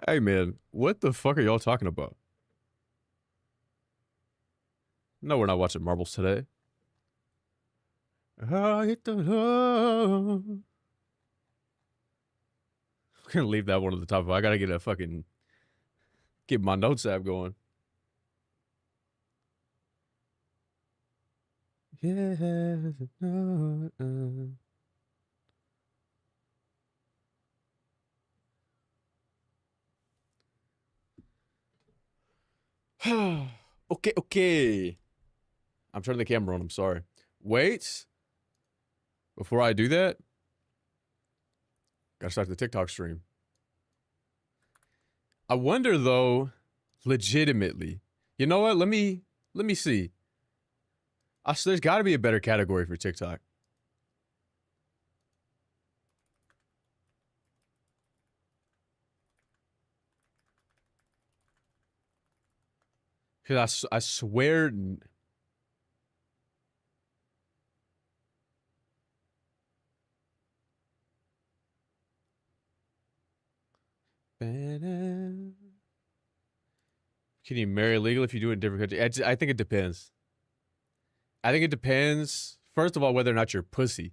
Hey man, what the fuck are y'all talking about? No, we're not watching marbles today. I hit the love. I'm gonna leave that one at the top. I gotta get my notes app going. Yeah. Okay, okay. I'm turning the camera on. I'm sorry. Wait, before I do that, gotta start the TikTok stream. I wonder though, legitimately. You know what? Let me see. There's got to be a better category for TikTok. Cause I swear. Can you marry legal if you do it in different countries? I think it depends. I think it depends. First of all, whether or not you're pussy.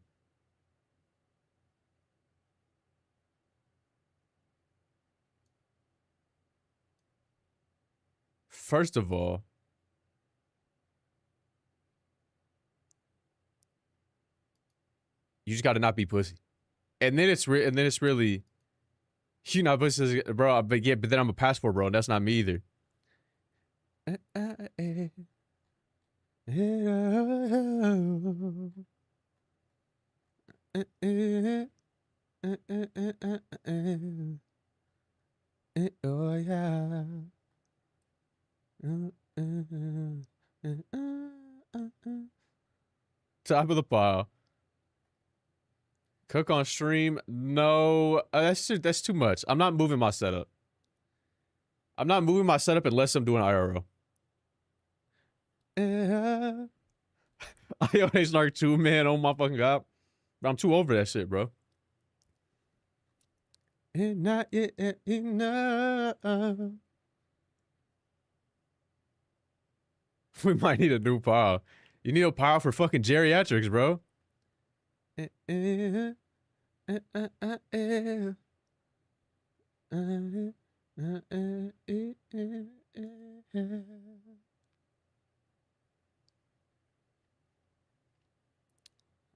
First of all, you just got to not be pussy, and then it's really you not pussy, bro. But yeah, but then I'm a passport, bro, and that's not me either. Oh yeah. Top of the pile. Cook on stream? No, that's too much. I'm not moving my setup. I'm not moving my setup unless I'm doing IRL. I own Snark 2, man. Oh my fucking god. I'm too over that shit, bro. And not yet enough. We might need a new pile. You need a pile for fucking geriatrics, bro.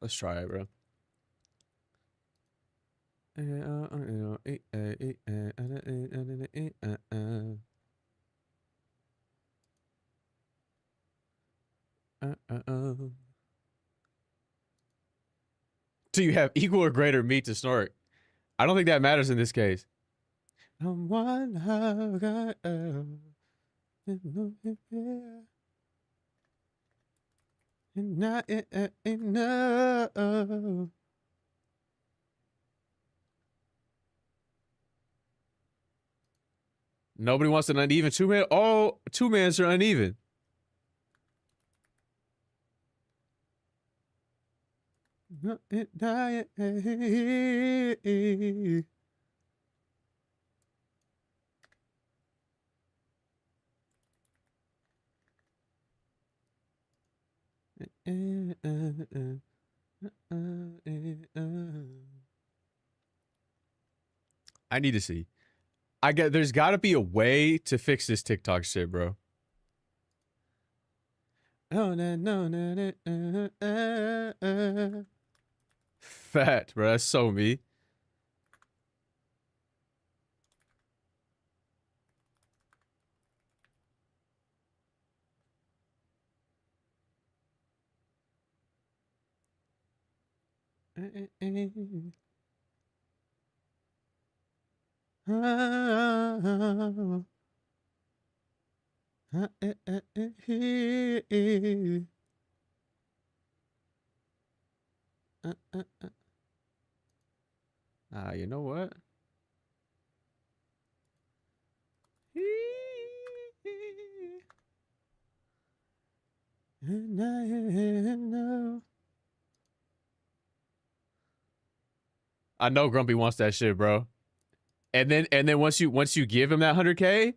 Let's try it, bro. Do you have equal or greater meat to snort? I don't think that matters in this case. I'm one hug. Not enough. Nobody wants an uneven two man. All two mans are uneven. I need to see. There's got to be a way to fix this TikTok shit, bro. Oh no no no no. Fat, bro. That's so me. You know what? I know Grumpy wants that shit, bro. And then once you give him that 100K,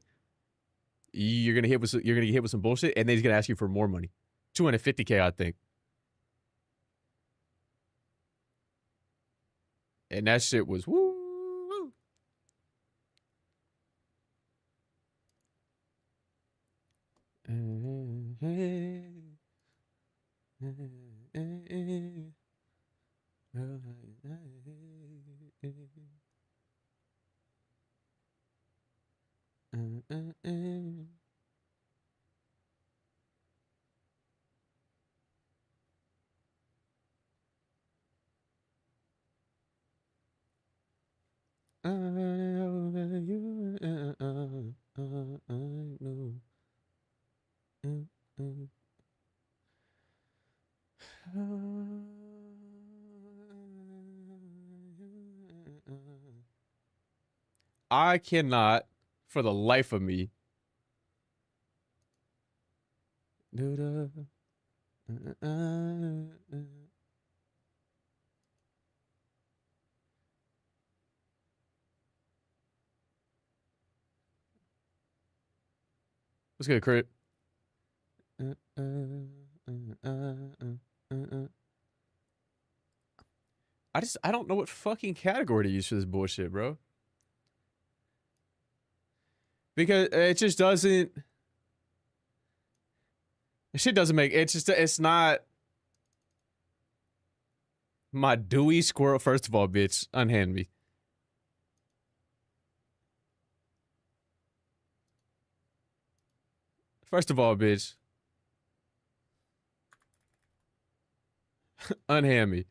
you're gonna get hit with some bullshit, and then he's gonna ask you for more money, 250K, I think. And that shit was woo. I cannot, for the life of me. Let's get a crit. I don't know what fucking category to use for this bullshit, bro. Because it just doesn't. Shit doesn't make it's not my Dewey squirrel. First of all, bitch, unhand me. First of all, bitch, unhand me.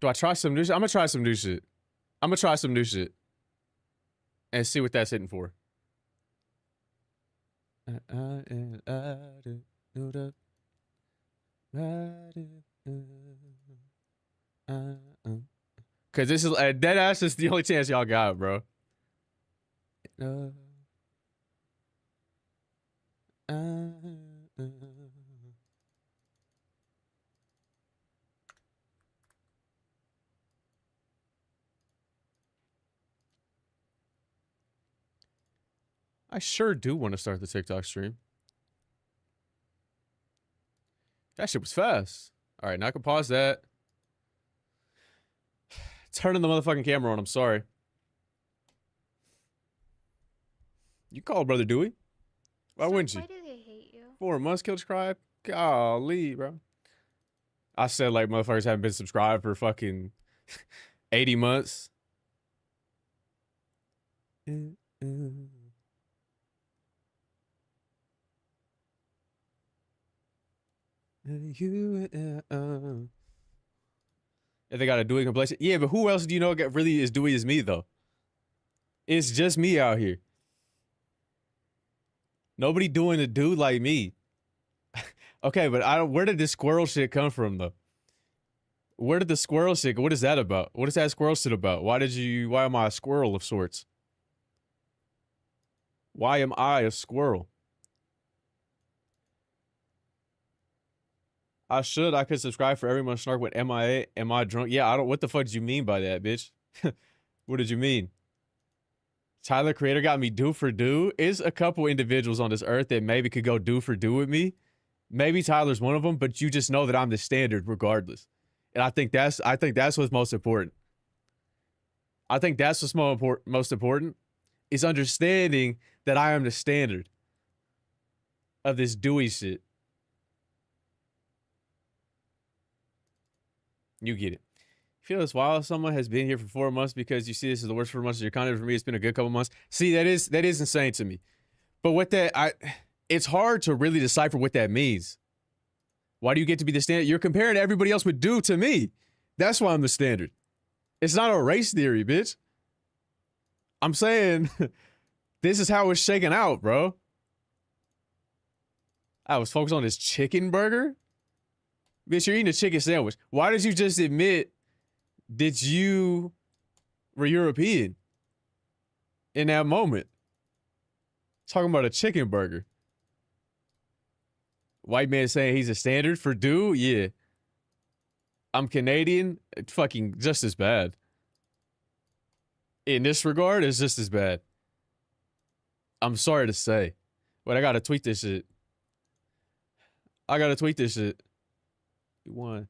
Do I try some new shit? I'm gonna try some new shit. I'm gonna try some new shit and see what that's hitting for. Cause this is dead ass is the only chance y'all got, bro. I sure do want to start the TikTok stream. That shit was fast. All right, now I can pause that. Turning the motherfucking camera on. I'm sorry. You called Brother Dewey. Why wouldn't you? Why do they hate you? 4 months, Kill Describe? Golly, bro. I said like motherfuckers haven't been subscribed for fucking 80 months. If they got a Dewey complexion. Yeah, but who else do you know really is Dewey as me, though? It's just me out here. Nobody doing a dude like me. Okay, but where did this squirrel shit come from, though? Where did the squirrel shit, what is that about? What is that squirrel shit about? Why am I a squirrel of sorts? Why am I a squirrel? I could subscribe for every month. Snark with MIA. Am I drunk? Yeah, what the fuck did you mean by that, bitch? What did you mean? Tyler Creator got me do for do. Is a couple individuals on this earth that maybe could go do for do with me. Maybe Tyler's one of them, but you just know that I'm the standard regardless. And I think that's what's most important. I think that's what's most important is understanding that I am the standard of this Dewey shit. You get it. Feel it's wild someone has been here for 4 months because you see this is the worst 4 months of your content. For me, it's been a good couple months. See, that is insane to me. But it's hard to really decipher what that means. Why do you get to be the standard? You're comparing everybody else with do to me. That's why I'm the standard. It's not a race theory, bitch. I'm saying this is how it's shaking out, bro. I was focused on this chicken burger. Bitch, you're eating a chicken sandwich. Why did you just admit that you were European in that moment? Talking about a chicken burger. White man saying he's a standard for do? Yeah. I'm Canadian. Fucking just as bad. In this regard, it's just as bad. I'm sorry to say. But I gotta tweet this shit. I gotta tweet this shit. You won.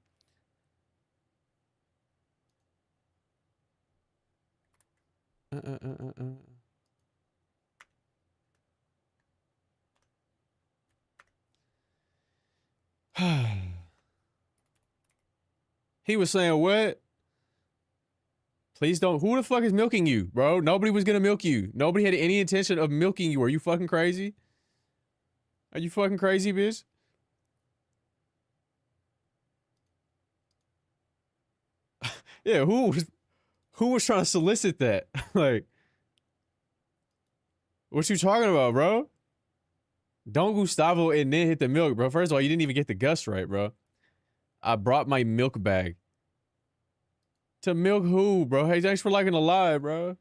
He was saying what? Please don't. Who the fuck is milking you, bro? Nobody was gonna milk you. Nobody had any intention of milking you. Are you fucking crazy? Are you fucking crazy, bitch? Yeah, who was trying to solicit that? Like, what you talking about, bro? Don't Gustavo and then hit the milk, bro. First of all, you didn't even get the Gus right, bro. I brought my milk bag. To milk who, bro? Hey, thanks for liking the live, bro.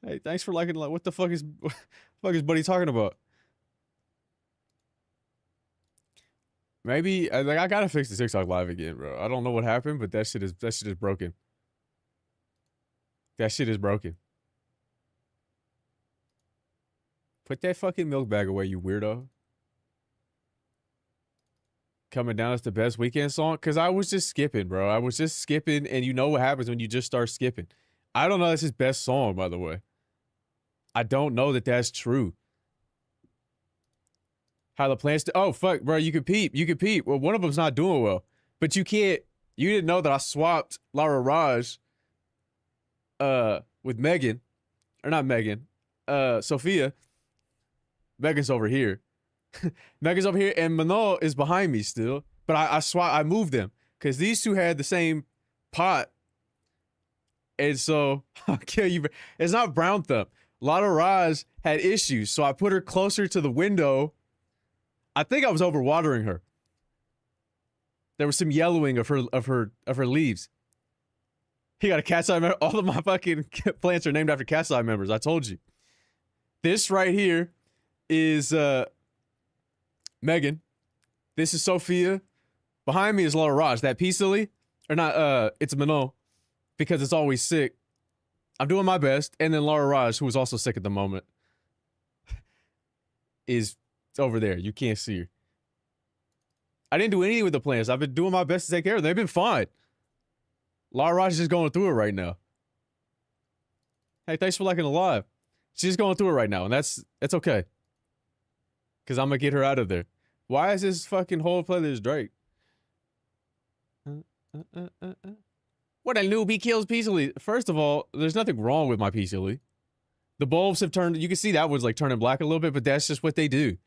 Hey, thanks for liking the live. What the fuck is Buddy talking about? Maybe like I gotta fix the TikTok live again, bro. I don't know what happened, but that shit is broken. That shit is broken. Put that fucking milk bag away, you weirdo. Coming Down is the best weekend song? Because I was just skipping, bro. I was just skipping, and you know what happens when you just start skipping. I don't know that's his best song, by the way. I don't know that that's true. How the plans... Oh, fuck, bro. You could peep. You could peep. Well, one of them's not doing well. But you can't... You didn't know that I swapped Lara Raj with Megan. Or not Megan. Sophia. Megan's over here. Megan's over here, and Manol is behind me still. But I moved them. Because these two had the same pot. And so, I'll kill you. It's not Brown Thumb. Lara Raj had issues, so I put her closer to the window. I think I was overwatering her. There was some yellowing of her leaves. He got a cat's eye member. All of my fucking plants are named after cat's eye members. I told you. This right here is Megan. This is Sophia. Behind me is Lara Raj. That P silly or not? It's Manon because it's always sick. I'm doing my best, and then Lara Raj, who is also sick at the moment, is over there. You can't see her. I didn't do anything with the plants. I've been doing my best to take care of them. They've been fine. Lara Raj is just going through it right now. Hey, thanks for liking the live. She's going through it right now, and that's okay. Because I'm going to get her out of there. Why is this fucking whole playlist Drake? What a newbie kills peacefully. First of all, there's nothing wrong with my peacefully. The bulbs have turned, you can see that was like turning black a little bit, but that's just what they do.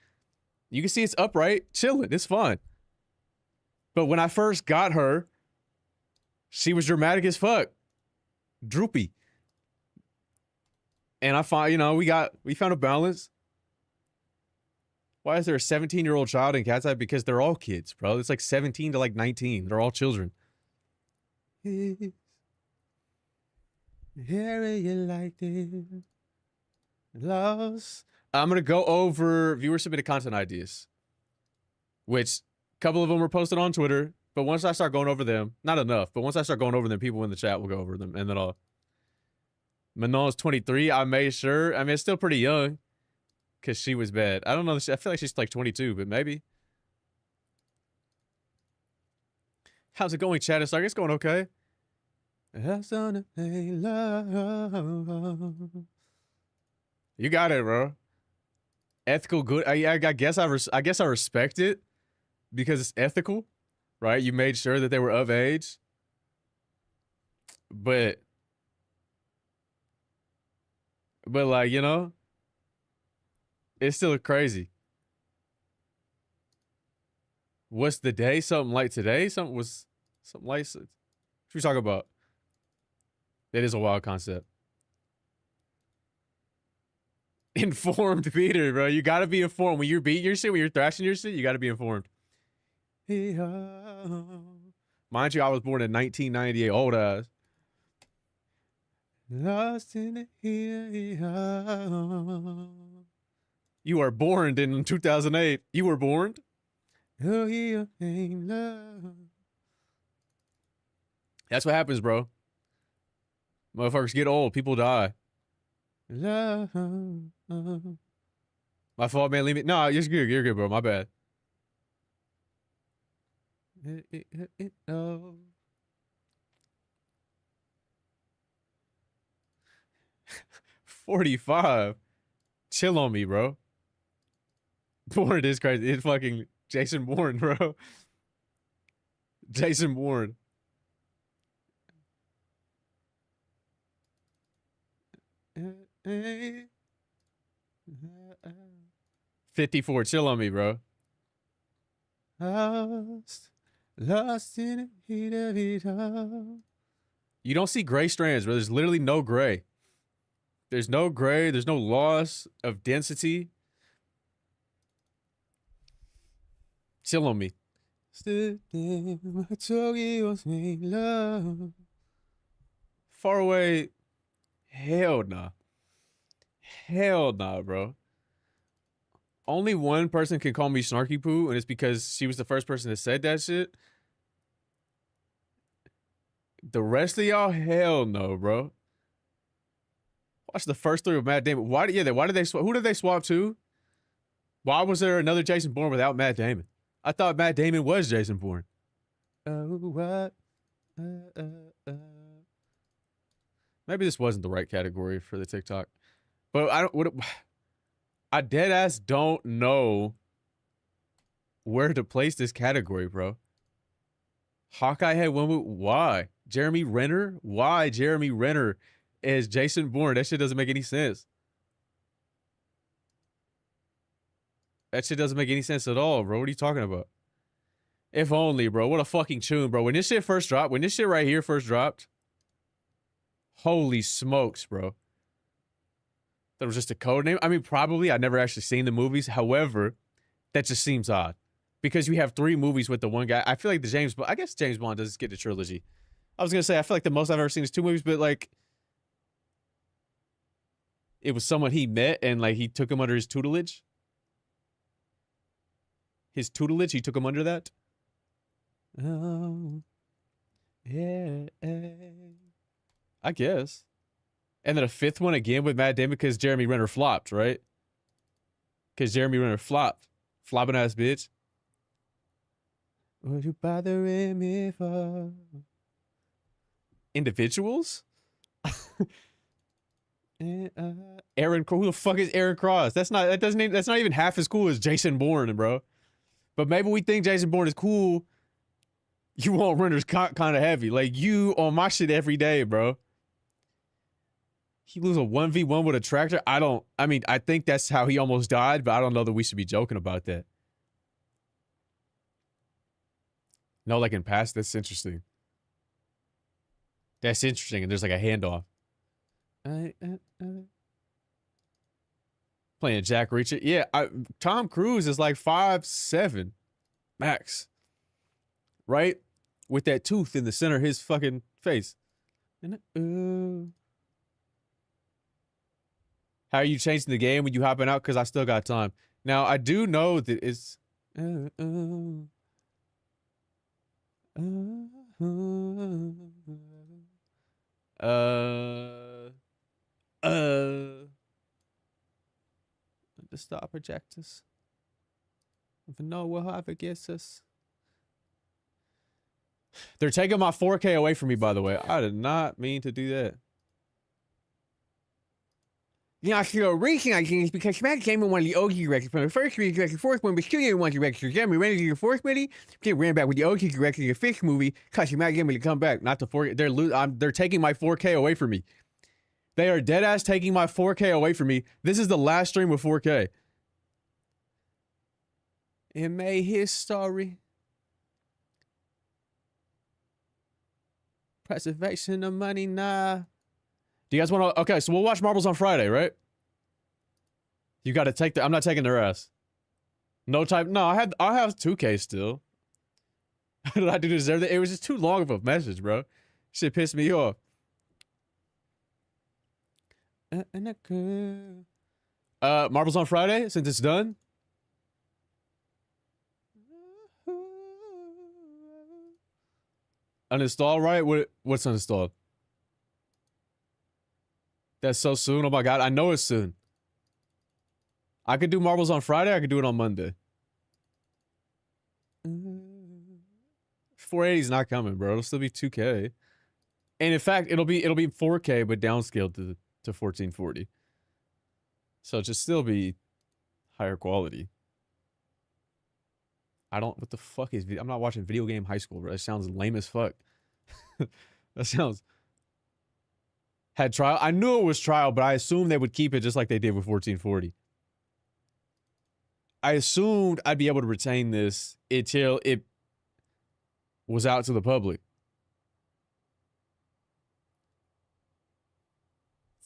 You can see it's upright, chilling, it's fine. But when I first got her, she was dramatic as fuck. Droopy. And I find, we found a balance. Why is there a 17-year-old child in Cat's Eye? Because they're all kids, bro. It's like 17 to like 19. They're all children. Hear you like this. Lost. I'm going to go over viewer submitted content ideas, which a couple of them were posted on Twitter. But once I start going over them, not enough, but once I start going over them, people in the chat will go over them. And then Manon's 23. I made sure. I mean, it's still pretty young because she was bad. I don't know. I feel like she's like 22, but maybe. How's it going, chat? It's like, it's going okay. You got it, bro. Ethical good. I guess I respect it because it's ethical, right? You made sure that they were of age. But like, it's still crazy. What's the day? Something like today? Something like what you talking about? That is a wild concept. Informed beater, bro. You gotta be informed. When you're beating your shit, when you're thrashing your shit, you gotta be informed. Mind you, I was born in 1998. Old ass. Lost in the hill. You are born in 2008. You were born? Oh, yeah, ain't love. That's what happens, bro. Motherfuckers get old. People die. Love. My fault, man. Leave me. No, you're good. You're good, bro. My bad. No. 45. Chill on me, bro. Bourne is crazy. It's fucking Jason Bourne, bro. Jason Bourne. Hey. 54. Chill on me, bro. Lost in the heat of it all. You don't see gray strands, bro. There's literally no gray. There's no gray. There's no loss of density. Chill on me. Far away. Hell nah. Hell nah, bro. Only one person can call me Snarky Poo, and it's because she was the first person that said that shit. The rest of y'all, hell no, bro. Watch the first three with Matt Damon. Why did they who did they swap to? Why was there another Jason Bourne without Matt Damon? I thought Matt Damon was Jason Bourne. Oh, what? Maybe this wasn't the right category for the TikTok. But I dead ass don't know where to place this category, bro. Hawkeye had one with why? Jeremy Renner? Why Jeremy Renner as Jason Bourne? That shit doesn't make any sense. That shit doesn't make any sense at all, bro. What are you talking about? If only, bro. What a fucking tune, bro. When this shit first dropped, when this shit right here first dropped, holy smokes, bro. That was just a code name. I mean, probably. I've never actually seen the movies. However, that just seems odd. Because you have 3 movies with the one guy. I feel like I guess James Bond does get a trilogy. I was going to say, I feel like the most I've ever seen is 2 movies, but like, it was someone he met and like he took him under his tutelage. He took him under that. Oh, yeah. I guess. And then a 5th one again with Matt Damon because Jeremy Renner flopped, right? Because Jeremy Renner flopped. Flopping ass bitch. Would you bothering me for? Individuals? Aaron, who the fuck is Aaron Cross? That's not even half as cool as Jason Bourne, bro. But maybe we think Jason Bourne is cool. You want Renner's kind of heavy. Like, you on my shit every day, bro. He lose a 1v1 with a tractor? I think that's how he almost died, but I don't know that we should be joking about that. No, like in past, that's interesting. That's interesting, and there's like a handoff. Playing Jack Reacher. Yeah, Tom Cruise is like 5'7", max. Right? With that tooth in the center of his fucking face. How are you changing the game when you hopping out? Because I still got time. Now, I do know that it's... The star projectors. If no will ever gets us. They're taking my 4K away from me, by the way. I did not mean to do that. Yeah, so the reason I think is because Matt Damon one of the OG directors from the first movie, the fourth one, but still didn't want to direct the Jeremy Renner to the fourth movie. They ran back with the OG director of the fifth movie, cause Matt Damon to come back. Not the 4K. They're taking my 4K away from me. They are dead ass taking my 4K away from me. This is the last stream with 4K. It made his story. Preservation of money, nah. Do you guys want to? Okay, so we'll watch Marbles on Friday, right? You got to take the. I'm not taking their ass. No type. No, I have 2K still. Did I do deserve that? It was just too long of a message, bro. Shit pissed me off. Marbles on Friday since it's done. Uninstall, right? What's uninstalled? That's so soon. Oh my god, I know it's soon. I could do marbles on Friday. I could do it on Monday. 480 is not coming, bro. It'll still be 2K. And in fact, it'll be 4K but downscaled to 1440. So it just still be higher quality. What the fuck is I'm not watching Video Game High School, bro. That sounds lame as fuck. That sounds had trial. I knew it was trial, but I assumed they would keep it just like they did with 1440. I assumed I'd be able to retain this until it was out to the public.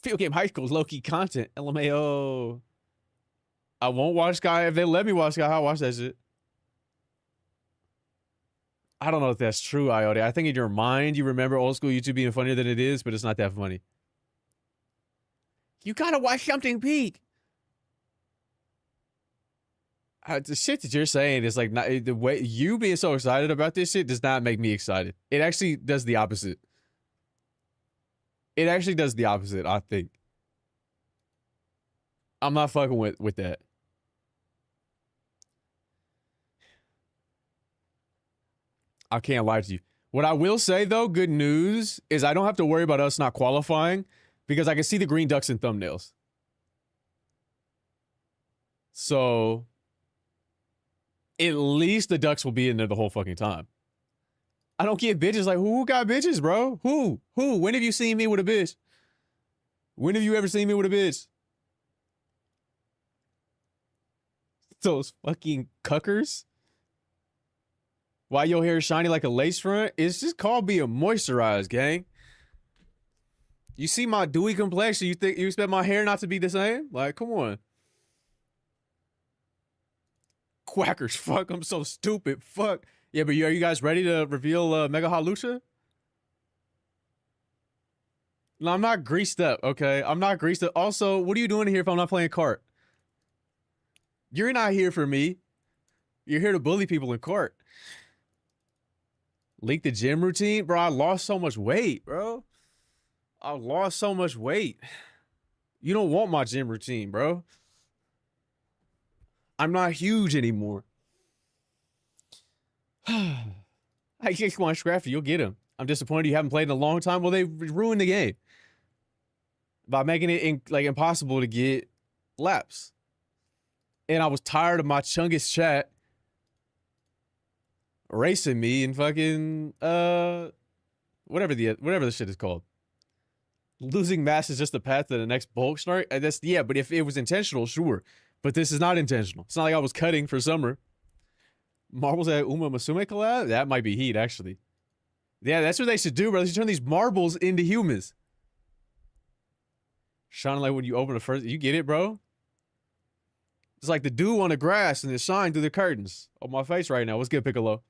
Video Game High School is low-key content. LMAO. I won't watch Sky. If they let me watch Sky, I'll watch that shit. I don't know if that's true, IoT. I think in your mind, you remember old school YouTube being funnier than it is, but it's not that funny. You gotta watch something peak. The shit that you're saying is like, not, the way you being so excited about this shit does not make me excited. It actually does the opposite. It actually does the opposite, I think. I'm not fucking with that. I can't lie to you. What I will say, though, good news, is I don't have to worry about us not qualifying because I can see the green ducks in thumbnails. So, at least the ducks will be in there the whole fucking time. I don't get bitches like, who got bitches, bro? Who? When have you seen me with a bitch? When have you ever seen me with a bitch? Those fucking cuckers. Why your hair is shiny like a lace front? It's just called being moisturized, gang. You see my dewy complexion, you expect my hair not to be the same? Like, come on. Quackers, fuck, I'm so stupid, fuck. Yeah, but are you guys ready to reveal Mega Halucha? No, I'm not greased up, okay? I'm not greased up. Also, what are you doing here if I'm not playing cart? You're not here for me. You're here to bully people in cart. Leak the gym routine? Bro, I lost so much weight, bro. I lost so much weight. You don't want my gym routine, bro. I'm not huge anymore. I just want Scrafty. You'll get him. I'm disappointed you haven't played in a long time. Well, they ruined the game by making it impossible to get laps. And I was tired of my Chungus chat racing me and fucking whatever the shit is called. Losing mass is just the path to the next bulk snark. Yeah, but if it was intentional, sure. But this is not intentional. It's not like I was cutting for summer. Marbles at Uma Musume collab? That might be heat, actually. Yeah, that's what they should do, bro. They should turn these marbles into humans. Shining like when you open the first... You get it, bro? It's like the dew on the grass and it shine through the curtains. On my face right now. What's good, Piccolo?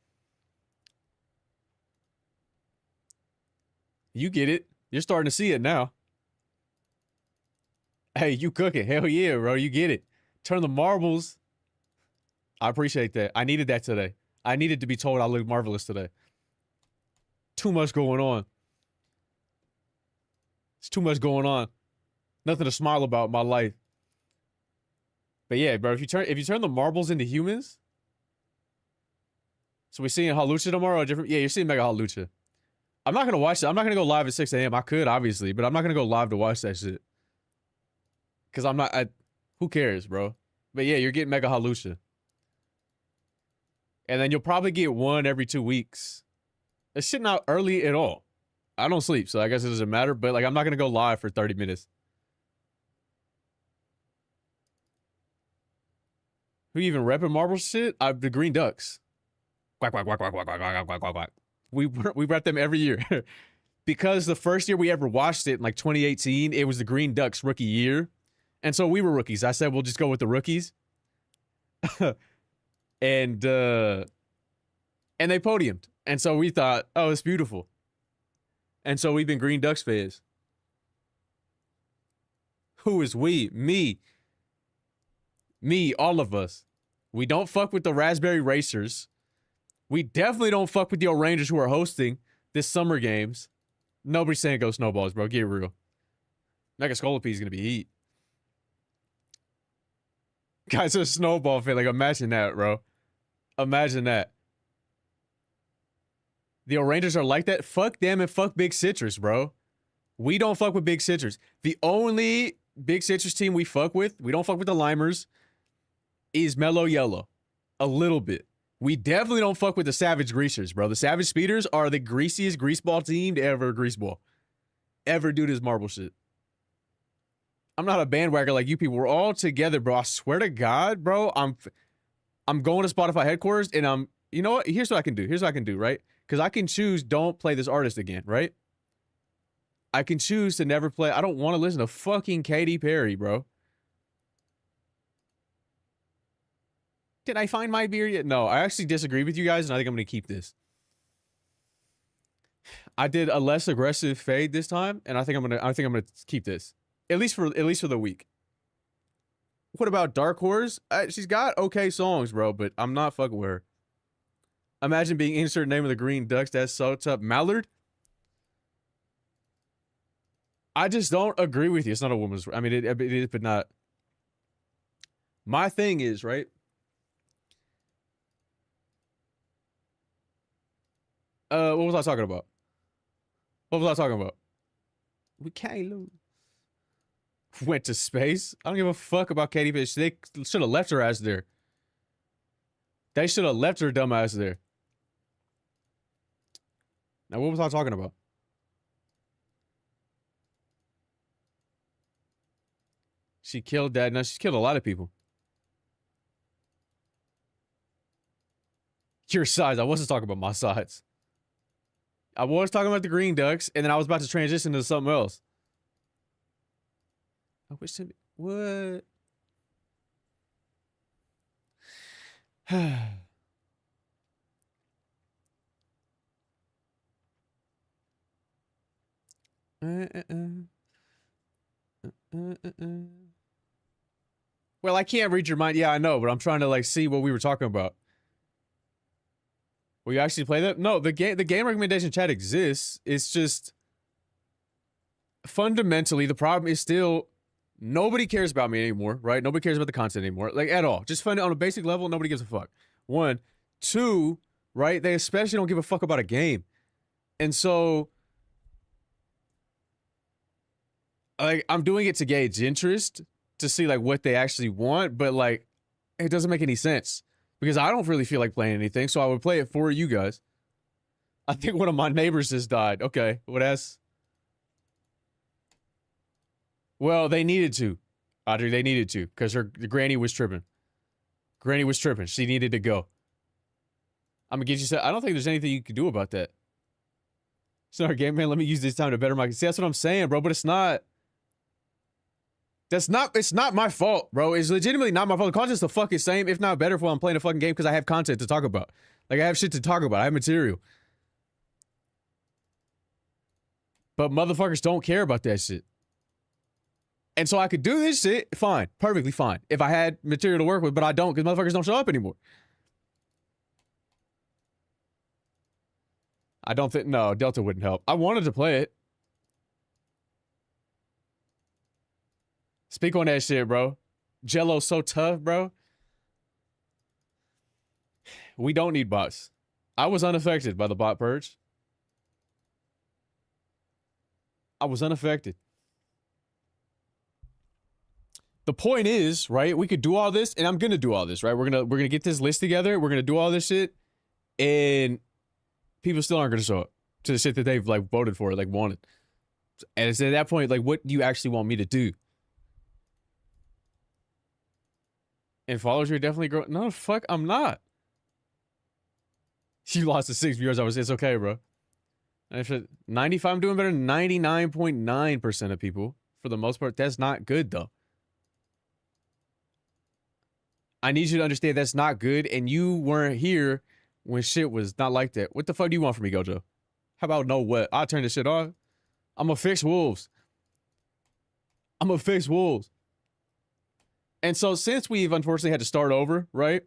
You get it. You're starting to see it now. Hey, you cooking. Hell yeah, bro. You get it. Turn the marbles. I appreciate that. I needed that today. I needed to be told I look marvelous today. Too much going on. It's too much going on. Nothing to smile about in my life. But yeah, bro, if you turn the marbles into humans. So we're seeing Halucha tomorrow or different? Yeah, you're seeing Mega Halucha. I'm not gonna watch it. I'm not gonna go live at 6 a.m. I could, obviously, but I'm not gonna go live to watch that shit. Cause I'm not who cares, bro? But yeah, you're getting Mega Halucha. And then you'll probably get one every 2 weeks. It's shit not early at all. I don't sleep, so I guess it doesn't matter. But like, I'm not gonna go live for 30 minutes. Who even repping Marvel shit? The Green Ducks. Quack, quack, quack, quack, quack, quack, quack, quack, quack, quack. We rep them every year. Because the first year we ever watched it, in like 2018, it was the Green Ducks rookie year. And so we were rookies. I said, we'll just go with the rookies. And they podiumed. And so we thought, oh, it's beautiful. And so we've been Green Ducks fans. Who is we? Me. Me, all of us. We don't fuck with the Raspberry Racers. We definitely don't fuck with the O'Rangers who are hosting. this summer games, nobody's saying go snowballs, bro. Get real. Mega Scolopy is gonna be heat. Guys, a snowball fit. Like, imagine that, bro. Imagine that. The Rangers are like that. Fuck them and fuck Big Citrus, bro. We don't fuck with Big Citrus. The only Big Citrus team we fuck with, we don't fuck with the Limers, is Mellow Yellow. A little bit. We definitely don't fuck with the Savage Greasers, bro. The Savage Speeders are the greasiest greaseball team to ever greaseball. Ever do this marble shit. I'm not a bandwagon like you people. We're all together, bro. I swear to God, bro. I'm going to Spotify headquarters and you know what? Here's what I can do. Here's what I can do, right? Because I can choose don't play this artist again, right? I can choose to never play. I don't want to listen to fucking Katy Perry, bro. Did I find my beer yet? No, I actually disagree with you guys, and I think I'm going to keep this. I did a less aggressive fade this time, and I think I'm gonna keep this. At least for the week. What about Dark Horse? She's got okay songs, bro, but I'm not fucking with her. Imagine being insert name of the Green Ducks. That's so tough. Mallard? I just don't agree with you. It's not a woman's. I mean, it is, but not. My thing is, right? What was I talking about? What was I talking about? We can't lose. Went to space? I don't give a fuck about Katy Perry. They should have left her ass there. They should have left her dumb ass there. Now, what was I talking about? She killed Dad. No, she's killed a lot of people. Your sides. I wasn't talking about my sides. I was talking about the Green Ducks, and then I was about to transition to something else. I wish to be... What? Well, I can't read your mind. Yeah, I know, but I'm trying to like see what we were talking about. Will you actually play that? No, the game recommendation chat exists. It's just fundamentally the problem is still nobody cares about me anymore, right? Nobody cares about the content anymore, like at all. Just fun on a basic level, nobody gives a fuck. One, two, right? They especially don't give a fuck about a game, and so like I'm doing it to gauge interest to see like what they actually want, but like it doesn't make any sense. Because I don't really feel like playing anything, so I would play it for you guys. I think one of my neighbors just died. Okay, what else? Well, they needed to. Audrey, they needed to, because the granny was tripping. Granny was tripping. She needed to go. I'm gonna get you set. I don't think there's anything you can do about that. Sorry, game man, let me use this time to better my... See, that's what I'm saying, bro, but it's not... It's not my fault, bro. It's legitimately not my fault. The content's the fucking same, if not better, for when I'm playing a fucking game because I have content to talk about. Like, I have shit to talk about. I have material. But motherfuckers don't care about that shit. And so I could do this shit, fine. Perfectly fine. If I had material to work with, but I don't because motherfuckers don't show up anymore. I don't think... No, Delta wouldn't help. I wanted to play it. Speak on that shit, bro. Jello's so tough, bro. We don't need bots. I was unaffected by the bot purge. I was unaffected. The point is, right, we could do all this, and I'm gonna do all this, right? We're gonna get this list together, we're gonna do all this shit, and people still aren't gonna show up to the shit that they've like voted for, like wanted. And it's at that point, like, what do you actually want me to do? And followers are definitely growing. No, fuck, I'm not. You lost to 6 viewers. It's okay, bro. 95, I'm doing better than 99.9% of people. For the most part, that's not good, though. I need you to understand that's not good, and you weren't here when shit was not like that. What the fuck do you want from me, Gojo? How about no what? I'll turn this shit off. I'm gonna fix wolves. I'm gonna fix wolves. And so since we've unfortunately had to start over, right?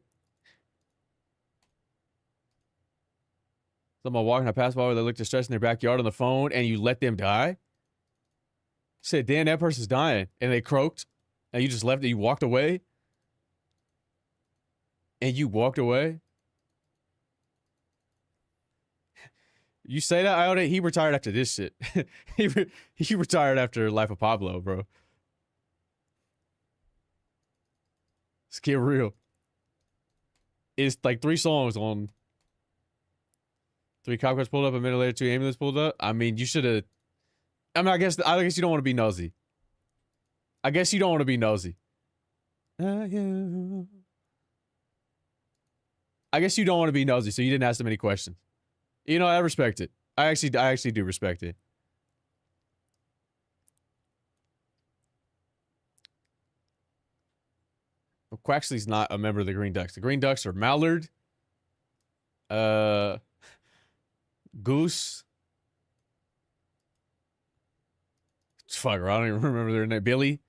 Someone walking, I passed by where they looked distressed in their backyard on the phone, and you let them die? Said, damn, that person's dying. And they croaked, and you just left it. You walked away. And you walked away? You say that, Iota, he retired after this shit. he retired after Life of Pablo, bro. Let's get real. It's like 3 songs on 3 cop cars pulled up, a minute later 2 ambulance pulled up. I mean, you should have. I mean, I guess you don't want to be nosy. I guess you don't want to be nosy. I guess you don't want to be nosy, so you didn't ask them any questions. You know, I respect it. I actually do respect it. Well, Quaxley's not a member of the Green Ducks. The Green Ducks are Mallard, Goose. Fuck, I don't even remember their name. Billy.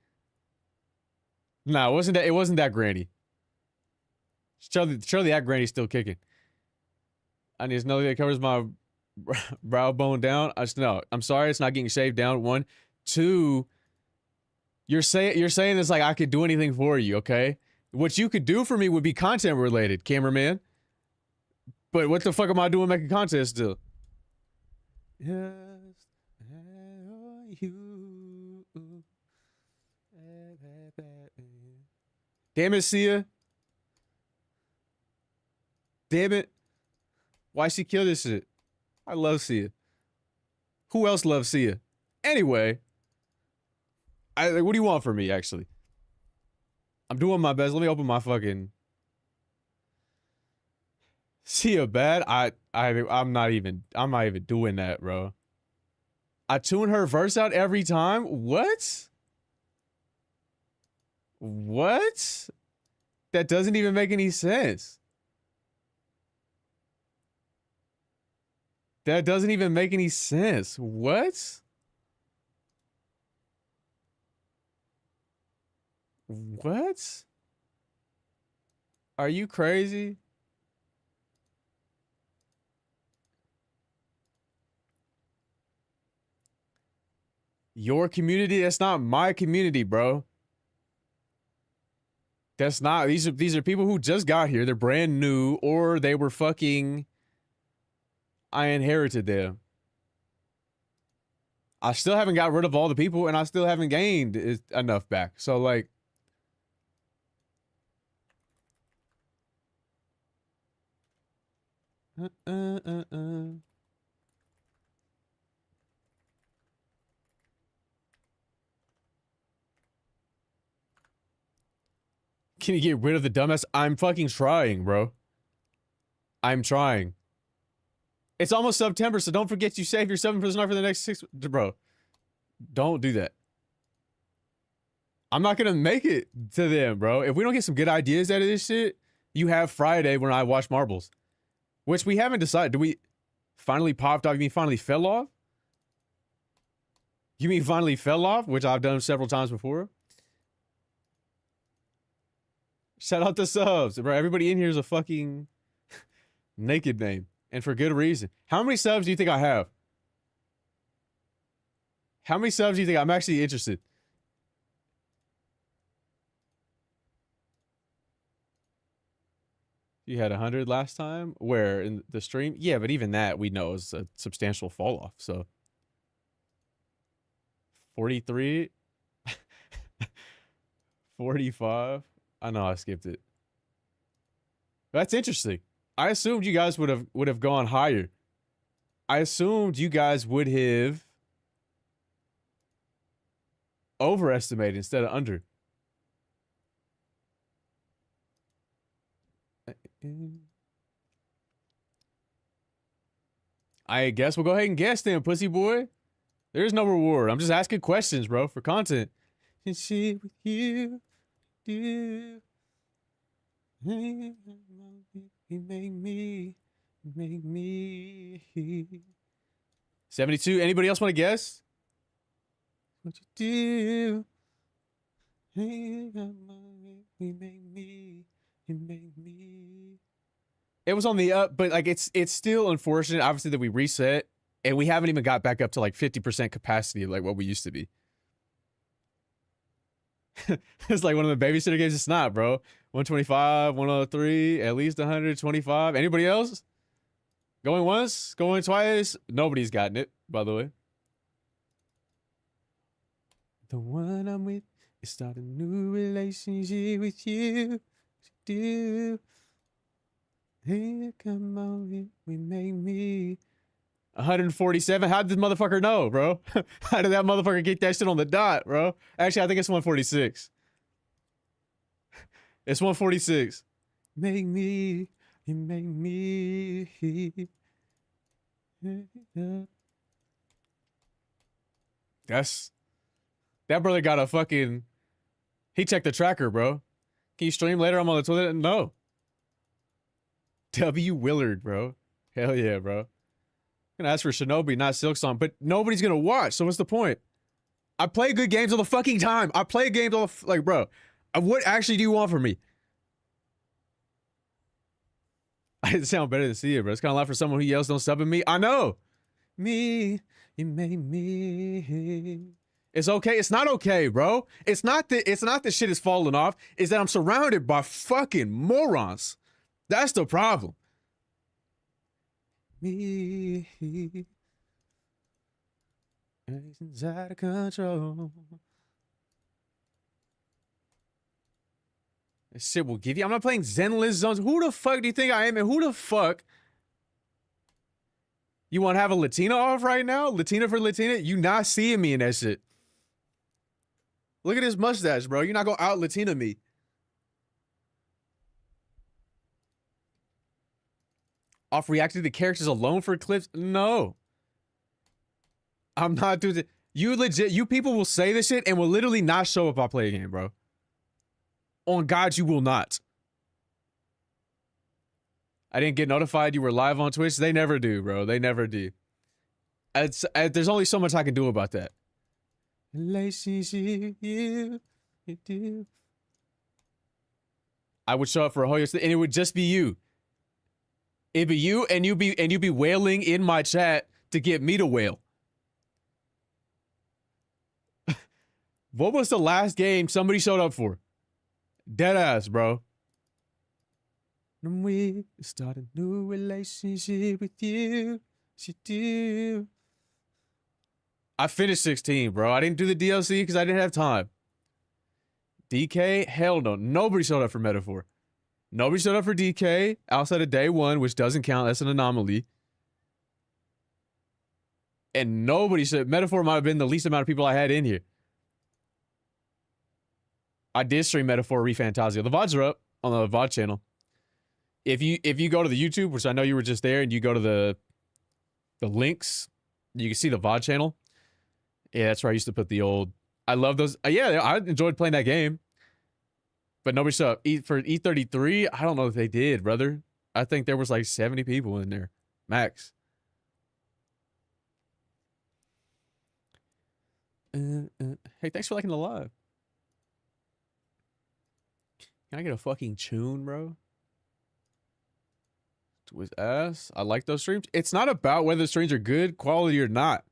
No, it wasn't that Granny. Surely that Granny's still kicking. I need to know that covers my brow bone down. No, I'm sorry, it's not getting shaved down. 1, 2. You're saying it's like I could do anything for you, okay? What you could do for me would be content related, cameraman. But what the fuck am I doing making content still? Yes, you. Damn it, Sia. Damn it. Why she kill this shit? I love Sia. Who else loves Sia? Anyway, what do you want from me, actually? I'm doing my best. Let me open my fucking Sia bad. I'm not even doing that, bro. I tune her verse out every time. What? What? That doesn't even make any sense. That doesn't even make any sense. What? What? Are you crazy? Your community? That's not my community, bro. That's not. These are people who just got here. They're brand new, or they were fucking. I inherited them. I still haven't got rid of all the people, and I still haven't gained enough back. So, like, Can you get rid of the dumbass? I'm fucking trying, bro. I'm trying. It's almost September, so don't forget you save your 7% for the next 6. Bro, don't do that. I'm not gonna make it to them, bro. If we don't get some good ideas out of this shit, you have Friday when I watch Marbles. Which we haven't decided. Do we finally popped off? You mean finally fell off? You mean finally fell off? Which I've done several times before. Shout out the subs. Bro, everybody in here is a fucking naked name. And for good reason. How many subs do you think I have? How many subs do you think I'm actually interested? You had 100 last time? Where? In the stream? Yeah, but even that we know is a substantial fall off, so. 43? 45? I know I skipped it. That's interesting. I assumed you guys would have gone higher. I assumed you guys would have overestimated instead of under. I guess we'll go ahead and guess then, pussy boy. There's no reward. I'm just asking questions, bro, for content. And shit with you, do. You make me. 72. Anybody else want to guess? What you do? You make me. It was on the up, but like it's still unfortunate, obviously, that we reset and we haven't even got back up to like 50% capacity, like what we used to be. It's like one of the babysitter games. It's not, bro. 125, 103, at least 125. Anybody else? Going once, going twice. Nobody's gotten it, by the way. The one I'm with is start a new relationship with you. Do. Hey, come on, we make me. 147. How did this motherfucker know, bro? How did that motherfucker get that shit on the dot, bro? Actually, I think it's 146. It's 146. Make me, you make me. That brother got a fucking. He checked the tracker, bro. Can you stream later? I'm on the toilet. No. W. Willard, bro. Hell yeah, bro. I'm gonna ask for Shinobi, not Silksong, but nobody's gonna watch, so what's the point? I play good games all the fucking time. I play games all the like, bro. What actually do you want from me? I sound better than see it, bro. It's kind of like for someone who yells, "Don't sub at me." I know. Me, you made me. It's okay. It's not okay, bro. It's not that shit is falling off. It's that I'm surrounded by fucking morons. That's the problem. Me. It's out of control. This shit will give you. I'm not playing Zenless Zones. Who the fuck do you think I am? And who the fuck? You want to have a Latina off right now? Latina for Latina? You not seeing me in that shit. Look at this mustache, bro. You're not gonna out Latina me. Off reacting to characters alone for clips? No. I'm not doing it. You people will say this shit and will literally not show up I play a game, bro. On God, you will not. I didn't get notified you were live on Twitch. They never do, bro. They never do. There's only so much I can do about that. Relationship, you do. I would show up for a whole year, and it would just be you. It'd be you, and you'd be wailing in my chat to get me to wail. What was the last game somebody showed up for? Deadass, bro. And we start a new relationship with you. She do. I finished 16, bro. I didn't do the DLC because I didn't have time. DK? Hell no. Nobody showed up for Metaphor. Nobody showed up for DK outside of day one, which doesn't count. That's an anomaly. And nobody said Metaphor might have been the least amount of people I had in here. I did stream Metaphor ReFantasia. The VODs are up on the VOD channel. If you go to the YouTube, which I know you were just there, and you go to the links, you can see the VOD channel. Yeah, that's where I used to put the old. I love those. Yeah, I enjoyed playing that game. But nobody showed up. For E33, I don't know if they did, brother. I think there was like 70 people in there, max. Hey, thanks for liking the live. Can I get a fucking tune, bro? To his ass. I like those streams. It's not about whether the streams are good, quality, or not.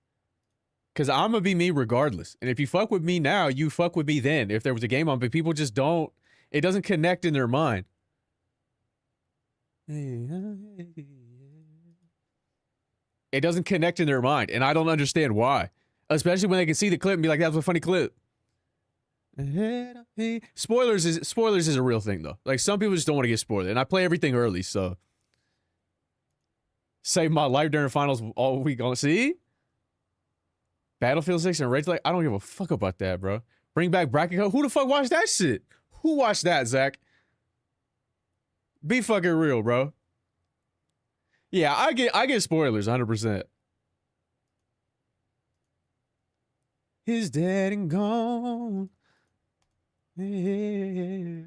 Because I'm going to be me regardless. And if you fuck with me now, you fuck with me then. If there was a game on, but people just don't. It doesn't connect in their mind. It doesn't connect in their mind. And I don't understand why. Especially when they can see the clip and be like, that was a funny clip. Spoilers is a real thing, though. Like, some people just don't want to get spoiled. And I play everything early, so. Save my life during finals all week on. See? Battlefield 6 and Rage, like, I don't give a fuck about that, bro. Bring back Bracket Code. Who the fuck watched that shit? Who watched that, Zach? Be fucking real, bro. Yeah, I get spoilers, 100%. He's dead and gone. Yeah.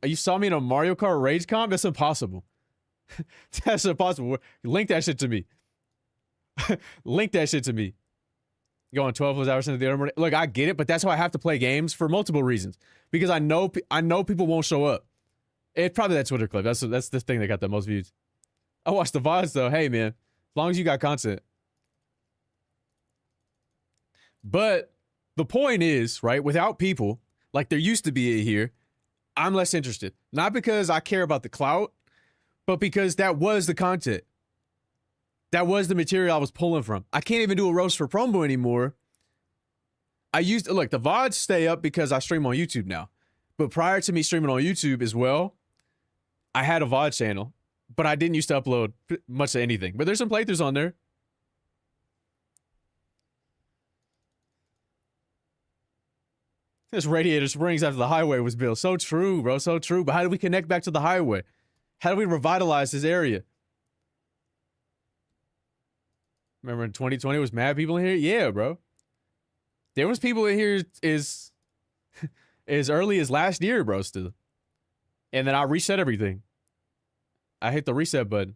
You saw me in a Mario Kart Rage comp? That's impossible. That's impossible. Link that shit to me. Link that shit to me. Going 12 hours into the other morning. Look, I get it, but that's why I have to play games for multiple reasons. Because I know people won't show up. It's probably that Twitter clip. That's the thing that got the most views. I watched the VODs though. Hey man, as long as you got content. But the point is, right, without people, like there used to be here, I'm less interested. Not because I care about the clout, but because that was the content. That was the material I was pulling from. I can't even do a roast for promo anymore. Look, the VODs stay up because I stream on YouTube now. But prior to me streaming on YouTube as well, I had a VOD channel, but I didn't used to upload much of anything. But there's some playthroughs on there. This Radiator Springs after the highway was built. So true, bro. So true. But how do we connect back to the highway? How do we revitalize this area? Remember in 2020 was mad people in here? Yeah, bro. There was people in here as early as last year, bro, still. And then I reset everything. I hit the reset button.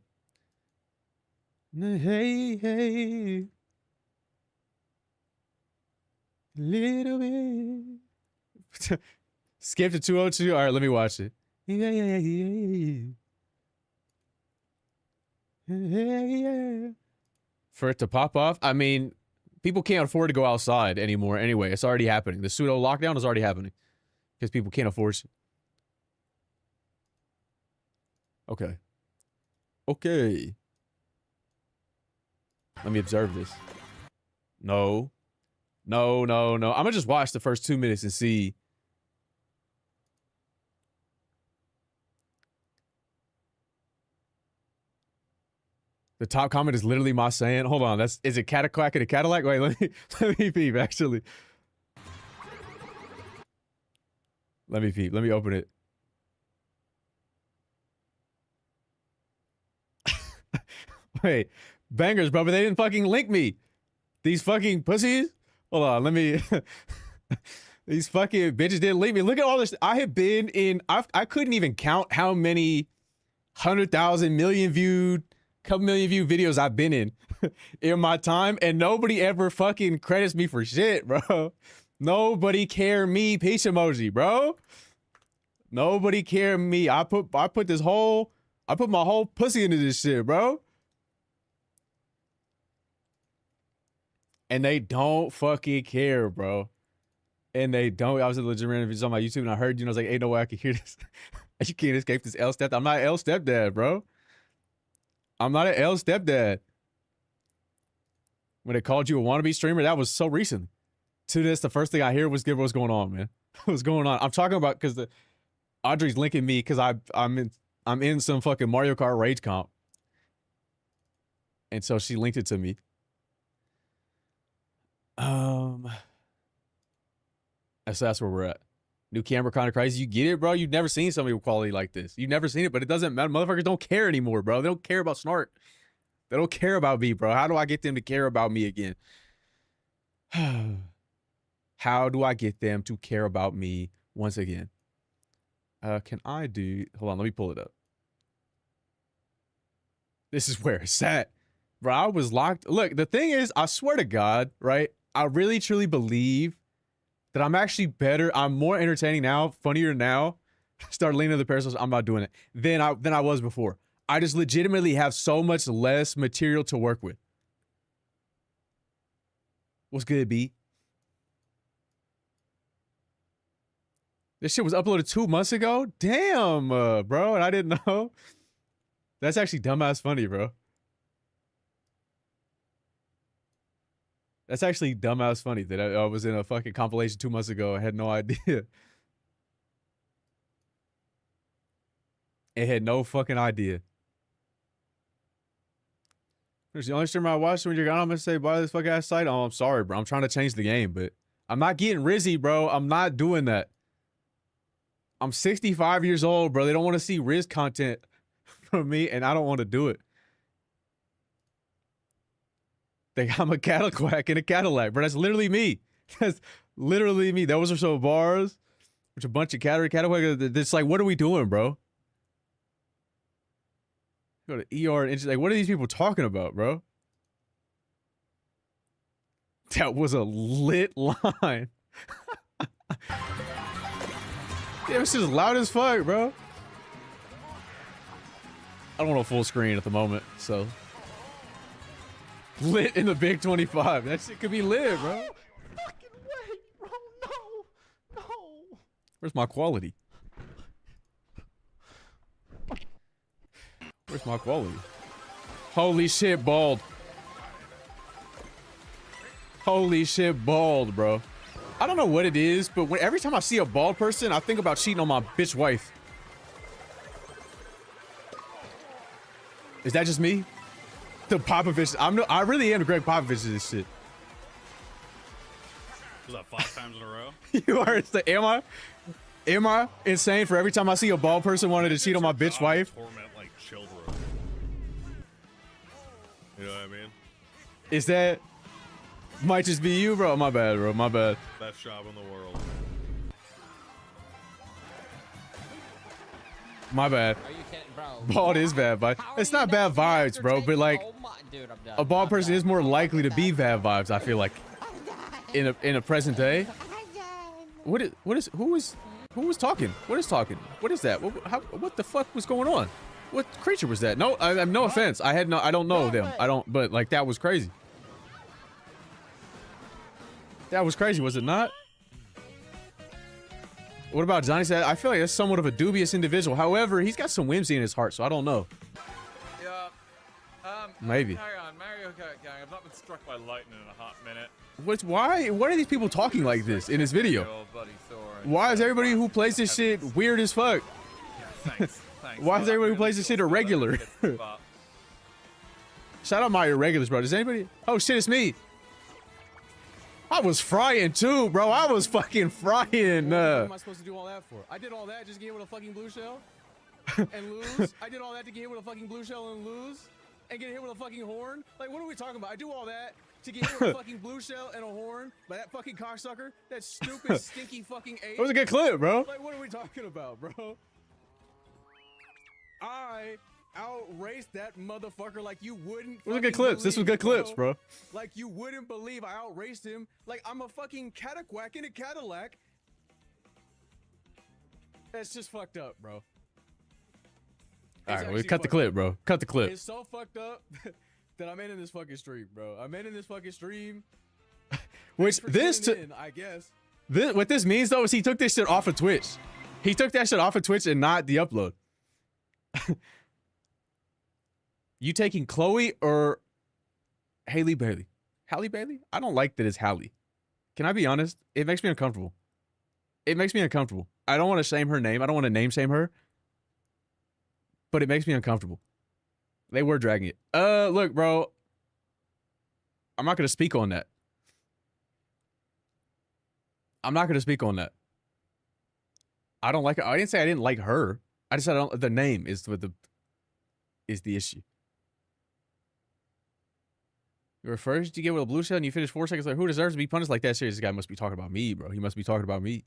Hey, hey. Little bit. Skip to 202. All right, let me watch it. Yeah, yeah, yeah, yeah. Yeah. For it to pop off, I mean, people can't afford to go outside anymore anyway. It's already happening. The pseudo lockdown is already happening because people can't afford it. Okay. Okay. Let me observe this. No. No, no, no. I'm gonna just watch the first 2 minutes and see. The top comment is literally my saying. Hold on, is it Cataquack in a Cadillac? Wait, let me peep, actually. Let me peep. Let me open it. Wait, bangers, bro, but they didn't fucking link me. These fucking pussies. Hold on, let me. These fucking bitches didn't link me. Look at all this. I have been in. I couldn't even count how many 100,000 million viewed, couple million view videos I've been in my time, and nobody ever fucking credits me for shit, bro. Nobody care me. Peace emoji, bro. Nobody care me. I put my whole pussy into this shit, bro. And they don't fucking care, bro. And they don't. I was in legit random videos on my YouTube and I heard, I was like, ain't no way I can hear this. You can't escape this L stepdad. I'm not an L stepdad, bro. I'm not an L stepdad. When they called you a wannabe streamer, that was so recent. To this, the first thing I hear was, what's going on, man? What's going on? I'm talking about because Audrey's linking me because I'm in some fucking Mario Kart rage comp. And so she linked it to me. That's where we're at. New camera kind of crazy. You get it, bro? You've never seen somebody with quality like this. You've never seen it, but it doesn't matter. Motherfuckers don't care anymore, bro. They don't care about Snark. They don't care about me, bro. How do I get them to care about me again? How do I get them to care about me once again? Can I do... Hold on, let me pull it up. This is where it's at. Bro, I was locked. Look, the thing is, I swear to God, right? I really, truly believe that I'm actually better. I'm more entertaining now, funnier now. Start leaning to the parasol. I'm not doing it. Than I was before. I just legitimately have so much less material to work with. What's good, B? This shit was uploaded 2 months ago? Damn, bro, and I didn't know. That's actually dumbass funny, bro. That's actually dumbass funny that I was in a fucking compilation 2 months ago. I had no idea. It had no fucking idea. There's the only streamer I watched when you're gone. I'm gonna say buy this fucking ass site. Oh, I'm sorry, bro. I'm trying to change the game, but I'm not getting Rizzy, bro. I'm not doing that. I'm 65 years old, bro. They don't want to see Riz content from me, and I don't want to do it. I'm a Cadillac in a Cadillac, bro. That's literally me. That's literally me. Those are some bars. Which a bunch of Cadillac. It's like, what are we doing, bro? Go to ER and like, what are these people talking about, bro? That was a lit line. Damn, this is loud as fuck, bro. I don't want a full screen at the moment, so. Lit in the big 25. That shit could be lit, bro. Fucking way, bro. No. No. Where's my quality? Where's my quality? Holy shit, bald. Holy shit, bald, bro. I don't know what it is, but every time I see a bald person, I think about cheating on my bitch wife. Is that just me? The Popovich. I really am the Greg Popovich of this shit. Was that 5 times in a row? You are. Am I insane for every time I see a bald person wanting to cheat on my bitch wife? Torment like children. You know what I mean? Is that might just be you, bro? My bad, bro. My bad. Best job in the world. My bad. Are you kidding, bro? Bald is bad vibes. It's not bad vibes, bro, but like Dude, I'm done. a bald person is more likely to be bad vibes. I feel like in a present day. Who was talking? What is talking? What is that? What the fuck was going on? What creature was that? No, I no offense. I don't know them. I don't. But like that was crazy. That was crazy, was it not? What about Johnny said? I feel like that's somewhat of a dubious individual. However, he's got some whimsy in his heart, so I don't know. Yeah. Maybe. Hang on, Mario Kart gang. I've not been struck by lightning in a hot minute. Why are these people talking like this in this video? Oh, buddy, sorry. Why is everybody who plays this shit weird as fuck? Yeah, thanks. Why is everybody who plays this shit irregular? Shout out my irregulars, bro. Does anybody? Oh shit, it's me. I was frying too, bro. I was fucking frying. What am I supposed to do all that for? I did all that just to get with a fucking blue shell and lose. I did all that to get hit with a fucking blue shell and lose and get hit with a fucking horn. Like, what are we talking about? I do all that to get hit with a fucking blue shell and a horn by that fucking cocksucker. That stupid, stinky fucking ape. It was a good clip, bro. Like, what are we talking about, bro? I outraced that motherfucker like you wouldn't. It was good clips. This was good clips, bro. Like you wouldn't believe I outraced him. Like I'm a fucking cataquack in a Cadillac. That's just fucked up, bro. All right, we cut the clip, bro. Cut the clip. It's so fucked up that I'm in this fucking stream, bro. I'm in this fucking stream. Which this, I guess. What this means though is he took this shit off of Twitch. He took that shit off of Twitch and not the upload. You taking Chloe or Haley Bailey? Halle Bailey? I don't like that it's Halle. Can I be honest? It makes me uncomfortable. It makes me uncomfortable. I don't want to shame her name. I don't want to name shame her. But it makes me uncomfortable. They were dragging it. Look, bro. I'm not going to speak on that. I'm not going to speak on that. I don't like her. I didn't say I didn't like her. I just said the name is the issue. You were first, you get with a blue shell, and you finish 4 seconds later. Who deserves to be punished like that? Serious, this guy must be talking about me, bro. He must be talking about me.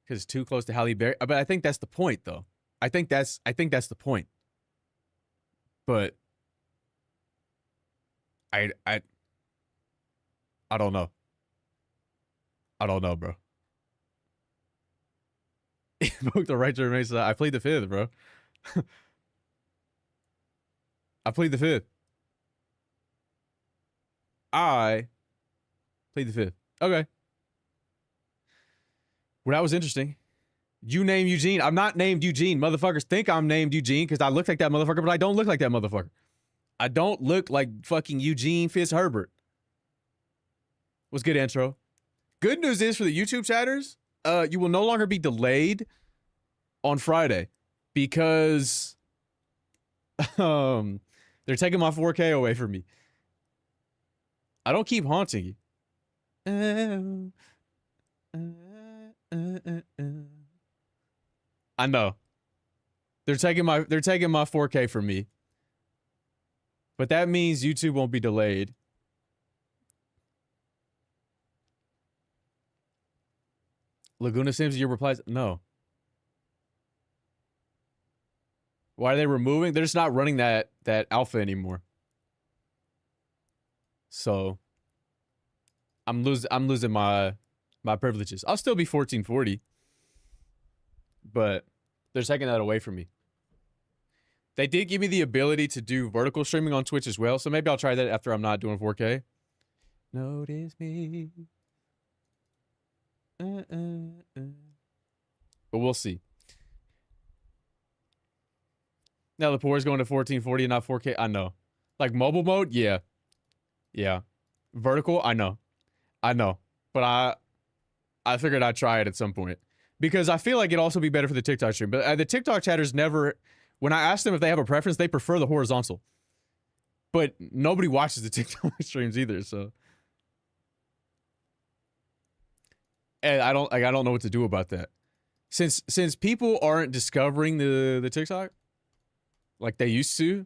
Because it's too close to Halle Berry. But I think that's the point, though. I think that's the point. But I don't know. I don't know, bro. Invoke the right to remain. I plead the fifth, bro. I plead the fifth. I plead the fifth. Okay. Well, that was interesting. You named Eugene. I'm not named Eugene. Motherfuckers think I'm named Eugene because I look like that motherfucker, but I don't look like that motherfucker. I don't look like fucking Eugene Fitzherbert. What's good, intro? Good news is for the YouTube chatters, you will no longer be delayed on Friday because they're taking my 4K away from me. I don't keep haunting you. I know. They're taking my 4K from me. But that means YouTube won't be delayed. Laguna Sims, your replies? No. Why are they removing? They're just not running that alpha anymore. So I'm losing my privileges. I'll still be 1440. But they're taking that away from me. They did give me the ability to do vertical streaming on Twitch as well, so maybe I'll try that after I'm not doing 4K. Notice me. But we'll see. Now the poor is going to 1440 and not 4K. I know. Like mobile mode, yeah. Yeah. Vertical, I know. I know. But I figured I'd try it at some point. Because I feel like it'd also be better for the TikTok stream. But the TikTok chatters never... When I ask them if they have a preference, they prefer the horizontal. But nobody watches the TikTok streams either, so... And I don't know what to do about that. Since people aren't discovering the TikTok like they used to.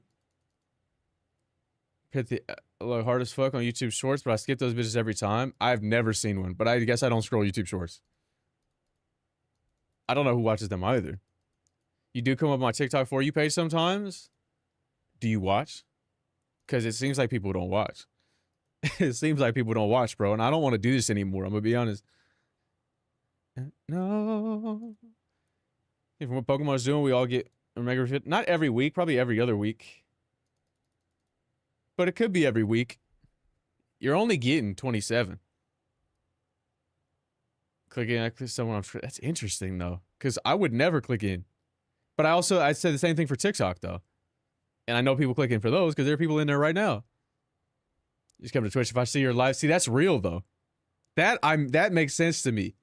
Hit the hard as fuck on YouTube Shorts, but I skip those bitches every time. I've never seen one, but I guess I don't scroll YouTube Shorts. I don't know who watches them either. You do come up my TikTok For You page sometimes. Do you watch? Because it seems like people don't watch. It seems like people don't watch, bro, and I don't want to do this anymore. I'm gonna be honest. No. If what Pokemon's doing, we all get a mega fit. Not every week, probably every other week. But it could be every week. You're only getting 27. Click in, I click someone. That's interesting though, because I would never click in. But I said the same thing for TikTok though, and I know people click in for those because there are people in there right now. Just come to Twitch if I see your live. See, that's real though. That makes sense to me,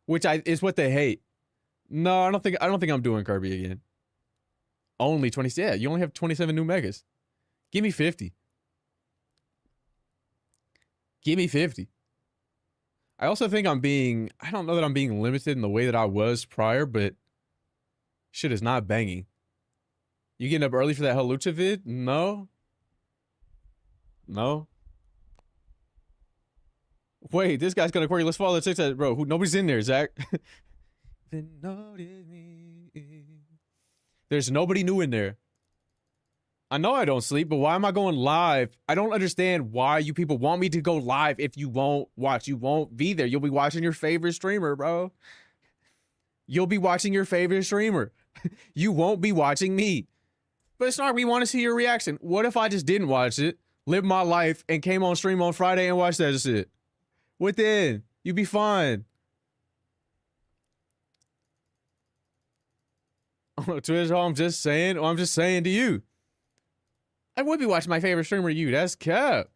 which is what they hate. No, I don't think I'm doing Kirby again. Only 20. Yeah, you only have 27 new megas. Give me 50. Give me 50. I also think I don't know that I'm being limited in the way that I was prior, but shit is not banging. You getting up early for that Halucha vid? No. No. Wait, this guy's gonna query. Let's follow the TikTok, bro. Nobody's in there, Zach. There's nobody new in there. I know I don't sleep, but why am I going live? I don't understand why you people want me to go live if you won't watch. You won't be there. You'll be watching your favorite streamer, bro. You'll be watching your favorite streamer. You won't be watching me. But Snark, we want to see your reaction. What if I just didn't watch it, lived my life, and came on stream on Friday and watched that shit? What then? You'd be fine. Twitch, I'm just saying to you. I would be watching my favorite streamer, you. That's cap.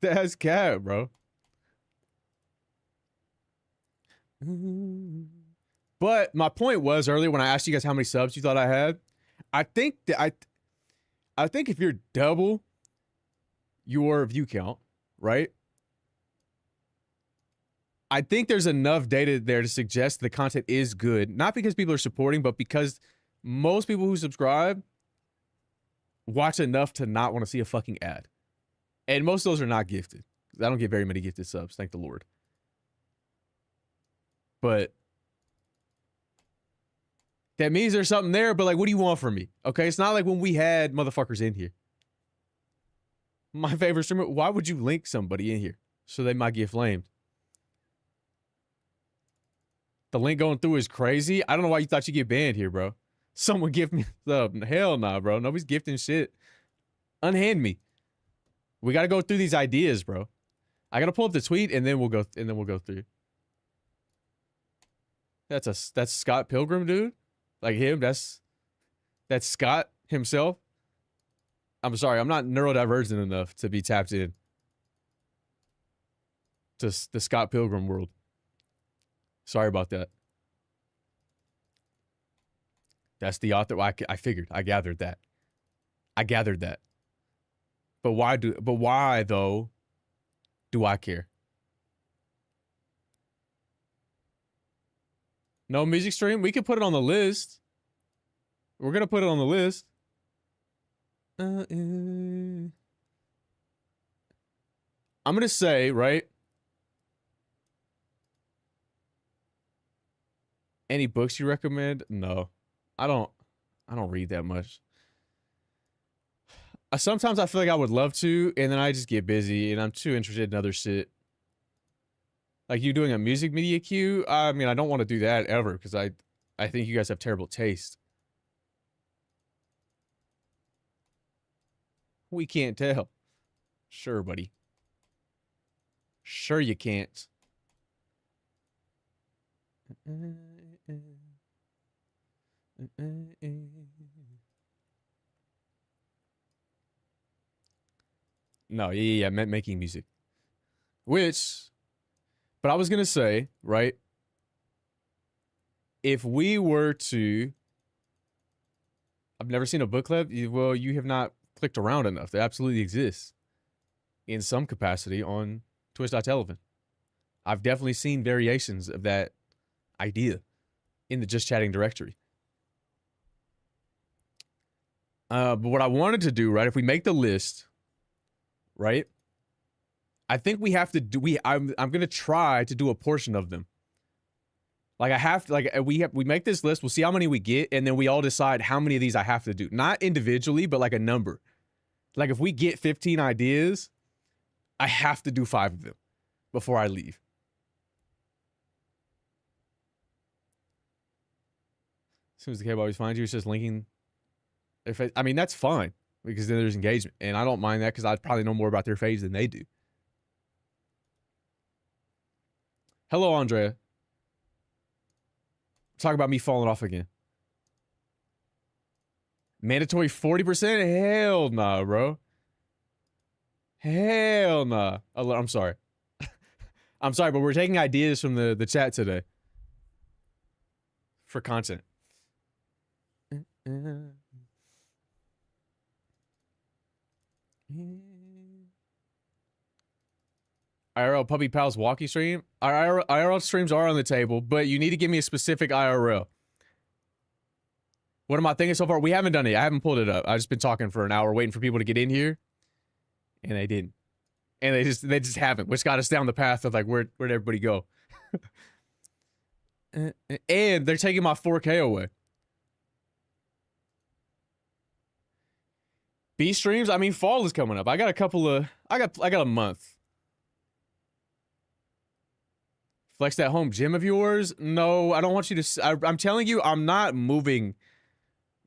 That's cap, bro. But my point was earlier when I asked you guys how many subs you thought I had, I think if you're double your view count, right? I think there's enough data there to suggest the content is good. Not because people are supporting, but because most people who subscribe watch enough to not want to see a fucking ad. And most of those are not gifted. I don't get very many gifted subs, thank the Lord. But that means there's something there, but like, what do you want from me? Okay, it's not like when we had motherfuckers in here. My favorite streamer, why would you link somebody in here so they might get flamed? The link going through is crazy. I don't know why you thought you'd get banned here, bro. Someone gift me sub. Hell nah, bro. Nobody's gifting shit. Unhand me. We gotta go through these ideas, bro. I gotta pull up the tweet and then we'll go through. That's Scott Pilgrim, dude. Like him. That's Scott himself. I'm sorry, I'm not neurodivergent enough to be tapped in to the Scott Pilgrim world. Sorry about that. That's the author. I figured. I gathered that. But why though do I care? No music stream? We could put it on the list. We're gonna put it on the list. I'm gonna say, right? Any books you recommend? No. I don't read that much. Sometimes I feel like I would love to, and then I just get busy, and I'm too interested in other shit. Like you doing a music media queue? I mean, I don't want to do that ever, because I think you guys have terrible taste. We can't tell. Sure, buddy. Sure you can't. No, yeah, I meant making music. Which, but I was gonna say, right? If we were to, I've never seen a book club. Well, you have not clicked around enough. They absolutely exist in some capacity on Twitch.tv. I've definitely seen variations of that idea in the Just Chatting directory. But what I wanted to do, right, if we make the list, right, I think we have to do, I'm going to try to do a portion of them. Like I have to, like we make this list, we'll see how many we get, and then we all decide how many of these I have to do. Not individually, but like a number. Like if we get 15 ideas, I have to do 5 of them before I leave. As soon as the cable always finds you, it's just linking. I mean, that's fine because then there's engagement, and I don't mind that because I probably know more about their phase than they do. Hello, Andrea. Talk about me falling off again. Mandatory 40%? Hell nah, bro. Hell nah. I'm sorry. I'm sorry, but we're taking ideas from the chat today for content. IRL Puppy Pals walkie stream. Our IRL streams are on the table, but you need to give me a specific IRL. What am I thinking so far? We haven't done it. I haven't pulled it up. I've just been talking for an hour waiting for people to get in here. And they didn't. And they just haven't, which got us down the path of like where'd everybody go? And they're taking my 4K away. B streams, I mean fall is coming up. I got a month. Flex that home gym of yours? No, I don't want you to. I'm telling you, I'm not moving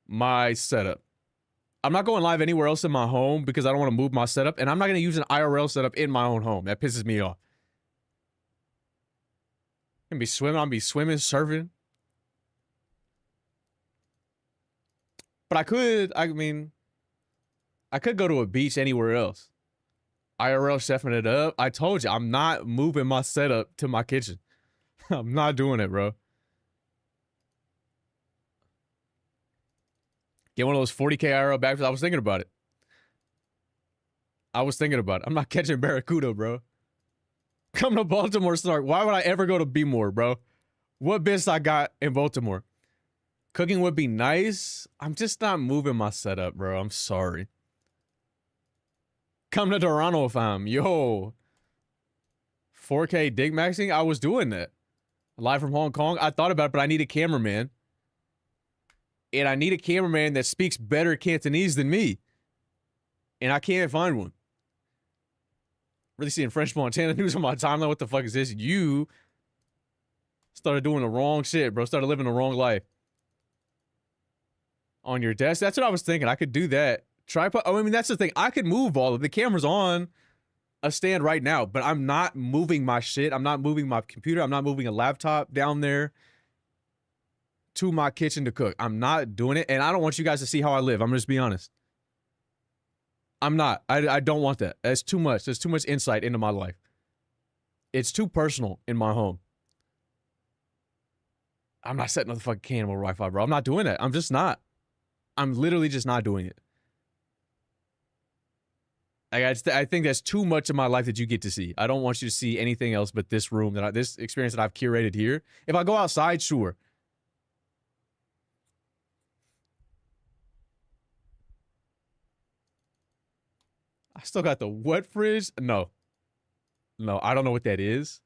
my setup. I'm not going live anywhere else in my home because I don't want to move my setup, and I'm not going to use an IRL setup in my own home. That pisses me off. I'm gonna be swimming, surfing. But I could go to a beach anywhere else. IRL chefing it up. I told you, I'm not moving my setup to my kitchen. I'm not doing it, bro. Get one of those 40K IRL bags. I was thinking about it. I'm not catching Barracuda, bro. Come to Baltimore, Snark. Why would I ever go to B-More, bro? What business I got in Baltimore? Cooking would be nice. I'm just not moving my setup, bro. I'm sorry. Come to Toronto if I'm. Yo. 4K dig maxing? I was doing that. Live from Hong Kong? I thought about it, but I need a cameraman. And I need a cameraman that speaks better Cantonese than me. And I can't find one. Really seeing French Montana news on my timeline. What the fuck is this? You started doing the wrong shit, bro. Started living the wrong life. On your desk? That's what I was thinking. I could do that. Tripod. Oh, I mean, that's the thing. I could move all of the cameras on a stand right now, but I'm not moving my shit. I'm not moving my computer. I'm not moving a laptop down there to my kitchen to cook. I'm not doing it, and I don't want you guys to see how I live. I'm just be honest. I'm not. I don't want that. That's too much. There's too much insight into my life. It's too personal in my home. I'm not setting up the fucking cannibal Wi-Fi, bro. I'm not doing that. I'm just not. I'm literally just not doing it. I think that's too much of my life that you get to see. I don't want you to see anything else but this room, this experience that I've curated here. If I go outside, sure. I still got the what fridge? No. No, I don't know what that is.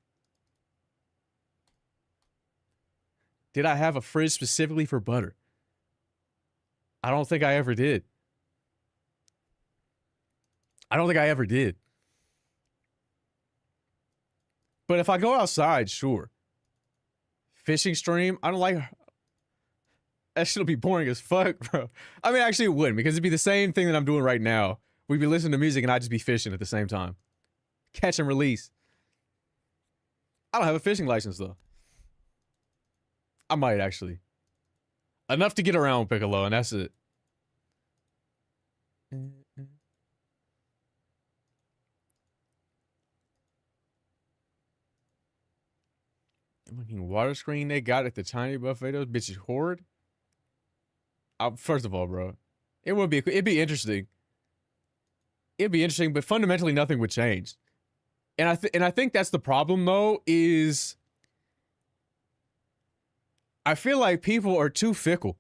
Did I have a fridge specifically for butter? I don't think I ever did. But if I go outside, sure. Fishing stream, I don't like... That shit'll be boring as fuck, bro. I mean, actually it wouldn't, because it'd be the same thing that I'm doing right now We'd be listening to music and I'd just be fishing at the same time. Catch and release. I don't have a fishing license though. I might actually. Enough to get around Piccolo, and that's it. Fucking water screen they got at the tiny buffet. Those bitches hoard. First of all, bro, it'd be interesting. It'd be interesting, but fundamentally nothing would change. And I think that's the problem though, is I feel like people are too fickle.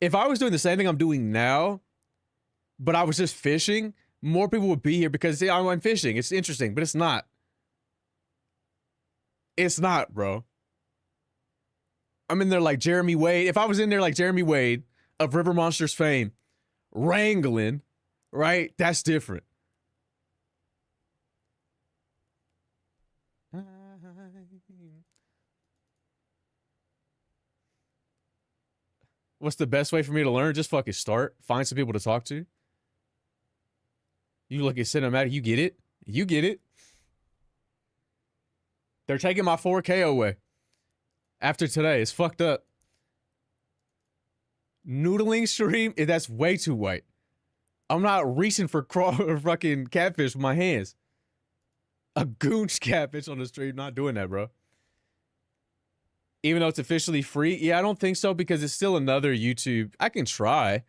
If I was doing the same thing I'm doing now, but I was just fishing, more people would be here because see, I'm fishing. It's interesting, but it's not. It's not, bro. I'm in there like Jeremy Wade. If I was in there like Jeremy Wade of River Monsters fame, wrangling, right? That's different. What's the best way for me to learn? Just fucking start. Find some people to talk to. You look at cinematic, you get it. You get it. They're taking my 4K away. After today, it's fucked up. Noodling stream, that's way too white. I'm not reaching for fucking catfish with my hands. A goonch catfish on the stream, not doing that, bro. Even though it's officially free? Yeah, I don't think so because it's still another YouTube. I can try.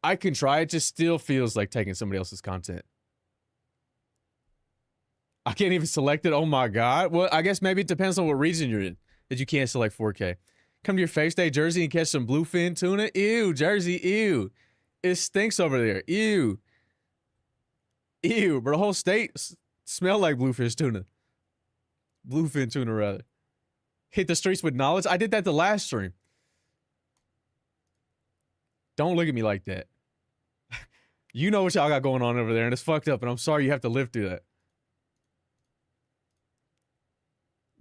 It just still feels like taking somebody else's content. I can't even select it. Oh my God. Well, I guess maybe it depends on what region you're in that you can't select 4K. Come to your face day, Jersey, and catch some bluefin tuna. Ew, Jersey, ew. It stinks over there. Ew. Ew, but the whole state smell like bluefish tuna. Bluefin tuna, rather. Hit the streets with knowledge. I did that the last stream. Don't look at me like that. You know what y'all got going on over there, and it's fucked up, and I'm sorry you have to live through that.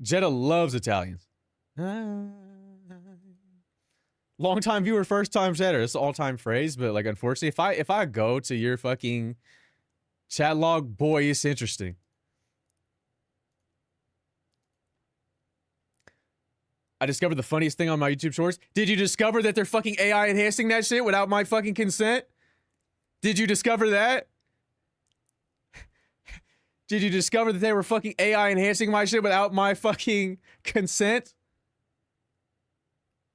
Jetta loves Italians. Long time viewer, first time chatter. It's an all-time phrase, but like unfortunately, if I go to your fucking chat log, boy, it's interesting. I discovered the funniest thing on my YouTube shorts. Did you discover that they're fucking AI enhancing that shit without my fucking consent? Did you discover that? Did you discover that they were fucking AI enhancing my shit without my fucking consent?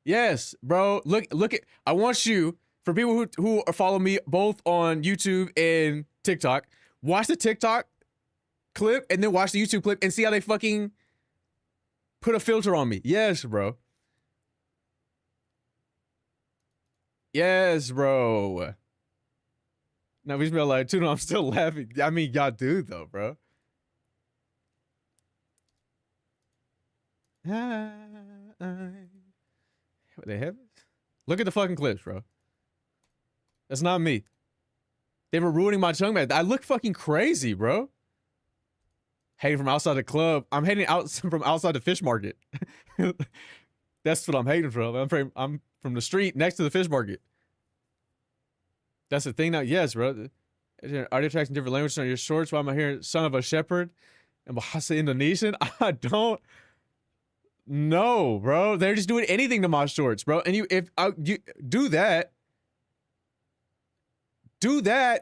Yes, bro. Look at. I want you, for people who follow me both on YouTube and TikTok, watch the TikTok clip and then watch the YouTube clip and see how they fucking put a filter on me. Yes, bro. Yes, bro. Now we smell like tuna. I'm still laughing. I mean, y'all do though, bro. What they have? Look at the fucking clips, bro. That's not me. They were ruining my chunk, man. I look fucking crazy, bro. Hating from outside the club. I'm hating out from outside the fish market. That's what I'm hating from. I'm from the street next to the fish market. That's the thing now. Yes, bro. Are they attracting different languages on your shorts? Why am I hearing son of a shepherd and Bahasa Indonesian? I don't know, bro. They're just doing anything to my shorts, bro. And you do that,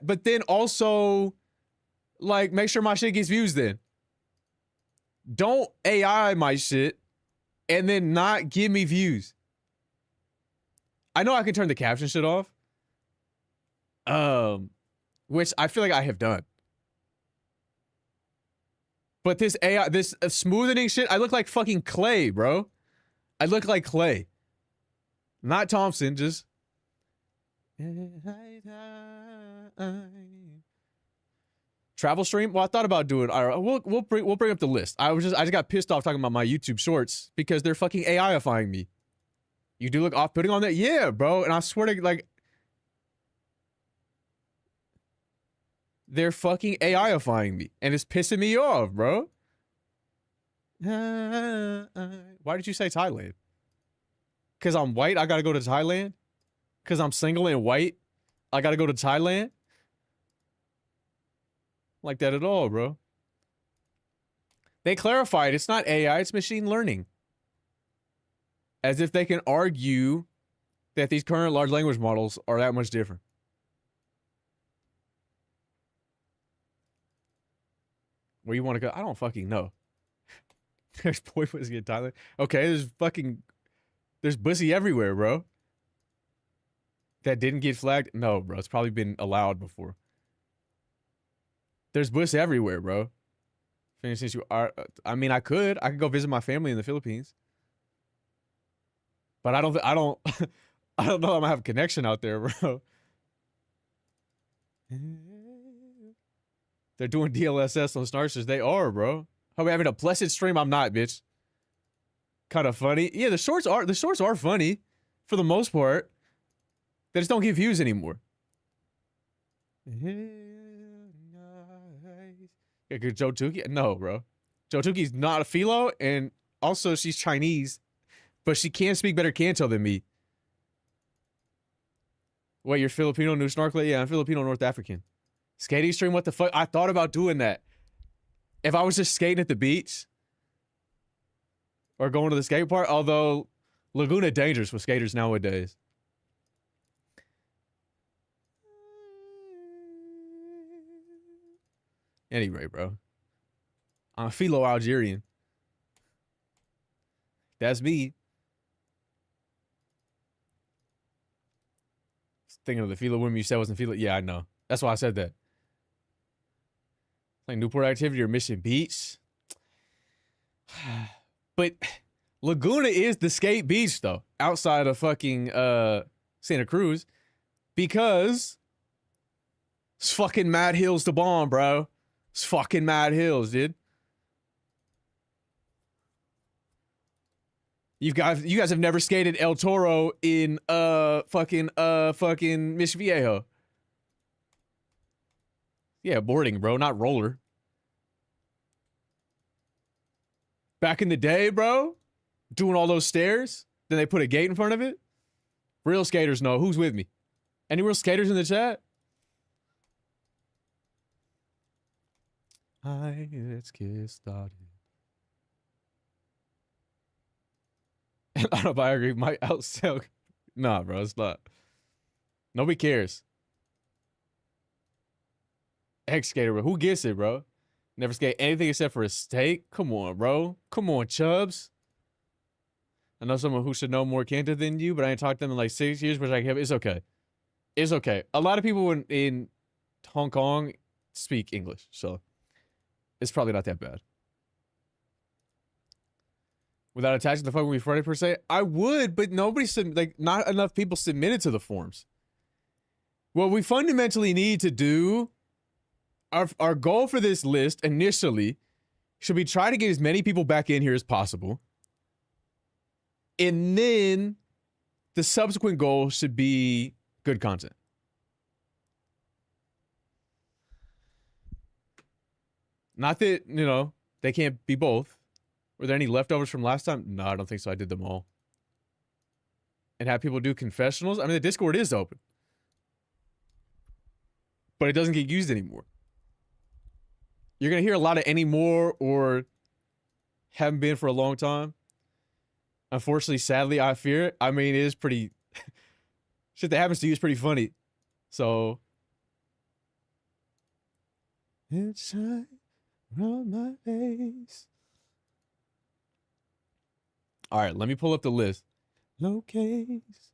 but then also like make sure my shit gets views then. Don't AI my shit and then not give me views. I know I can turn the caption shit off. Which I feel like I have done. But this AI, this smoothing shit, I look like fucking Clay, bro. I look like Clay. Not Thompson, just. Travel stream? Well, I thought about doing. All right, we'll bring up the list. I just got pissed off talking about my YouTube shorts because they're fucking AI-ifying me. You do look off-putting on that? Yeah, bro. And I swear to like, they're fucking AI-ifying me, and it's pissing me off, bro. Why did you say Thailand? Because I'm white, I gotta go to Thailand? because I'm single and white, I gotta go to Thailand? Like that at all, bro. They clarified it's not AI, it's machine learning. As if they can argue that these current large language models are that much different. Where you want to go? I don't fucking know. There's boy pussy in Thailand. Okay, there's pussy everywhere, bro. That didn't get flagged? No, bro. It's probably been allowed before. There's pussy everywhere, bro. Since you are, I mean, I could go visit my family in the Philippines, but I don't I don't know. I'm gonna have a connection out there, bro. They're doing DLSS on Snarksters. They are, bro. Hope having a blessed stream. I'm not, bitch. Kind of funny. Yeah, the shorts are funny for the most part. They just don't get views anymore. Yeah, good Joe Tukey? No, bro. Joe Tukey's not a philo, and also she's Chinese, but she can speak better Canto than me. Wait, you're Filipino, New Snorkeler? Yeah, I'm Filipino, North African. Skating stream? What the fuck? I thought about doing that. If I was just skating at the beach or going to the skate park, although Laguna dangerous with skaters nowadays. Anyway, bro. I'm a philo Algerian. That's me. Thinking of the philo women you said wasn't philo. Yeah, I know. That's why I said that. Like Newport activity or Mission Beach. But Laguna is the skate beach though, outside of fucking Santa Cruz, because it's fucking Mad Hills to bomb, bro. It's fucking Mad Hills, dude. You guys have never skated El Toro in fucking Mission Viejo. Yeah, boarding, bro, not roller. Back in the day, bro, doing all those stairs, then they put a gate in front of it. Real skaters know. Who's with me? Any real skaters in the chat? Hi, let's get started. Autobiography might outsell. Nah, bro, it's not. Nobody cares. Ex-skater, bro. Who gets it, bro? Never skate anything except for a steak? Come on, bro. Come on, Chubbs. I know someone who should know more Canto than you, but I ain't talked to them in like 6 years, which I have. It's okay. It's okay. A lot of people in Hong Kong speak English, so it's probably not that bad. Without attaching the fuck with me Friday per se, I would, but not enough people submitted to the forms. What we fundamentally need to do, our goal for this list initially should be try to get as many people back in here as possible. And then the subsequent goal should be good content. Not that, they can't be both. Were there any leftovers from last time? No, I don't think so. I did them all. And have people do confessionals? I mean, the Discord is open. But it doesn't get used anymore. You're going to hear a lot of anymore or haven't been for a long time. Unfortunately, sadly, I fear it. I mean, it is pretty... shit that happens to you is pretty funny. So... it's shine around my face. All right, let me pull up the list. Low case.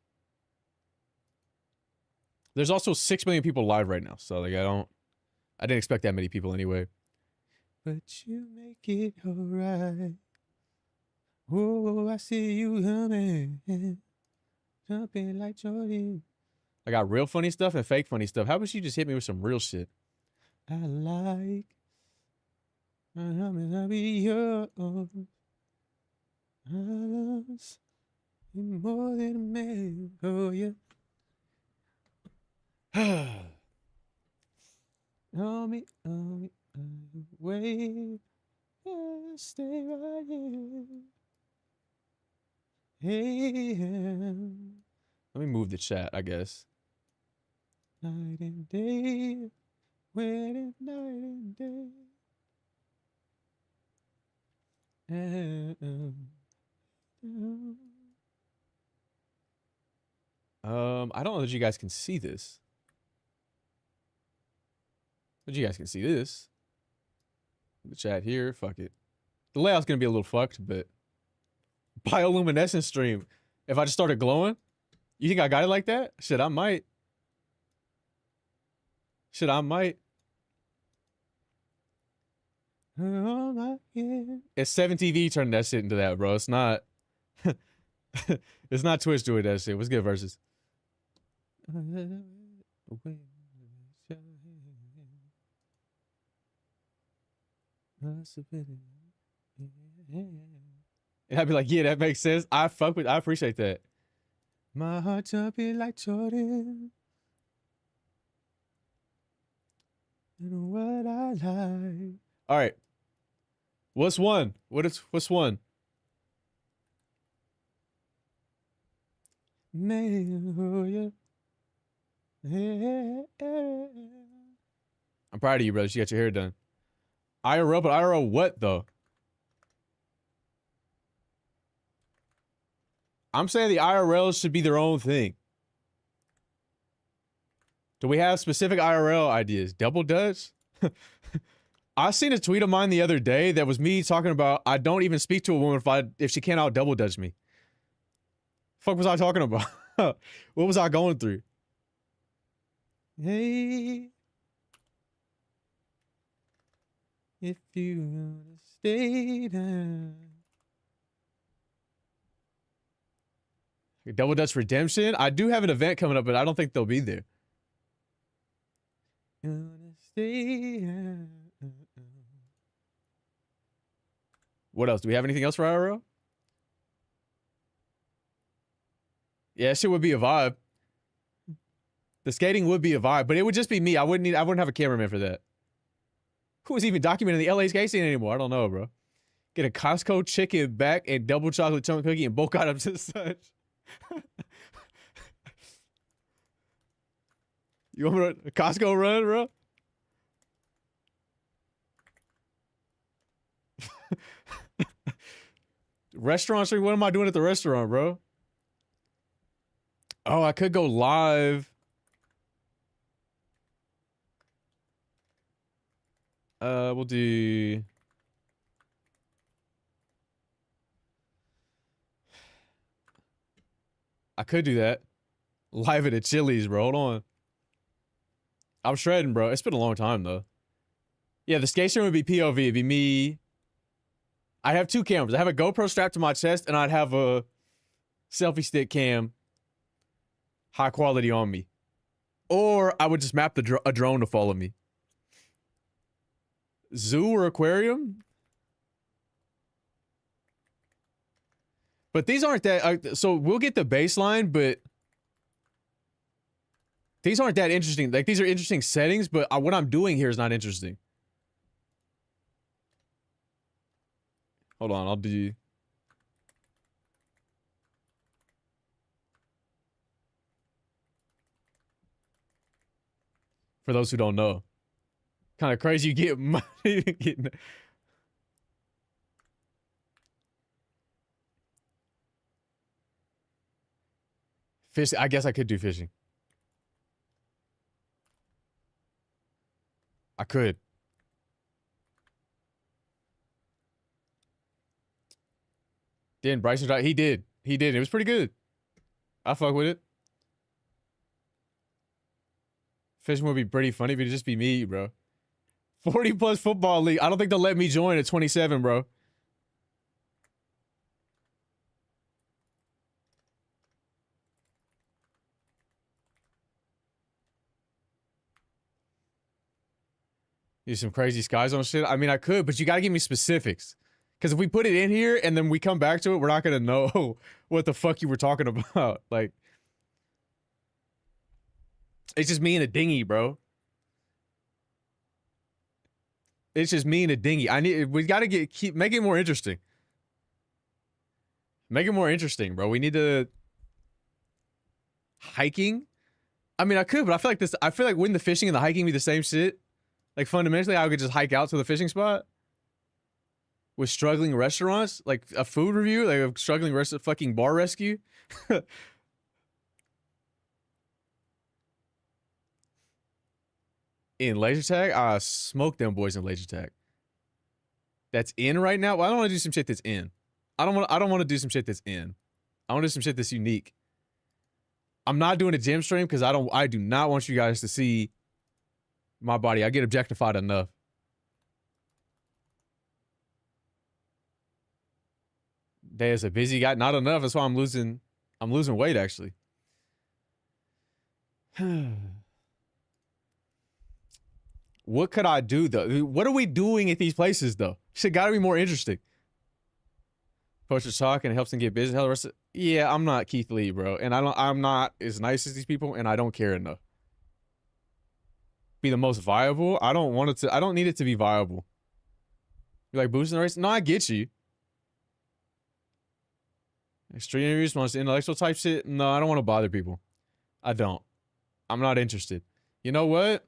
There's also 6 million people live right now, so like I didn't expect that many people anyway. But you make it alright. Oh, I see you humming, jumping like Jordan. I got real funny stuff and fake funny stuff. How about you just hit me with some real shit? I like. I'll be yours. I love you more than a man. Oh, yeah. On me, wait. Stay right here. Hey, Let me move the chat, I guess. Night and day, when it's night and day. I don't know that you guys can see this. But you guys can see this. The chat here, fuck it. The layout's gonna be a little fucked, but bioluminescence stream. If I just started glowing, you think I got it like that? Shit, I might. Shit, I might. It's 7TV turning that shit into that, bro. It's not. It's not Twitch doing that shit. What's good, versus? And I'd be like, yeah, that makes sense. I appreciate that. My heart jumping like Jordan. And what I like. All right. What's one? What's one? I'm proud of you, brother. You got your hair done. IRL, but IRL what though? I'm saying the IRLs should be their own thing. Do we have specific IRL ideas? Double Dutch? I seen a tweet of mine the other day that was me talking about I don't even speak to a woman if she can't out double dutch me. Fuck was I talking about? What was I going through? Hey, if you wanna stay down. Double Dutch Redemption? I do have an event coming up, but I don't think they'll be there. What else? Do we have anything else for IRL? Yeah, shit would be a vibe. The skating would be a vibe, but it would just be me. I wouldn't have a cameraman for that. Who is even documenting the LA skate scene anymore? I don't know, bro. Get a Costco chicken back and double chocolate chunk cookie and bulk items and such. You want me to a Costco run, bro? Restaurant stream? What am I doing at the restaurant, bro? Oh, I could go live. We'll do. I could do that. Live at a Chili's, bro. Hold on. I'm shredding, bro. It's been a long time, though. Yeah, the skate stream would be POV. It'd be me. I'd have two cameras. I have a GoPro strapped to my chest, and I'd have a selfie stick cam, high quality on me. Or I would just map a drone to follow me. Zoo or aquarium? But these aren't that... so we'll get the baseline, but... these aren't that interesting. Like, these are interesting settings, but what I'm doing here is not interesting. Hold on, I'll do... for those who don't know. Kind of crazy you get money getting... Fish, I guess I could do fishing. I could. Didn't Bryson try? He did. He did. It was pretty good. I fuck with it. Fishing would be pretty funny, but it'd just be me, bro. 40 plus football league. I don't think they'll let me join at 27, bro. Use some crazy skies on shit. I mean, I could, but you gotta give me specifics. Because if we put it in here and then we come back to it, we're not gonna know what the fuck you were talking about. Like, it's just me in a dinghy, bro. It's just me in a dinghy. We gotta make it more interesting. Make it more interesting, bro. We need to. hiking. I mean, I could, but I feel like wouldn't the fishing and the hiking be the same shit? Like fundamentally, I could just hike out to the fishing spot with struggling restaurants, like a food review, like a struggling fucking bar rescue. In laser tag, I smoke them boys in laser tag. That's in right now. Well, I don't want to do some shit that's in. I don't want to do some shit that's in. I want to do some shit that's unique. I'm not doing a gym stream because I do not want you guys to see my body. I get objectified enough. There's a busy guy. Not enough. That's why I'm losing weight actually. What could I do though? What are we doing at these places though? Shit gotta be more interesting. Posters talk and it helps them get business. Hell, the rest of, yeah, I'm not Keith Lee, bro. And I'm not as nice as these people, and I don't care enough. Be the most viable. I don't need it to be viable. You like boosting the race? No, I get you. Extreme interviews, wants intellectual type shit. No, I don't want to bother people. I don't. I'm not interested. You know what?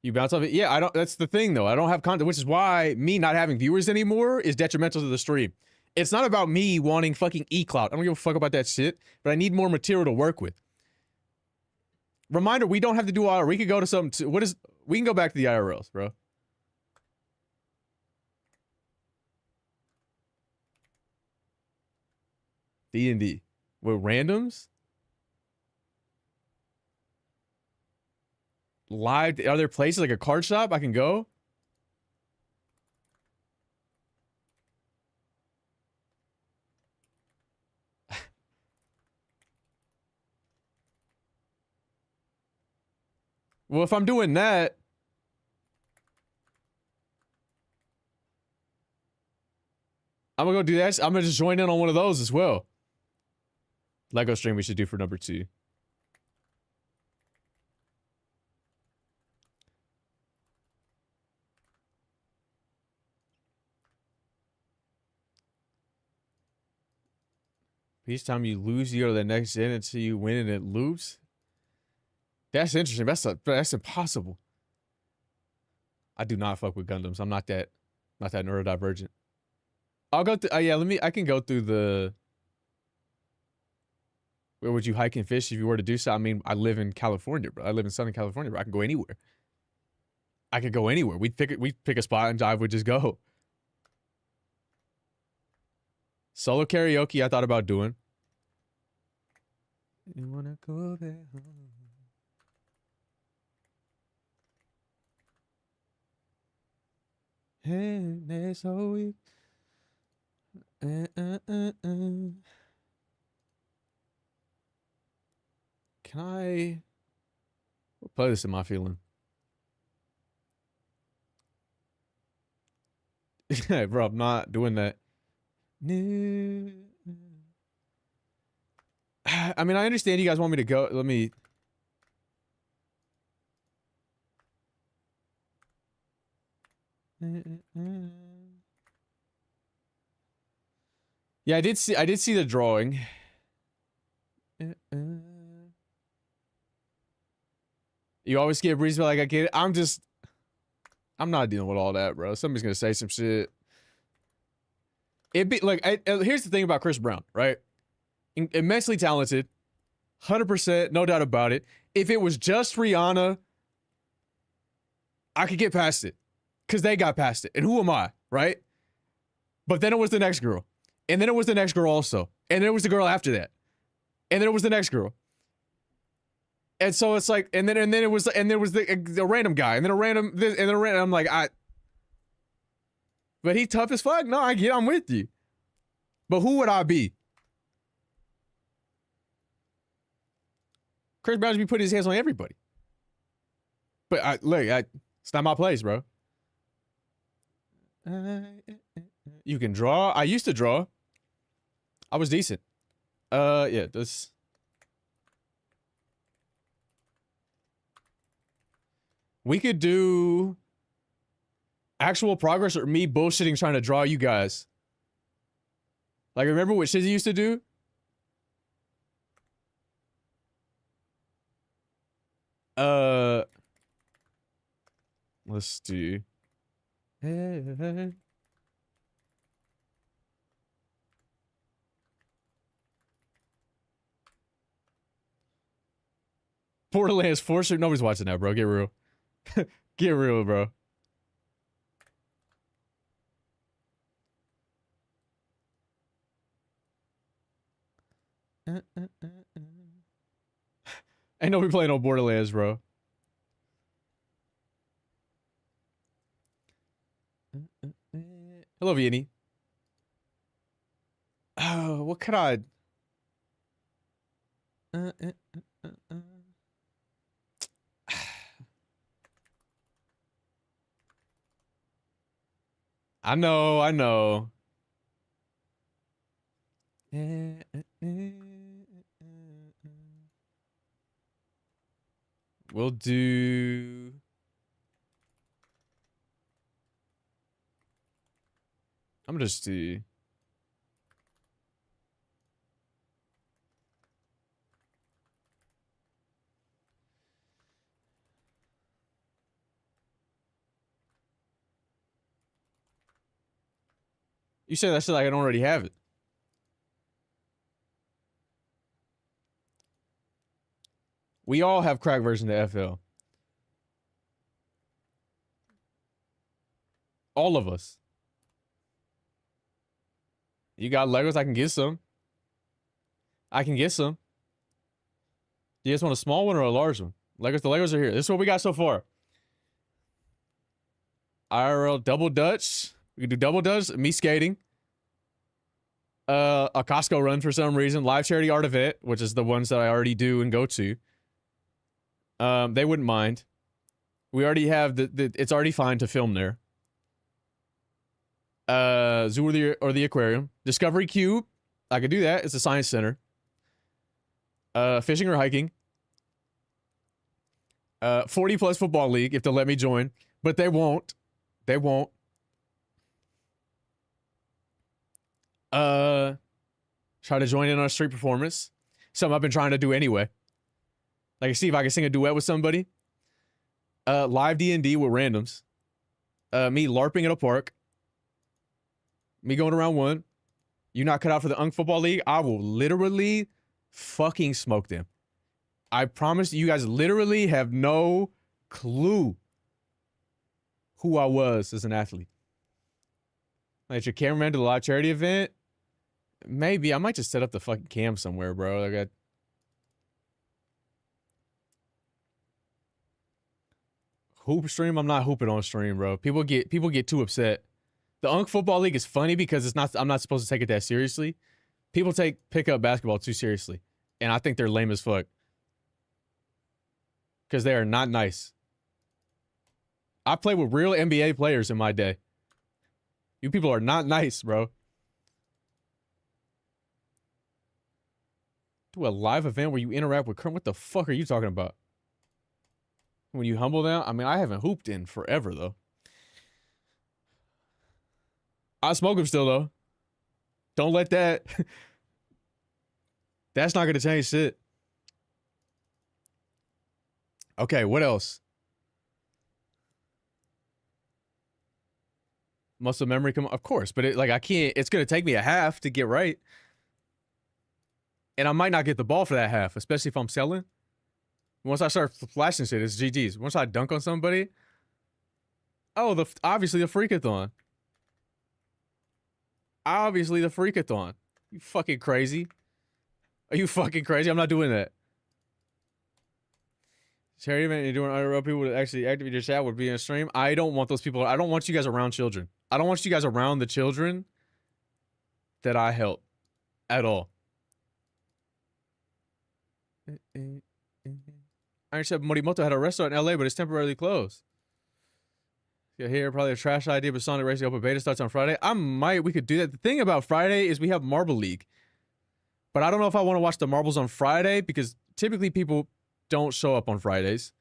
You bounce off it? Yeah, I don't. That's the thing, though. I don't have content, which is why me not having viewers anymore is detrimental to the stream. It's not about me wanting fucking e-clout. I don't give a fuck about that shit, but I need more material to work with. Reminder, we don't have to do all. We could go to something. We can go back to the IRLs, bro. D&D with randoms. Live to other places like a card shop I can go. Well, if I'm doing that, I'm gonna go do that. I'm gonna just join in on one of those as well. Lego stream we should do for number 2. Each time you lose, you go to the next gen until you win and it loops. That's interesting. That's impossible. I do not fuck with Gundams. I'm not that neurodivergent. I'll go through. Yeah, I can go through the. Where would you hike and fish if you were to do so? I mean, I live in California, bro. I live in Southern California, bro. I can go anywhere. I could go anywhere. We'd pick a spot and dive. We'd just go. Solo karaoke, I thought about doing. You wanna go there? Hey, that's so weak. Can I? What playlist am I feeling? Bro, I'm not doing that. No. I mean, I understand you guys want me to go. Let me. Yeah, I did see the drawing. You always get breezed, but like I get it. I'm not dealing with all that, bro. Somebody's gonna say some shit. It be like, here's the thing about Chris Brown, right? Immensely talented, 100%, no doubt about it. If it was just Rihanna, I could get past it, cause they got past it, and who am I, right? But then it was the next girl, and then it was the next girl also, and then it was the girl after that, and then it was the next girl. And so it's like, and then it was, and there was the random guy, and then a random this, and then a random. I'm like, but he tough as fuck. No, I'm with you. But who would I be? Chris Brown should be putting his hands on everybody. But it's not my place, bro. You can draw. I used to draw. I was decent. Yeah, this. We could do actual progress or me bullshitting trying to draw you guys. Like, remember what Shizzy used to do? Let's do. Borderlands 4 shit. Nobody's watching that, bro. Get real. Get real, bro. Ain't nobody playing on Borderlands, bro. Hello, Vianney. Oh, what could I? I know, I know. We'll do. I'm gonna just do. You say that shit like I don't already have it. We all have crack version of FL. All of us. You got Legos? I can get some. I can get some. Do you guys want a small one or a large one? Legos, the Legos are here. This is what we got so far. IRL double Dutch. We can do double Dutch. Me skating. A Costco run for some reason. Live charity art event, which is the ones that I already do and go to. They wouldn't mind. We already have the it's already fine to film there. Zoo or the aquarium. Discovery Cube. I could do that. It's a science center. Fishing or hiking. 40 plus football league if they'll let me join, but they won't. They won't. Try to join in on a street performance. Something I've been trying to do anyway. Like, see if I can sing a duet with somebody. Live D&D with randoms. Me LARPing at a park. Me going around one. You not cut out for the Unk Football League? I will literally fucking smoke them. I promise you guys literally have no clue who I was as an athlete. Like, your cameraman to the live charity event? Maybe. I might just set up the fucking cam somewhere, bro. Like, hoop stream? I'm not hooping on stream, bro. People get too upset. The Unk Football League is funny because it's not. I'm not supposed to take it that seriously. People take pickup basketball too seriously, and I think they're lame as fuck because they are not nice. I played with real NBA players in my day. You people are not nice, bro. Do a live event where you interact with current. What the fuck are you talking about? When you humble them? I mean, I haven't hooped in forever, though. I smoke them still, though. Don't let that... That's not going to change shit. Okay, what else? Muscle memory come... Of course, but I can't... It's going to take me a half to get right. And I might not get the ball for that half, especially if I'm selling. Once I start flashing shit, it's GG's. Once I dunk on somebody... Oh, obviously the freakathon. Obviously the freakathon. You fucking crazy. Are you fucking crazy? I'm not doing that. Charity event you're doing IRL people to actually activate your chat would be in a stream. I don't want those people. I don't want you guys around children. I don't want you guys around the children that I help at all. Iron Chef Morimoto had a restaurant in LA, but it's temporarily closed. Yeah, here probably a trash idea, but Sonic Racing Open Beta starts on Friday. We could do that. The thing about Friday is we have Marble League. But I don't know if I want to watch the marbles on Friday because typically people don't show up on Fridays.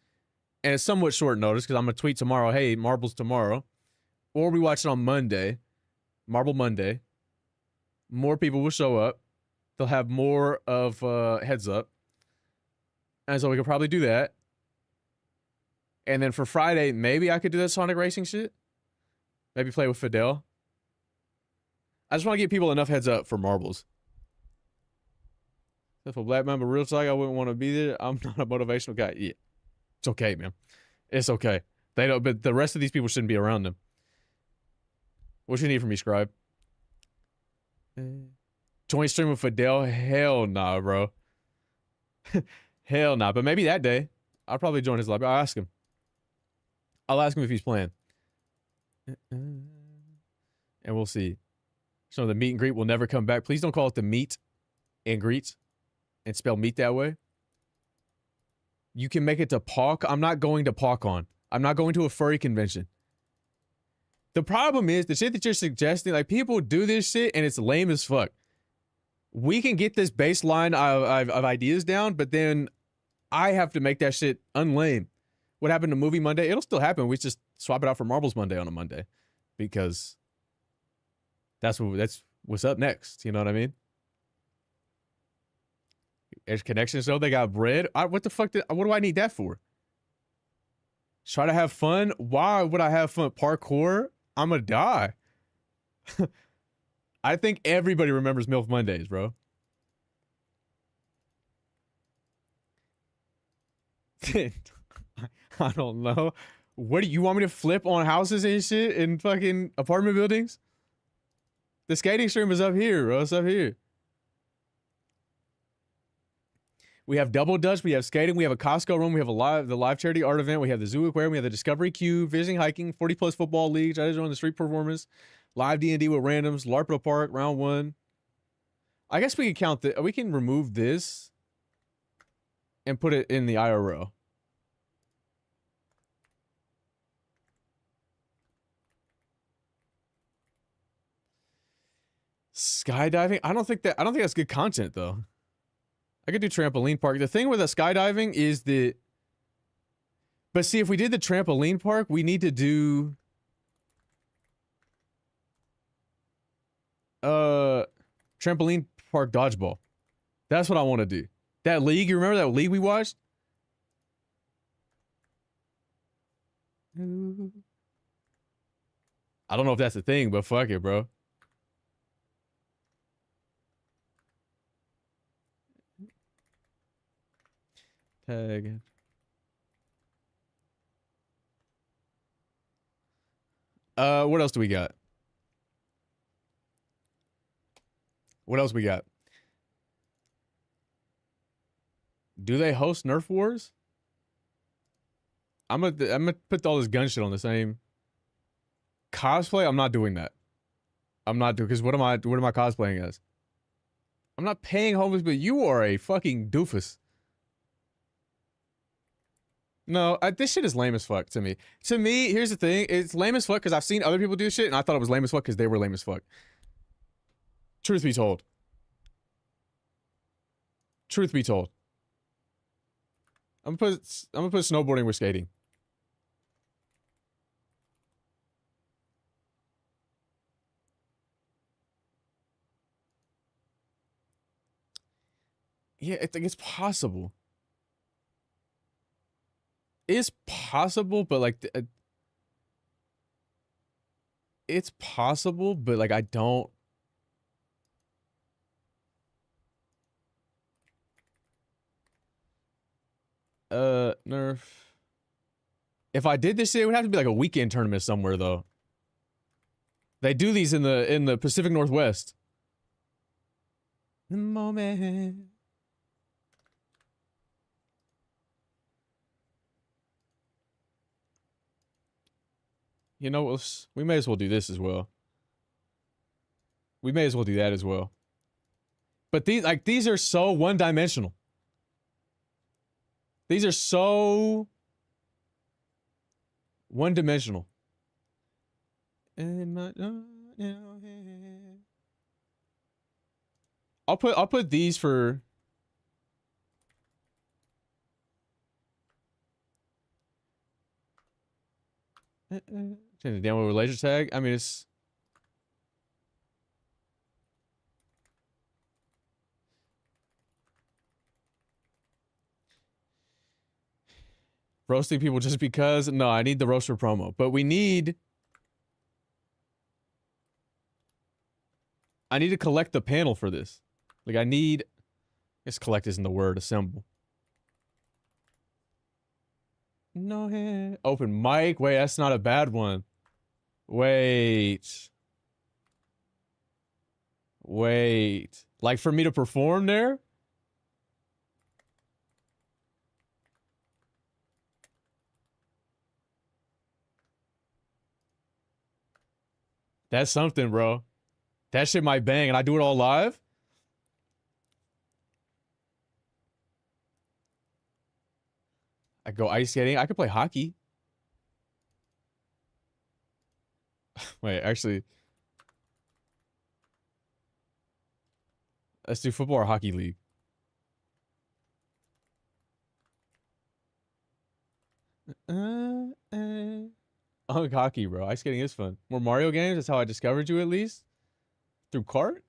and it's somewhat short notice because I'm gonna tweet tomorrow, hey, marbles tomorrow, or we watch it on Monday, Marble Monday. More people will show up. They'll have more of heads up, and so we could probably do that. And then for Friday, maybe I could do that Sonic Racing shit. Maybe play with Fidel. I just want to give people enough heads up for marbles. If a black member real talk, I wouldn't want to be there. I'm not a motivational guy. Yeah, it's okay, man. It's okay. They don't, but the rest of these people shouldn't be around them. What you need from me, Scribe? Join stream with Fidel? Hell nah, bro. Hell nah. But maybe that day, I'll probably join his live. I'll ask him. I'll ask him if he's playing. And we'll see. So the meet and greet will never come back. Please don't call it the meet and greet and spell meet that way. You can make it to PawK. I'm not going to PawCon. I'm not going to a furry convention. The problem is the shit that you're suggesting, like people do this shit and it's lame as fuck. We can get this baseline of ideas down, but then I have to make that shit unlame. What happened to Movie Monday? It'll still happen. We just swap it out for Marbles Monday on a Monday because that's what's up next. You know what I mean? Edge Connection show, they got bread. What the fuck? What do I need that for? Try to have fun? Why would I have fun? Parkour? I'm gonna die. I think everybody remembers MILF Mondays, bro. I don't know. What do you want me to flip on houses and shit in fucking apartment buildings? The skating stream is up here, bro. It's up here. We have Double Dutch, we have skating, we have a Costco room, we have the live charity art event, we have the Zoo Aquarium, we have the Discovery Cube, fishing, hiking, 40 plus football leagues, I just joined the street performance, live D&D with randoms, LARPA Park, round 1. I guess we can count we can remove this and put it in the IRL. Skydiving? I don't think that's good content though. I could do trampoline park. The thing with the skydiving is that, but see, if we did the trampoline park, we need to do trampoline park dodgeball. That's what I want to do. That league, you remember that league we watched? I don't know if that's the thing, but fuck it, bro. Tag. What else do we got? What else we got? Do they host Nerf Wars? I'm gonna put all this gun shit on the same cosplay. I'm not doing that. I'm not doing, because what am I cosplaying as? I'm not paying homeless, but you are a fucking doofus. No, this shit is lame as fuck to me. To me, here's the thing. It's lame as fuck because I've seen other people do shit and I thought it was lame as fuck because they were lame as fuck. Truth be told. Truth be told. I'm gonna put snowboarding with skating. Yeah, I think it's possible. It's possible, but like, it's possible, but like, I don't. Nerf. If I did this shit, it would have to be like a weekend tournament somewhere, though. They do these in the Pacific Northwest. The moment. You know, we may as well do this as well. We may as well do that as well. But these are so one-dimensional. These are so one-dimensional. I'll put these for. Change the download with laser tag. I mean, it's. Roasting people just because? No, I need the roaster promo. But we need... I need to collect the panel for this. Like, I need... I guess collect isn't the word. Assemble. No hand. Open mic? Wait, that's not a bad one. Wait. Wait. Like, for me to perform there? That's something, bro. That shit might bang, and I do it all live? I go ice skating. I could play hockey. Wait, actually. Let's do football or hockey league. I like hockey, bro. Ice skating is fun. More Mario games. That's how I discovered you, at least. Through Cart?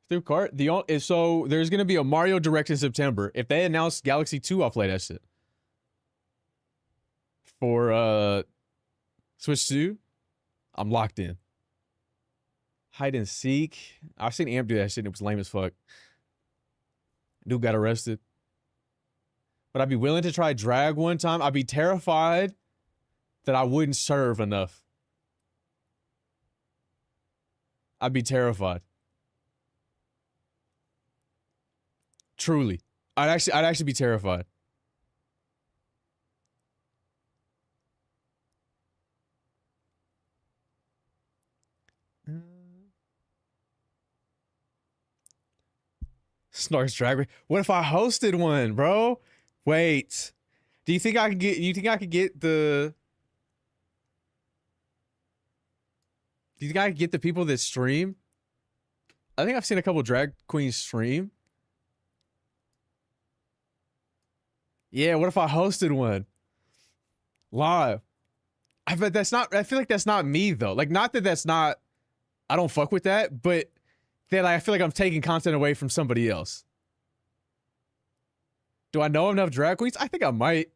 Through Cart? So, there's going to be a Mario Direct in September. If they announce Galaxy 2, I'll play that shit. For, Switch 2, I'm locked in. Hide and seek. I've seen Amp do that shit and it was lame as fuck. Dude got arrested. But I'd be willing to try drag one time. I'd be terrified that I wouldn't serve enough. I'd be terrified. Truly. I'd actually be terrified. Snark's drag race. What if I hosted one, bro? Wait. Do you think I could get the Do you think I could get the people that stream? I think I've seen a couple drag queens stream. Yeah, what if I hosted one? Live. I feel like that's not me though. Like, not that that's not, I don't fuck with that, but that I feel like I'm taking content away from somebody else. Do I know enough drag queens? I think I might.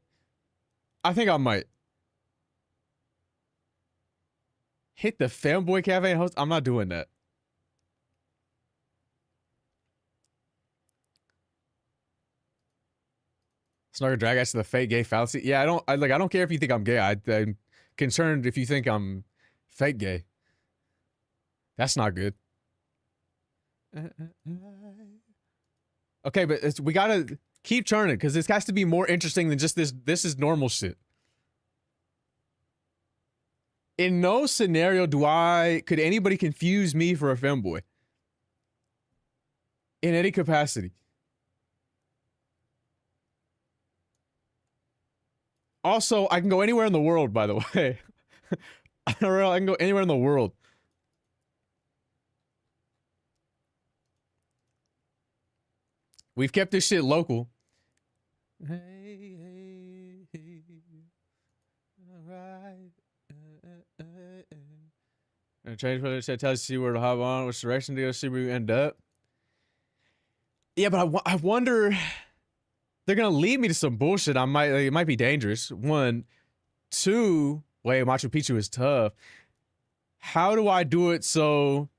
Hit the Femboy Cafe and host? I'm not doing that. Snark drag ass to the fake gay fallacy. Yeah, I don't care if you think I'm gay. I'm concerned if you think I'm fake gay. That's not good. Okay, but we gotta keep turning because this has to be more interesting than just this. This is normal shit. In no scenario could anybody confuse me for a femboy. In any capacity. Also, I can go anywhere in the world, by the way. I can go anywhere in the world. We've kept this shit local. Hey, hey, hey. All right. And change whether it tells you see where to hop on, which direction to go, see where you end up. Yeah, but I wonder. They're gonna lead me to some bullshit. It might be dangerous. 1, 2. Wait, Machu Picchu is tough. How do I do it so?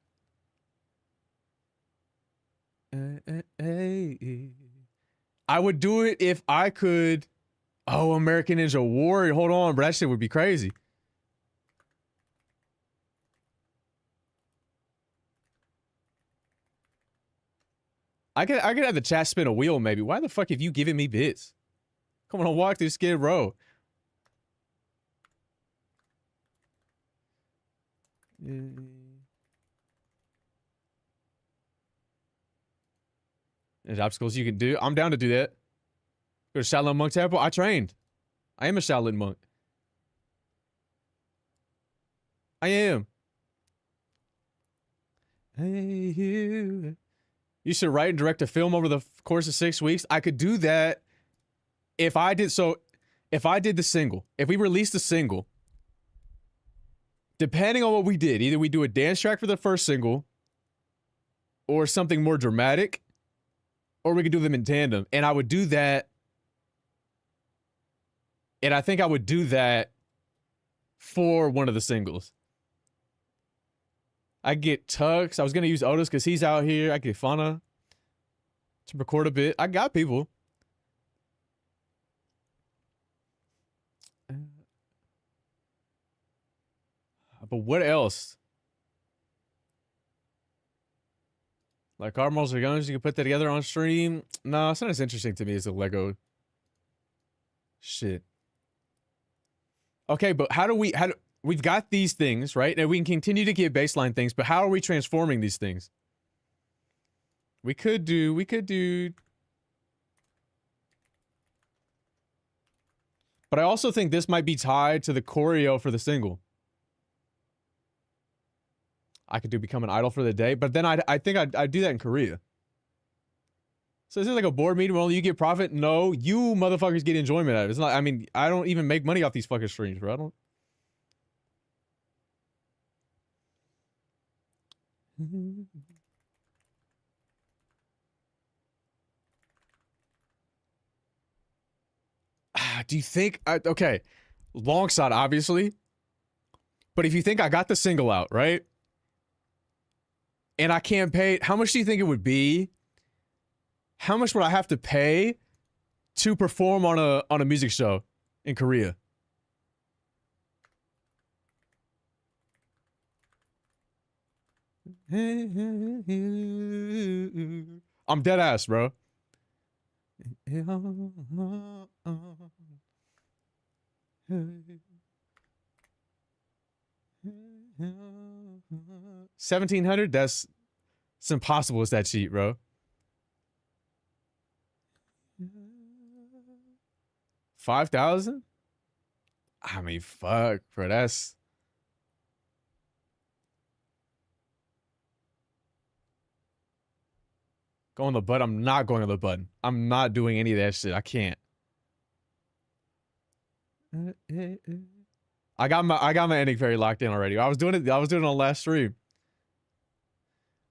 I would do it if I could. Oh, American Ninja Warrior. Hold on, bro. That shit would be crazy. I could have the chat spin a wheel, maybe. Why the fuck have you given me bits? Come on, walk through Skid Row. There's obstacles you can do. I'm down to do that. Go to Shaolin Monk Temple. I trained. I am a Shaolin monk. I am. Hey, you should write and direct a film over the course of 6 weeks. I could do that if I did the single. If we released a single depending on what we did, either we do a dance track for the first single or something more dramatic, or we could do them in tandem. And I would do that. And I think I would do that for one of the singles. I get Tux. I was going to use Otis because he's out here. I get Fauna to record a bit. I got people. But what else? Like Cardinals or Guns, you can put that together on stream. No, it's not as interesting to me as the Lego shit. Okay, but we've got these things, right? And we can continue to get baseline things, but how are we transforming these things? We could do. But I also think this might be tied to the choreo for the single. I could do Become an Idol for the day, but then I think I'd do that in Korea. So is it like a board meeting where only you get profit? No, you motherfuckers get enjoyment out of it. It's not, I mean, I don't even make money off these fucking streams, bro. I don't. Do you think, okay, long shot, obviously. But if you think I got the single out, right? And I can't pay, how much do you think it would be? How much would I have to pay to perform on a music show in Korea? I'm dead ass, bro. $1,700? That's it's impossible. It's that cheap, bro. 5,000? I mean, fuck, bro. That's go on the butt. I'm not going on the button. I'm not doing any of that shit. I can't. I got my ending fairy locked in already. I was doing it on last stream.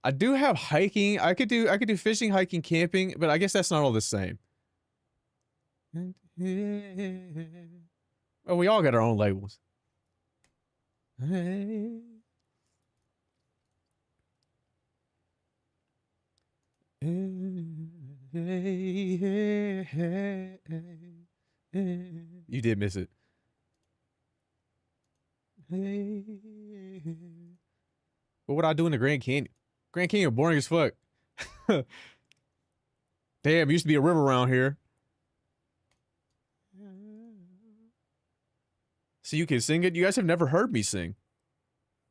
I do have hiking. I could do fishing, hiking, camping, but I guess that's not all the same. Oh, we all got our own labels. You did miss it. What would I do in the Grand Canyon? Grand Canyon boring as fuck. Damn, used to be a river around here. So you can sing it? You guys have never heard me sing.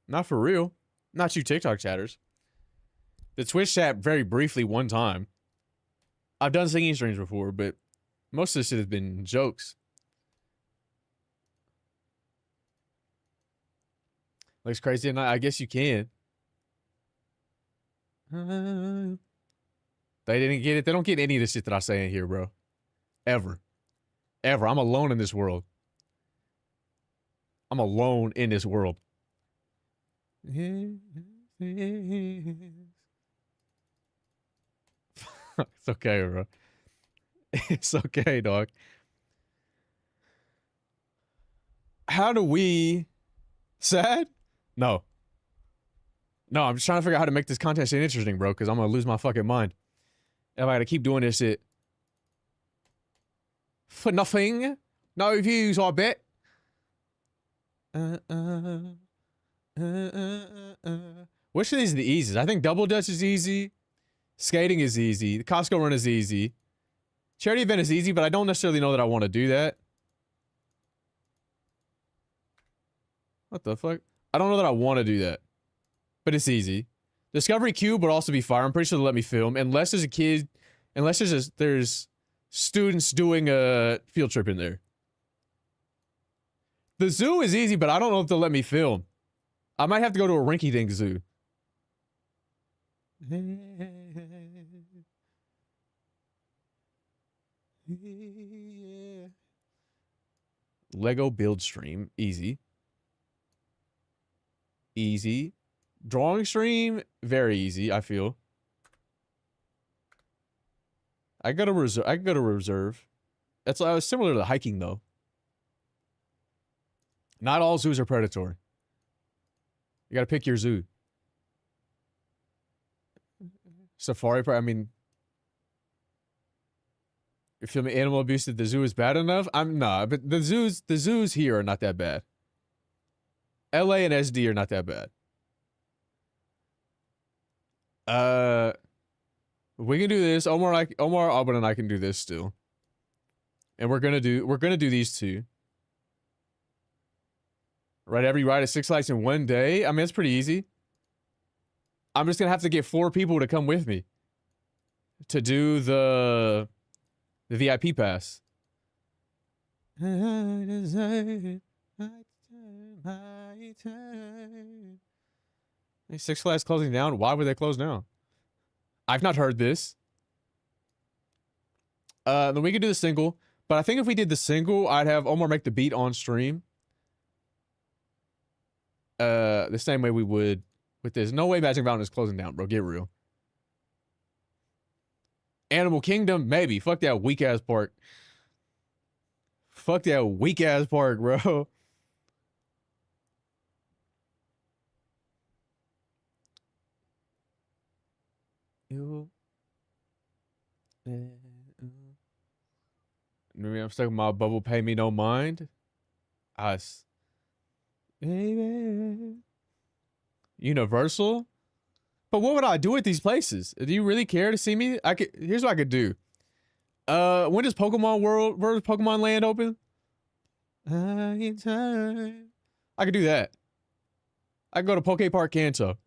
Not for real. Not you TikTok chatters. The Twitch chat very briefly one time. I've done singing streams before, but most of this shit has been jokes. Looks crazy tonight. I guess you can. They didn't get it. They don't get any of the shit that I say in here, bro. Ever. Ever. I'm alone in this world. I'm alone in this world. It's okay, bro. It's okay, dog. How do we... Sad? No. No, I'm just trying to figure out how to make this content shit interesting, bro, because I'm going to lose my fucking mind. If I got to keep doing this shit. For nothing. No views, I bet. Which of these is the easiest? I think Double Dutch is easy. Skating is easy. The Costco run is easy. Charity event is easy, but I don't necessarily know that I want to do that. What the fuck? I don't know that I want to do that. But it's easy. Discovery Cube would also be fire. I'm pretty sure they'll let me film. Unless there's a kid... Unless there's students doing a field trip in there. The zoo is easy, but I don't know if they'll let me film. I might have to go to a rinky-dink zoo. Lego build stream. Easy. easy. Drawing stream, very easy, I feel. I can go to reserve. That's similar to the hiking though. Not all zoos are predatory. You gotta pick your zoo. Safari park, I mean, you feel me? Animal abuse at the zoo is bad enough? Nah, but the zoos here are not that bad. LA and SD are not that bad. We can do this. Omar, Auburn, and I can do this still. And we're gonna do these two. Right, every ride at Six Flags in one day. I mean, it's pretty easy. I'm just gonna have to get 4 people to come with me to do the VIP pass. Six Flags closing down? Why would they close down? I've not heard this. Then we could do the single. But I think if we did the single, I'd have Omar make the beat on stream. The same way we would with this. No way Magic Mountain is closing down, bro. Get real. Animal Kingdom? Maybe. Fuck that weak-ass park. Fuck that weak-ass park, bro. Maybe I'm stuck in my bubble, pay me no mind. Us. Baby. Universal? But what would I do at these places? Do you really care to see me? Here's what I could do. When does Pokemon Land open? I could do that. I could go to Poke Park Kanto.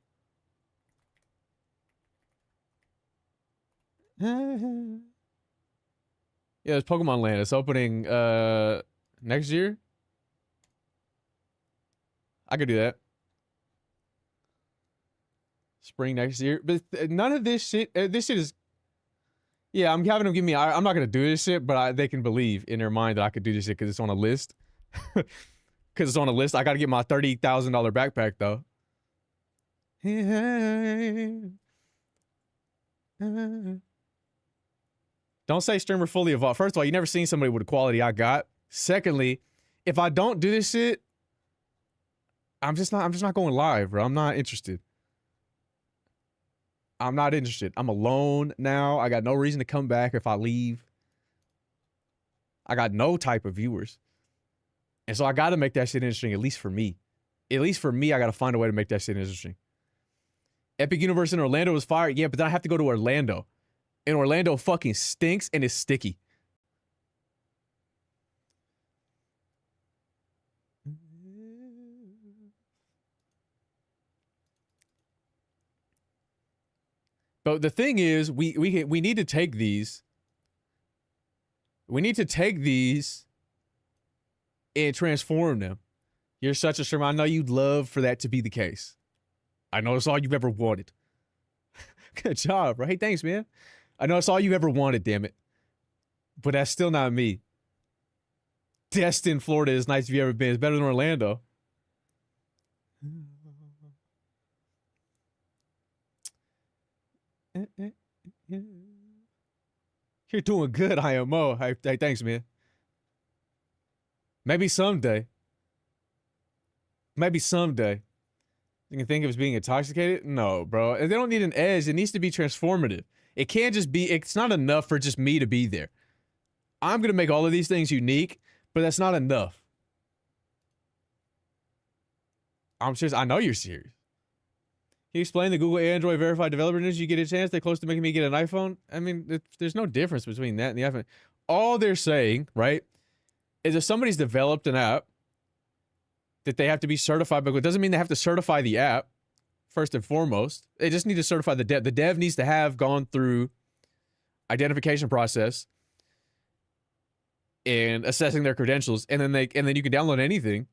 Yeah, it's Pokemon Land. It's opening next year. I could do that. Spring next year. But none of this shit, this shit is... Yeah, I'm having them give me... I'm not going to do this shit, but they can believe in their mind that I could do this shit because it's on a list. Because it's on a list. I got to get my $30,000 backpack, though. Don't say streamer fully evolved. First of all, you never seen somebody with the quality I got. Secondly, if I don't do this shit, I'm just not going live, bro. I'm not interested. I'm not interested. I'm alone now. I got no reason to come back if I leave. I got no type of viewers. And so I got to make that shit interesting, at least for me. At least for me, I got to find a way to make that shit interesting. Epic Universe in Orlando is fire. Yeah, but then I have to go to Orlando. And Orlando fucking stinks and is sticky. But the thing is, we need to take these. We need to take these and transform them. You're such a streamer. I know you'd love for that to be the case. I know it's all you've ever wanted. Good job, right? Hey, thanks, man. I know it's all you ever wanted, damn it. But that's still not me. Destin, Florida is nice if you ever been. It's better than Orlando. You're doing good, IMO. Hey, thanks, man. Maybe someday. Maybe someday. You can think of as being intoxicated? No, bro. They don't need an edge. It needs to be transformative. It can't just be, it's not enough for just me to be there. I'm going to make all of these things unique, but that's not enough. I'm serious. I know you're serious. Can you explain the Google Android verified developer news? You get a chance, they're close to making me get an iPhone. I mean, there's no difference between that and the iPhone. All they're saying, right, is if somebody's developed an app that they have to be certified, but it doesn't mean they have to certify the app. First and foremost, they just need to certify the dev. The dev needs to have gone through identification process and assessing their credentials, and then you can download anything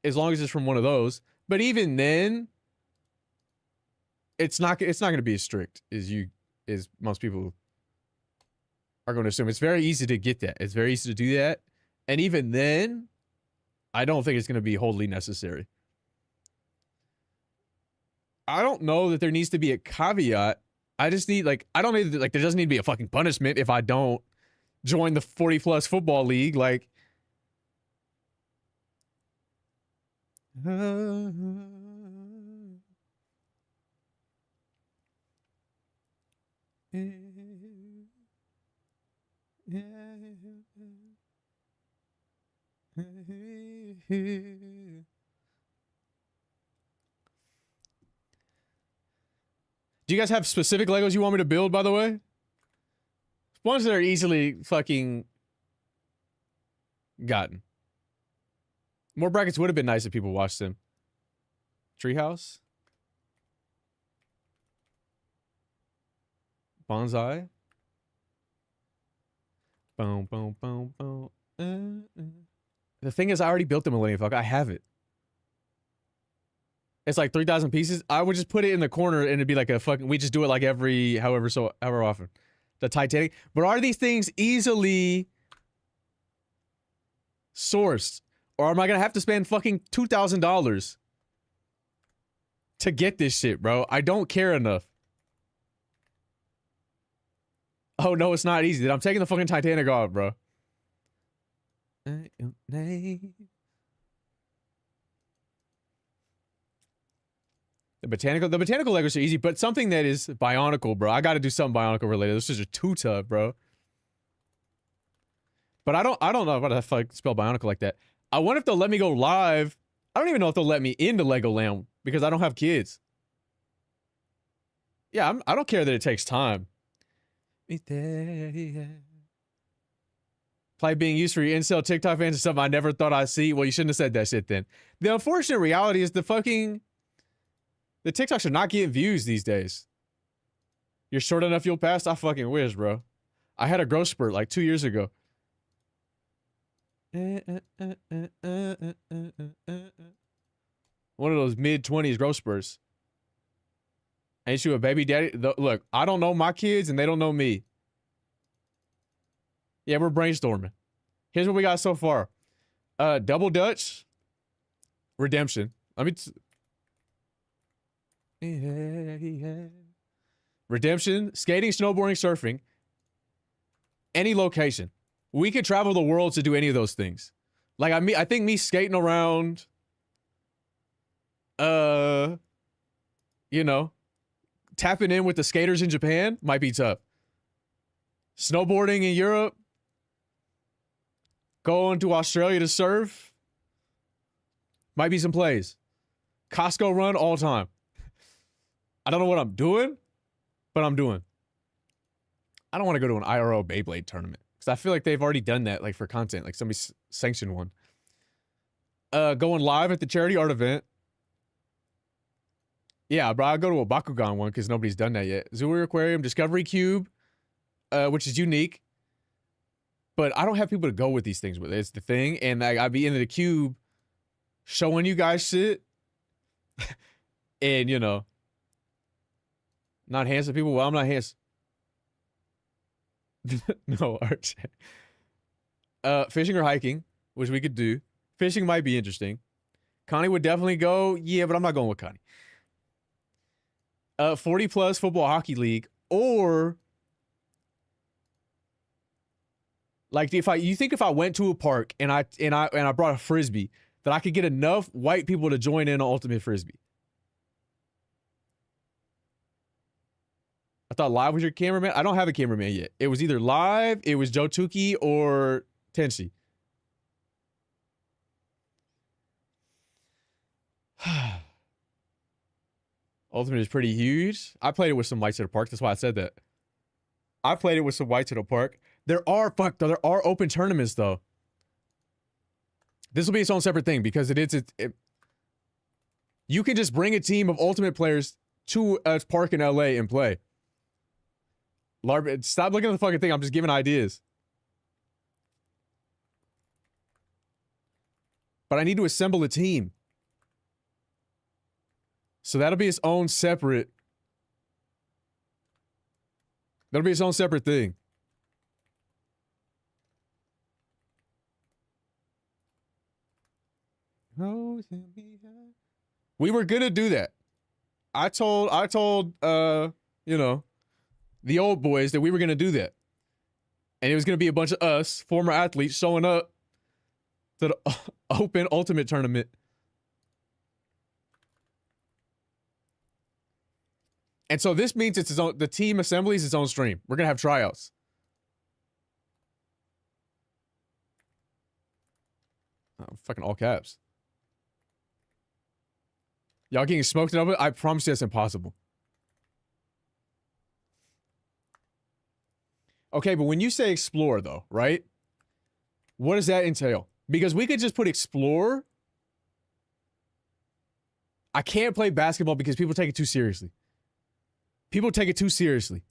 as long as it's from one of those. But even then, it's not going to be as strict as most people are going to assume. It's very easy to get that. It's very easy to do that, and even then, I don't think it's going to be wholly necessary. I don't know that there needs to be a caveat. I just need like I don't need like there doesn't need to be a fucking punishment if I don't join the 40 plus football league. Like, do you guys have specific Legos you want me to build, by the way? Ones that are easily fucking gotten. More brackets would have been nice if people watched them. Treehouse. Bonsai. Boom, boom, boom, boom. The thing is, I already built the Millennium Falcon. I have it. It's like 3,000 pieces. I would just put it in the corner and it'd be like a fucking. We just do it like however often. The Titanic. But are these things easily sourced? Or am I gonna have to spend fucking $2,000 to get this shit, bro? I don't care enough. Oh no, it's not easy. I'm taking the fucking Titanic off, bro. The botanical Legos are easy, but something that is Bionicle, bro. I got to do something Bionicle related. This is just too tough, bro. But I don't know how to fuck spell Bionicle like that. I wonder if they'll let me go live. I don't even know if they'll let me into Legoland because I don't have kids. Yeah, I don't care that it takes time. Play being used for your incel TikTok fans is something I never thought I'd see. Well, you shouldn't have said that shit then. The unfortunate reality is the TikToks are not getting views these days. You're short enough you'll pass? I fucking wish, bro. I had a growth spurt like 2 years ago. One of those mid-20s growth spurts. Ain't you a baby daddy? Look, I don't know my kids and they don't know me. Yeah, we're brainstorming. Here's what we got so far. Double Dutch. Redemption. Redemption. Skating, snowboarding, surfing. Any location. We could travel the world to do any of those things. Like, I think me skating around, you know, tapping in with the skaters in Japan might be tough. Snowboarding in Europe, going to Australia to surf, might be some plays. Costco run all time. I don't know what I'm doing, but I'm doing. I don't want to go to an IRL Beyblade tournament. Because I feel like they've already done that, like, for content. Like, somebody sanctioned one. Going live at the charity art event. Yeah, bro, I'll go to a Bakugan one, because nobody's done that yet. Zooey Aquarium, Discovery Cube, which is unique. But I don't have people to go with these things with. It's the thing. And like, I'd be into the cube showing you guys shit. And, you know, not handsome people. Well, I'm not handsome. No, Arch. Fishing or hiking, which we could do. Fishing might be interesting. Connie would definitely go. Yeah, but I'm not going with Connie. 40 plus football hockey league, or like if I went to a park and I brought a frisbee, that I could get enough white people to join in on ultimate frisbee. I thought live was your cameraman. I don't have a cameraman yet. It was either live, it was Joe Tukey, or Tenshi. Ultimate is pretty huge. I played it with some whites at the park. That's why I said that. I played it with some whites at the park. There are open tournaments though. This will be its own separate thing because you can just bring a team of ultimate players to a park in LA and play. Stop looking at the fucking thing. I'm just giving ideas. But I need to assemble a team. So that'll be its own separate. That'll be its own separate thing. We were gonna do that. I told you know, the old boys that we were gonna do that. And it was gonna be a bunch of us, former athletes, showing up to the Open Ultimate Tournament. And so this means it's its own, the team assembly is its own stream. We're gonna have tryouts. Oh, fucking all caps. Y'all getting smoked over? I promise you that's impossible. Okay, but when you say explore though, right? What does that entail? Because we could just put explore. I can't play basketball because people take it too seriously. People take it too seriously.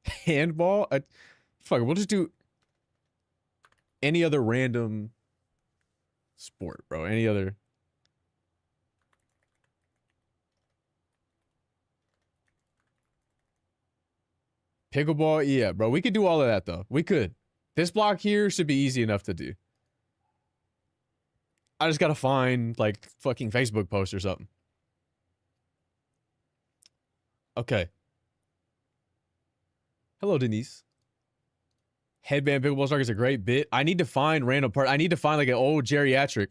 Handball? Fuck it, we'll just do any other random sport, bro. Any other. Pickleball? Yeah, bro. We could do all of that, though. We could. This block here should be easy enough to do. I just gotta find, like, fucking Facebook post or something. Okay. Hello, Denise. Headband Pickleball Snark is a great bit. I need to find random part. I need to find, like, an old geriatric.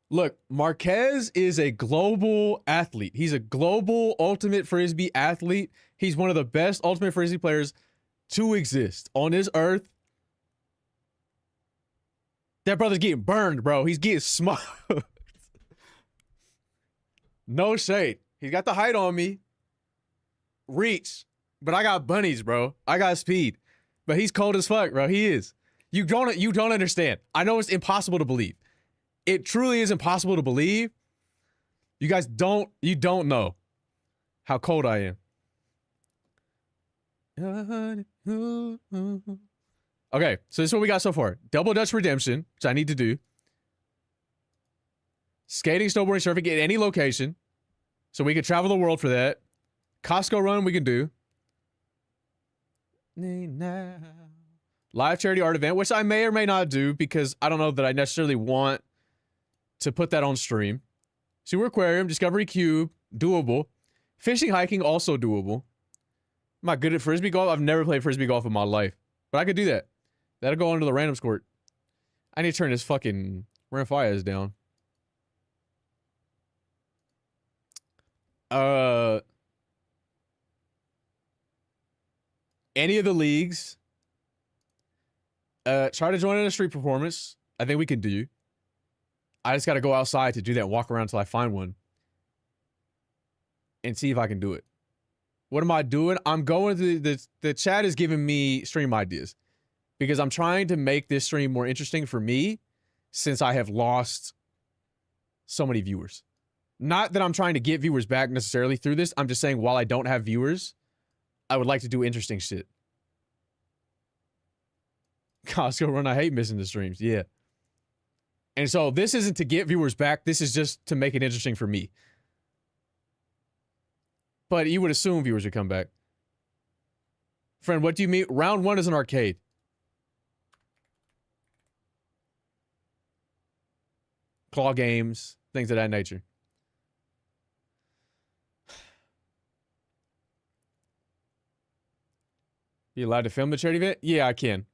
Look, Marquez is a global athlete. He's a global ultimate frisbee athlete. He's one of the best ultimate frisbee players to exist on this earth. That brother's getting burned, bro. He's getting smoked. No shade. He's got the height on me. Reach. But I got bunnies, bro. I got speed. But he's cold as fuck, bro. He is. You don't understand. I know it's impossible to believe. It truly is impossible to believe. You guys don't know how cold I am. Okay, so this is what we got so far. Double Dutch Redemption, which I need to do. Skating, snowboarding, surfing at any location. So we could travel the world for that. Costco run we can do. Live charity art event, which I may or may not do because I don't know that I necessarily want to put that on stream. Sewer Aquarium, Discovery Cube, doable. Fishing, hiking, also doable. I'm not good at frisbee golf. I've never played frisbee golf in my life. But I could do that. That'll go under the random squirt. I need to turn this fucking Ramfias down. Any of the leagues. Try to join in a street performance. I think we can do. I just got to go outside to do that. Walk around until I find one. And see if I can do it. What am I doing? I'm going to the chat is giving me stream ideas. Because I'm trying to make this stream more interesting for me. Since I have lost so many viewers. Not that I'm trying to get viewers back necessarily through this. I'm just saying while I don't have viewers, I would like to do interesting shit. Costco run, I hate missing the streams. Yeah. And so this isn't to get viewers back. This is just to make it interesting for me. But you would assume viewers would come back. Friend, what do you mean? Round 1 is an arcade. Claw games, things of that nature. You allowed to film the charity event? Yeah, I can.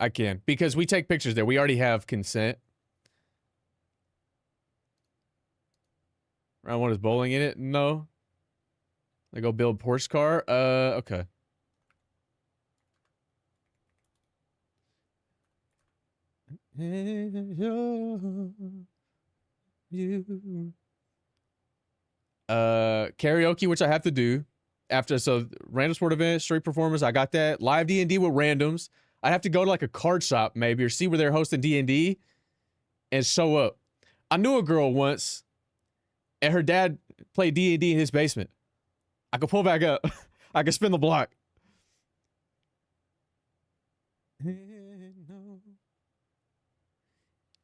I can. Because we take pictures there. We already have consent. Round 1 is bowling in it? No. I go build Porsche car? Okay. Karaoke, which I have to do. After, so random sport event, street performers, I got that. Live D&D with randoms. I'd have to go to like a card shop maybe or see where they're hosting D&D and show up. I knew a girl once and her dad played D&D in his basement. I could pull back up. I could spin the block.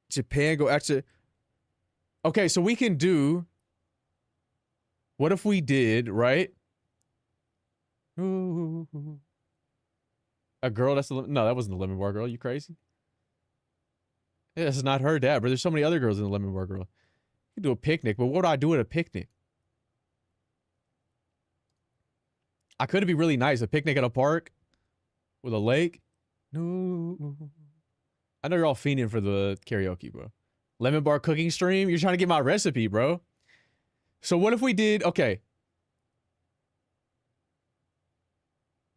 Japan go actually. Okay, so we can do. What if we did, right? Ooh. A girl that's no, that wasn't the lemon bar girl. You crazy? Yeah, this is not her dad, but there's so many other girls in the lemon bar girl. You can do a picnic, but what do I do at a picnic? I could be really nice. A picnic at a park with a lake. No. I know you're all fiending for the karaoke, bro. Lemon bar cooking stream? You're trying to get my recipe, bro. So what if we did, okay.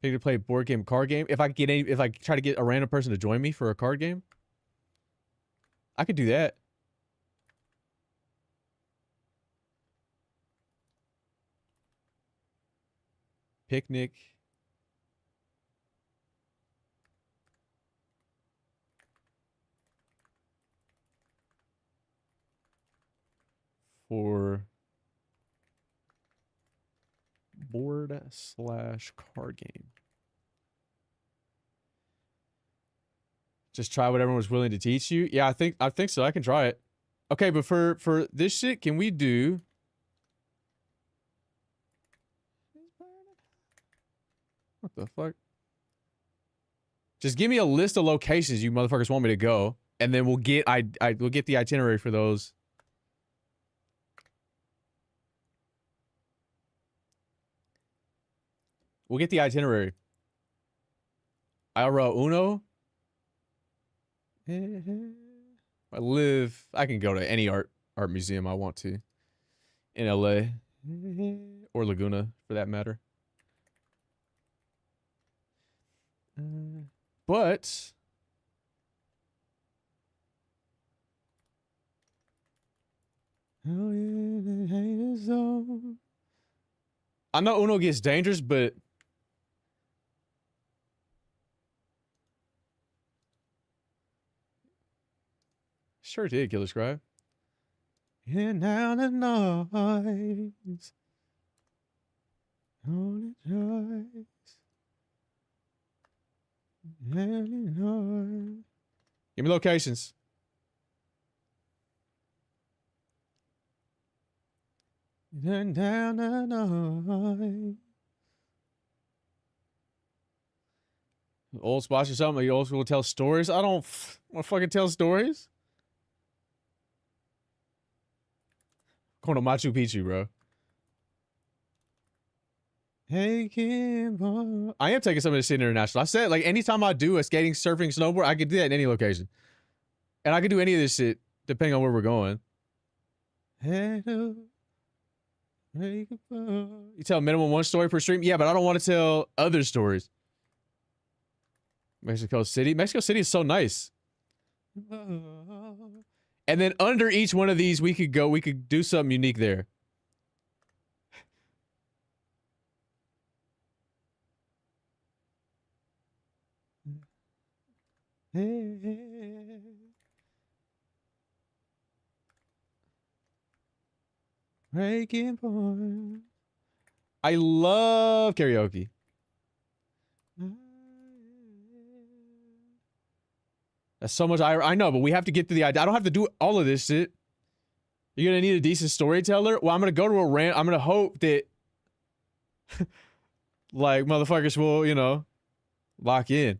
Pick to play board game, card game. If I try to get a random person to join me for a card game, I could do that. Picnic. For board/card game. Just try what everyone was willing to teach you. Yeah, I think so. I can try it. Okay, but for this shit, can we do? What the fuck? Just give me a list of locations you motherfuckers want me to go, and then we'll get we'll get the itinerary for those. We'll get the itinerary. IRL Uno. I can go to any art museum I want to in LA or Laguna for that matter. But I know Uno gets dangerous, but sure did, Killer Scribe. And now the noise on it rise. Give me locations. Turn down the noise. Old spots or something? You old school tell stories? I don't want to fucking tell stories. Going to Machu Picchu, bro. Hey, Kim. I am taking some of this shit international. I said, like, anytime I do a skating, surfing, snowboard, I could do that in any location. And I could do any of this shit, depending on where we're going. You tell minimum one story per stream? Yeah, but I don't want to tell other stories. Mexico City? Mexico City is so nice. And then under each one of these, we could do something unique there. Breaking point. I love karaoke. That's so much I know, but we have to get to the idea. I don't have to do all of this shit. You're gonna need a decent storyteller? Well, I'm gonna go to a rant. I'm gonna hope that like motherfuckers will, you know, lock in.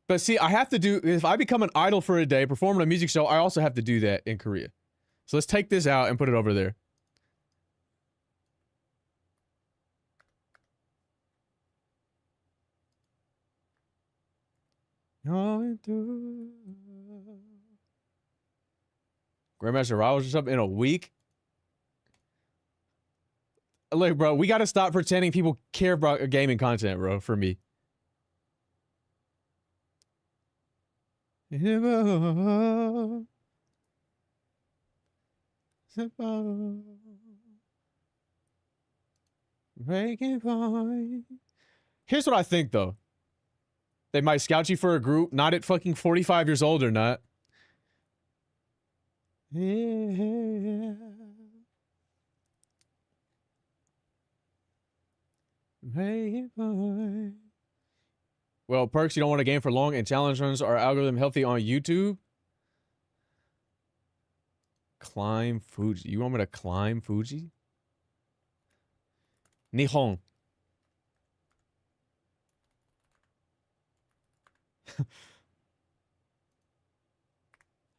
But see, I have to do, if I become an idol for a day, performing a music show, I also have to do that in Korea. So let's take this out and put it over there. Going through Grandmaster Rivals or something in a week? Look, bro, we gotta stop pretending people care about gaming content, bro, for me. Breaking point. Here's what I think, though. They might scout you for a group, not at fucking 45 years old or not. Yeah. Breaking point. Well, perks, you don't want a game for long, and challenge runs are algorithm healthy on YouTube. Climb Fuji. You want me to climb Fuji? Nihon.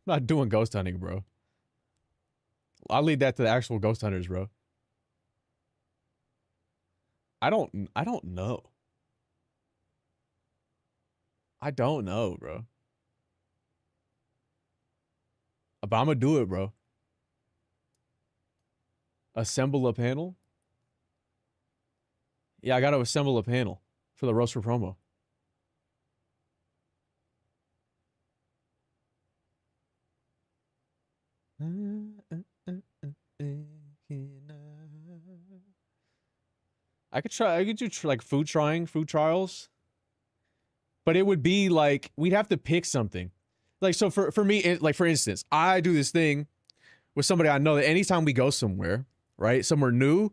Not doing ghost hunting, bro. I'll leave that to the actual ghost hunters, bro. I don't know. I don't know, bro. But I'm gonna do it, bro. Assemble a panel? Yeah, I gotta assemble a panel for the roast for promo. I could do like food trials. But it would be like, we'd have to pick something. Like, so for me, like, for instance, I do this thing with somebody I know that anytime we go somewhere, right, somewhere new,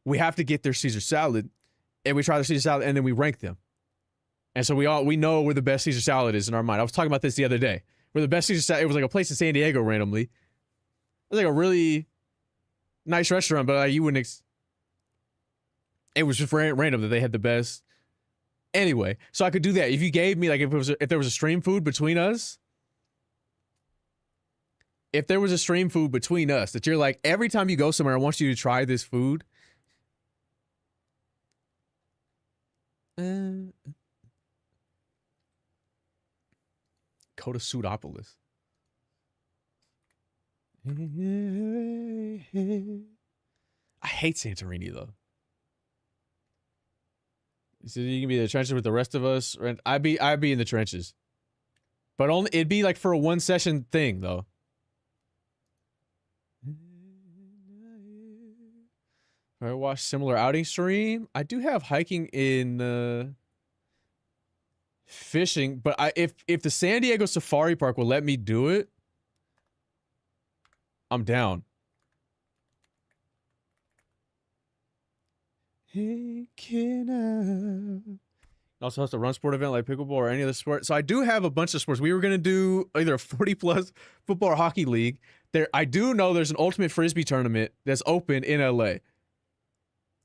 we have to get their Caesar salad, and we try their Caesar salad, and then we rank them. And so we know where the best Caesar salad is in our mind. I was talking about this the other day. Where the best Caesar salad, it was like a place in San Diego randomly. It was like a really nice restaurant, but you wouldn't, it was just random that they had the best. Anyway, so I could do that. If you gave me, like, if there was a stream food between us, that you're like, every time you go somewhere, I want you to try this food. Coda Pseudopolis. I hate Santorini, though. So you can be in the trenches with the rest of us. I'd be in the trenches, but only it'd be like for a 1 session thing though. If I watch similar outing stream, I do have hiking in fishing, but if the San Diego Safari Park will let me do it, I'm down. Hey, can I also host a run sport event like pickleball or any other sport? So I do have a bunch of sports. We were gonna do either a 40+ football or hockey league. I do know there's an ultimate frisbee tournament that's open in LA,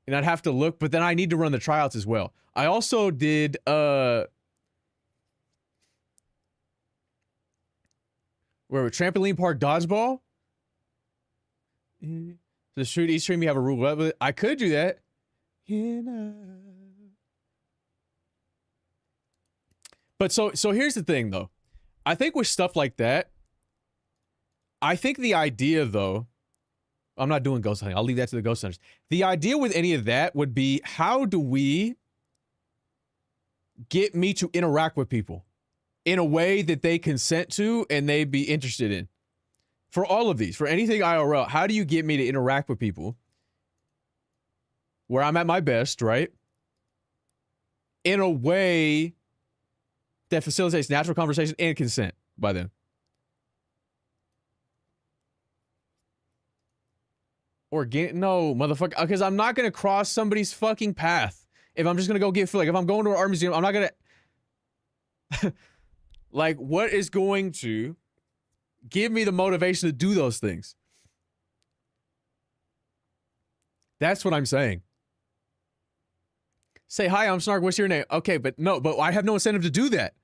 and I'd have to look. But then I need to run the tryouts as well. I also did where trampoline park dodgeball. To shoot each stream, you have a rule. I could do that. But so here's the thing though. I think with stuff like that, I think the idea though, I'm not doing ghost hunting. I'll leave that to the ghost hunters. The idea with any of that would be, how do we get me to interact with people in a way that they consent to and they'd be interested in? For all of these, for anything IRL, how do you get me to interact with people where I'm at my best, right? In a way that facilitates natural conversation and consent by them. No, motherfucker, because I'm not gonna cross somebody's fucking path. If I'm just gonna go get food, like if I'm going to an art museum, I'm not gonna like, what is going to give me the motivation to do those things? That's what I'm saying. Say, hi, I'm Snark, what's your name? Okay, but I have no incentive to do that.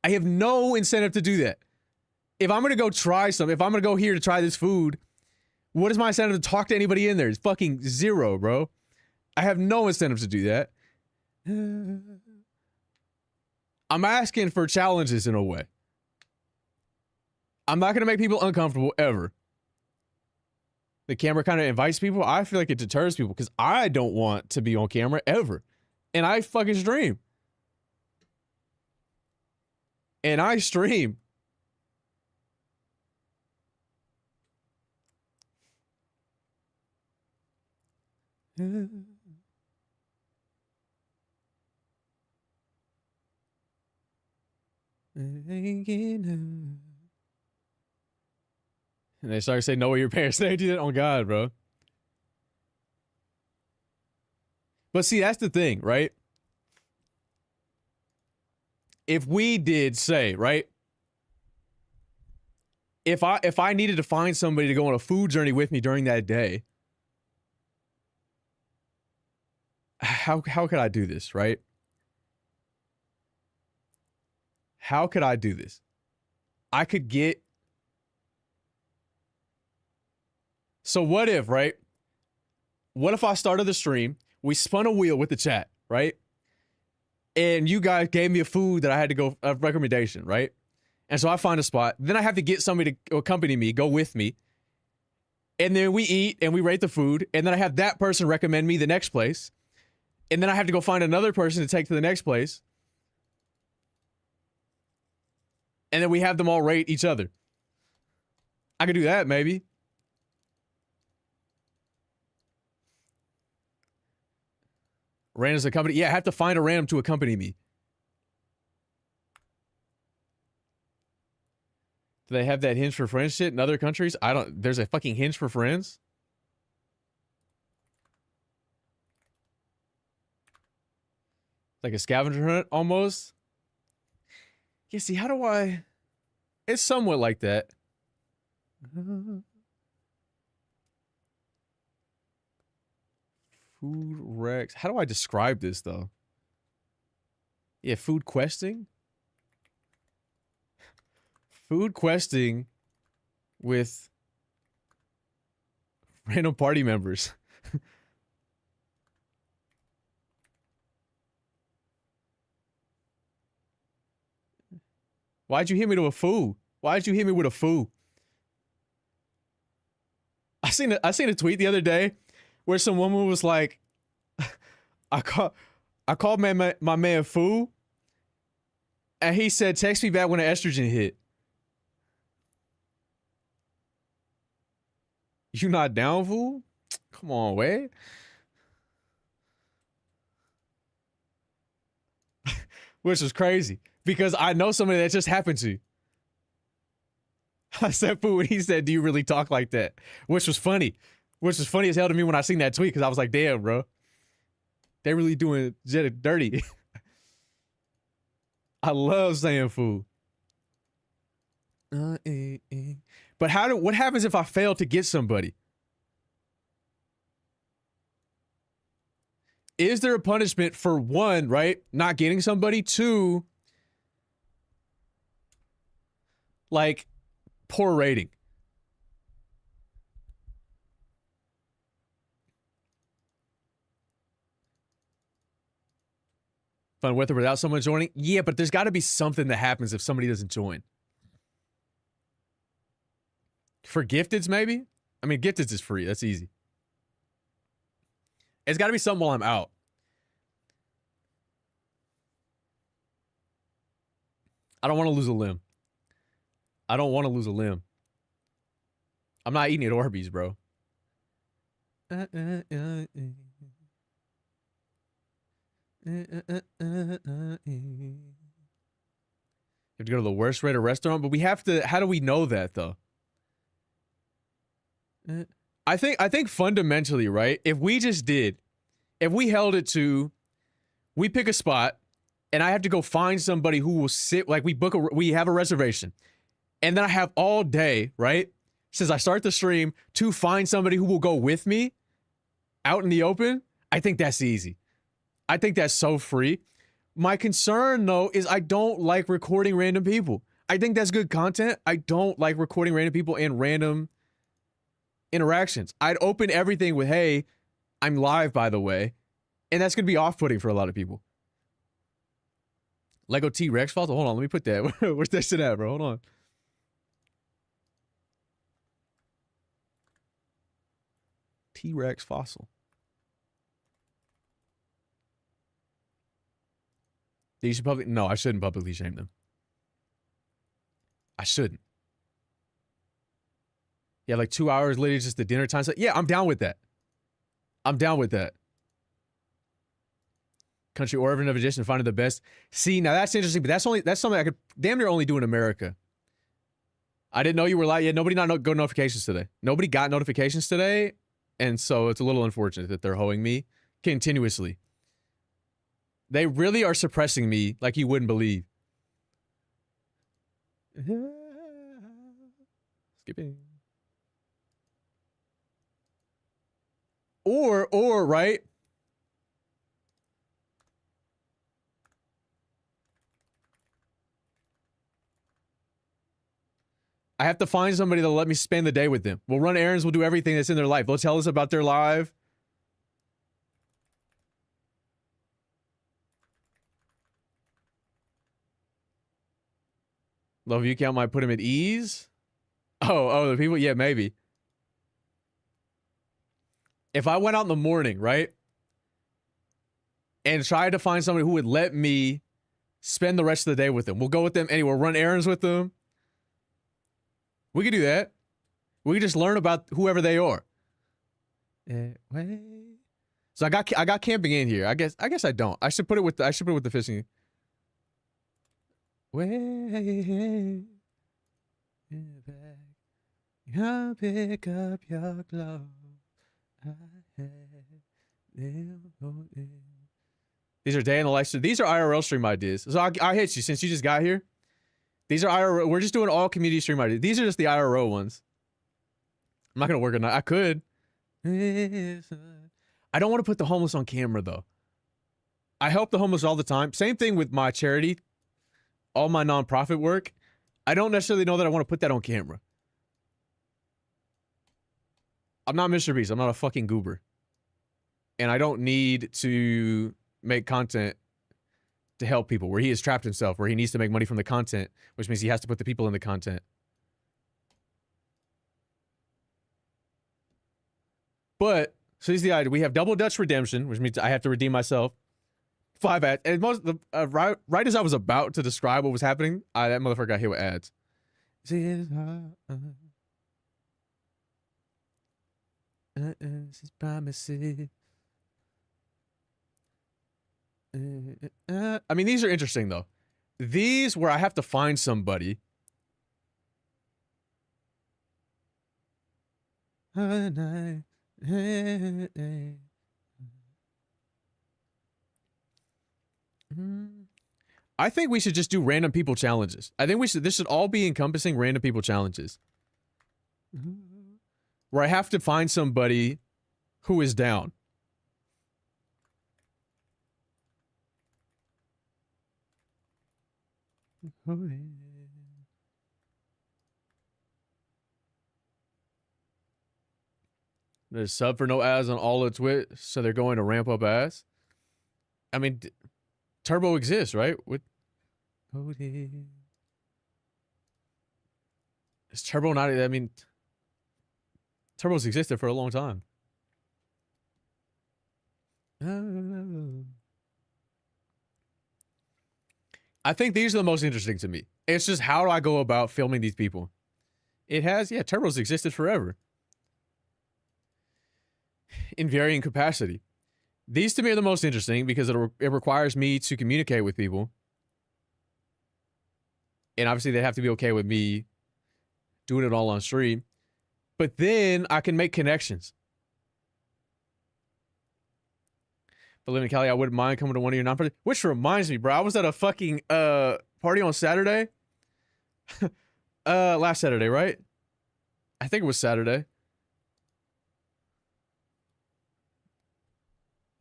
I have no incentive to do that. If I'm gonna go try something, if I'm gonna go here to try this food, what is my incentive to talk to anybody in there? It's fucking zero, bro. I have no incentive to do that. I'm asking for challenges in a way. I'm not gonna make people uncomfortable ever. The camera kind of invites people. I feel like it deters people because I don't want to be on camera ever. And I fucking stream. And I stream. And they start to say, know what your parents say. Do that on God, bro. But see, that's the thing, right? If we did say, right? if I needed to find somebody to go on a food journey with me during that day, how could I do this, right? How could I do this? I could get. So what if, right? What if I started the stream, we spun a wheel with the chat, right? And you guys gave me a food that I had to go, a recommendation, right? And so I find a spot. Then I have to get somebody to accompany me, go with me. And then we eat and we rate the food. And then I have that person recommend me the next place. And then I have to go find another person to take to the next place. And then we have them all rate each other. I could do that, maybe. Random's accompany. Yeah, I have to find a random to accompany me. Do they have that Hinge for Friends shit in other countries? I don't. There's a fucking Hinge for Friends? Like a scavenger hunt, almost? Yeah, see, how do I... It's somewhat like that. Food Rex. How do I describe this, though? Yeah, food questing? Food questing with random party members. Why'd you hit me to a fool? Why'd you hit me with a fool? I seen a tweet the other day where some woman was like, I called my man fool, and he said, text me back when the estrogen hit. You not down, fool? Come on, way. Which was crazy because I know somebody that just happened to. I said fool, and he said, do you really talk like that? Which was funny. Which was funny as hell to me when I seen that tweet because I was like, damn, bro. They really doing Jetta dirty. I love saying fool. But what happens if I fail to get somebody? Is there a punishment for one, right? Not getting somebody? Two, like poor rating. Fun with or without someone joining? Yeah, but there's got to be something that happens if somebody doesn't join. For gifteds, maybe? I mean, gifteds is free. That's easy. It's got to be something while I'm out. I don't want to lose a limb. I don't want to lose a limb. I'm not eating at Orbeez, bro. You have to go to the worst rated restaurant, but we have to. How do we know that though? I think fundamentally, right? If we held it to, we pick a spot, and I have to go find somebody who will sit. Like we have a reservation, and then I have all day, right? Since I start the stream to find somebody who will go with me out in the open. I think that's easy. I think that's so free. My concern, though, is I don't like recording random people. I think that's good content. I don't like recording random people and random interactions. I'd open everything with, hey, I'm live, by the way. And that's going to be off-putting for a lot of people. Lego T-Rex fossil? Hold on, let me put that. Where's that shit at, bro? Hold on. T-Rex fossil. You should no, I shouldn't publicly shame them. I shouldn't. Yeah, like 2 hours later, just the dinner time. So yeah, I'm down with that. I'm down with that. Country origin of edition, finding the best. See, now that's interesting, but that's something I could damn near only do in America. I didn't know you were live. Yeah, nobody got notifications today. Nobody got notifications today, and so it's a little unfortunate that they're hoeing me continuously. They really are suppressing me like you wouldn't believe. Skipping. Or, right? I have to find somebody that'll let me spend the day with them. We'll run errands. We'll do everything that's in their life. They'll tell us about their life. Love you count might put him at ease. Oh, the people. Yeah, maybe. If I went out in the morning, right? And tried to find somebody who would let me spend the rest of the day with them. We'll go with them anywhere. Run errands with them. We could do that. We could just learn about whoever they are. So I got camping in here. I guess I don't. I should put it with the fishing. Way back, I'll pick up your glove. These are day in the life. These are IRL stream ideas. So I hit you since you just got here. These are IRL. We're just doing all community stream ideas. These are just the IRL ones. I'm not gonna work on that. I could. I don't want to put the homeless on camera though. I help the homeless all the time. Same thing with my charity, all my nonprofit work. I don't necessarily know that I want to put that on camera. I'm not Mr. Beast. I'm not a fucking goober. And I don't need to make content to help people where he has trapped himself, where he needs to make money from the content, which means he has to put the people in the content. But, so here's the idea. We have double Dutch redemption, which means I have to redeem myself. 5 ads. And right as I was about to describe what was happening, that motherfucker got hit with ads. This is promises. I mean, these are interesting though. These where I have to find somebody. I think we should just do random people challenges. I think this should all be encompassing random people challenges. Where I have to find somebody who is down. There's sub for no ads on all of Twitch, so they're going to ramp up ads. I mean, Turbo exists, right? Is Turbo not? I mean, Turbo's existed for a long time. I think these are the most interesting to me. It's just how do I go about filming these people? It has, yeah, Turbo's existed forever. In varying capacity. These to me are the most interesting because it requires me to communicate with people. And obviously they have to be okay with me doing it all on stream. But then I can make connections. But living in Cali, I wouldn't mind coming to one of your non-party. Which reminds me, bro, I was at a fucking party on Saturday. Last Saturday, right? I think it was Saturday.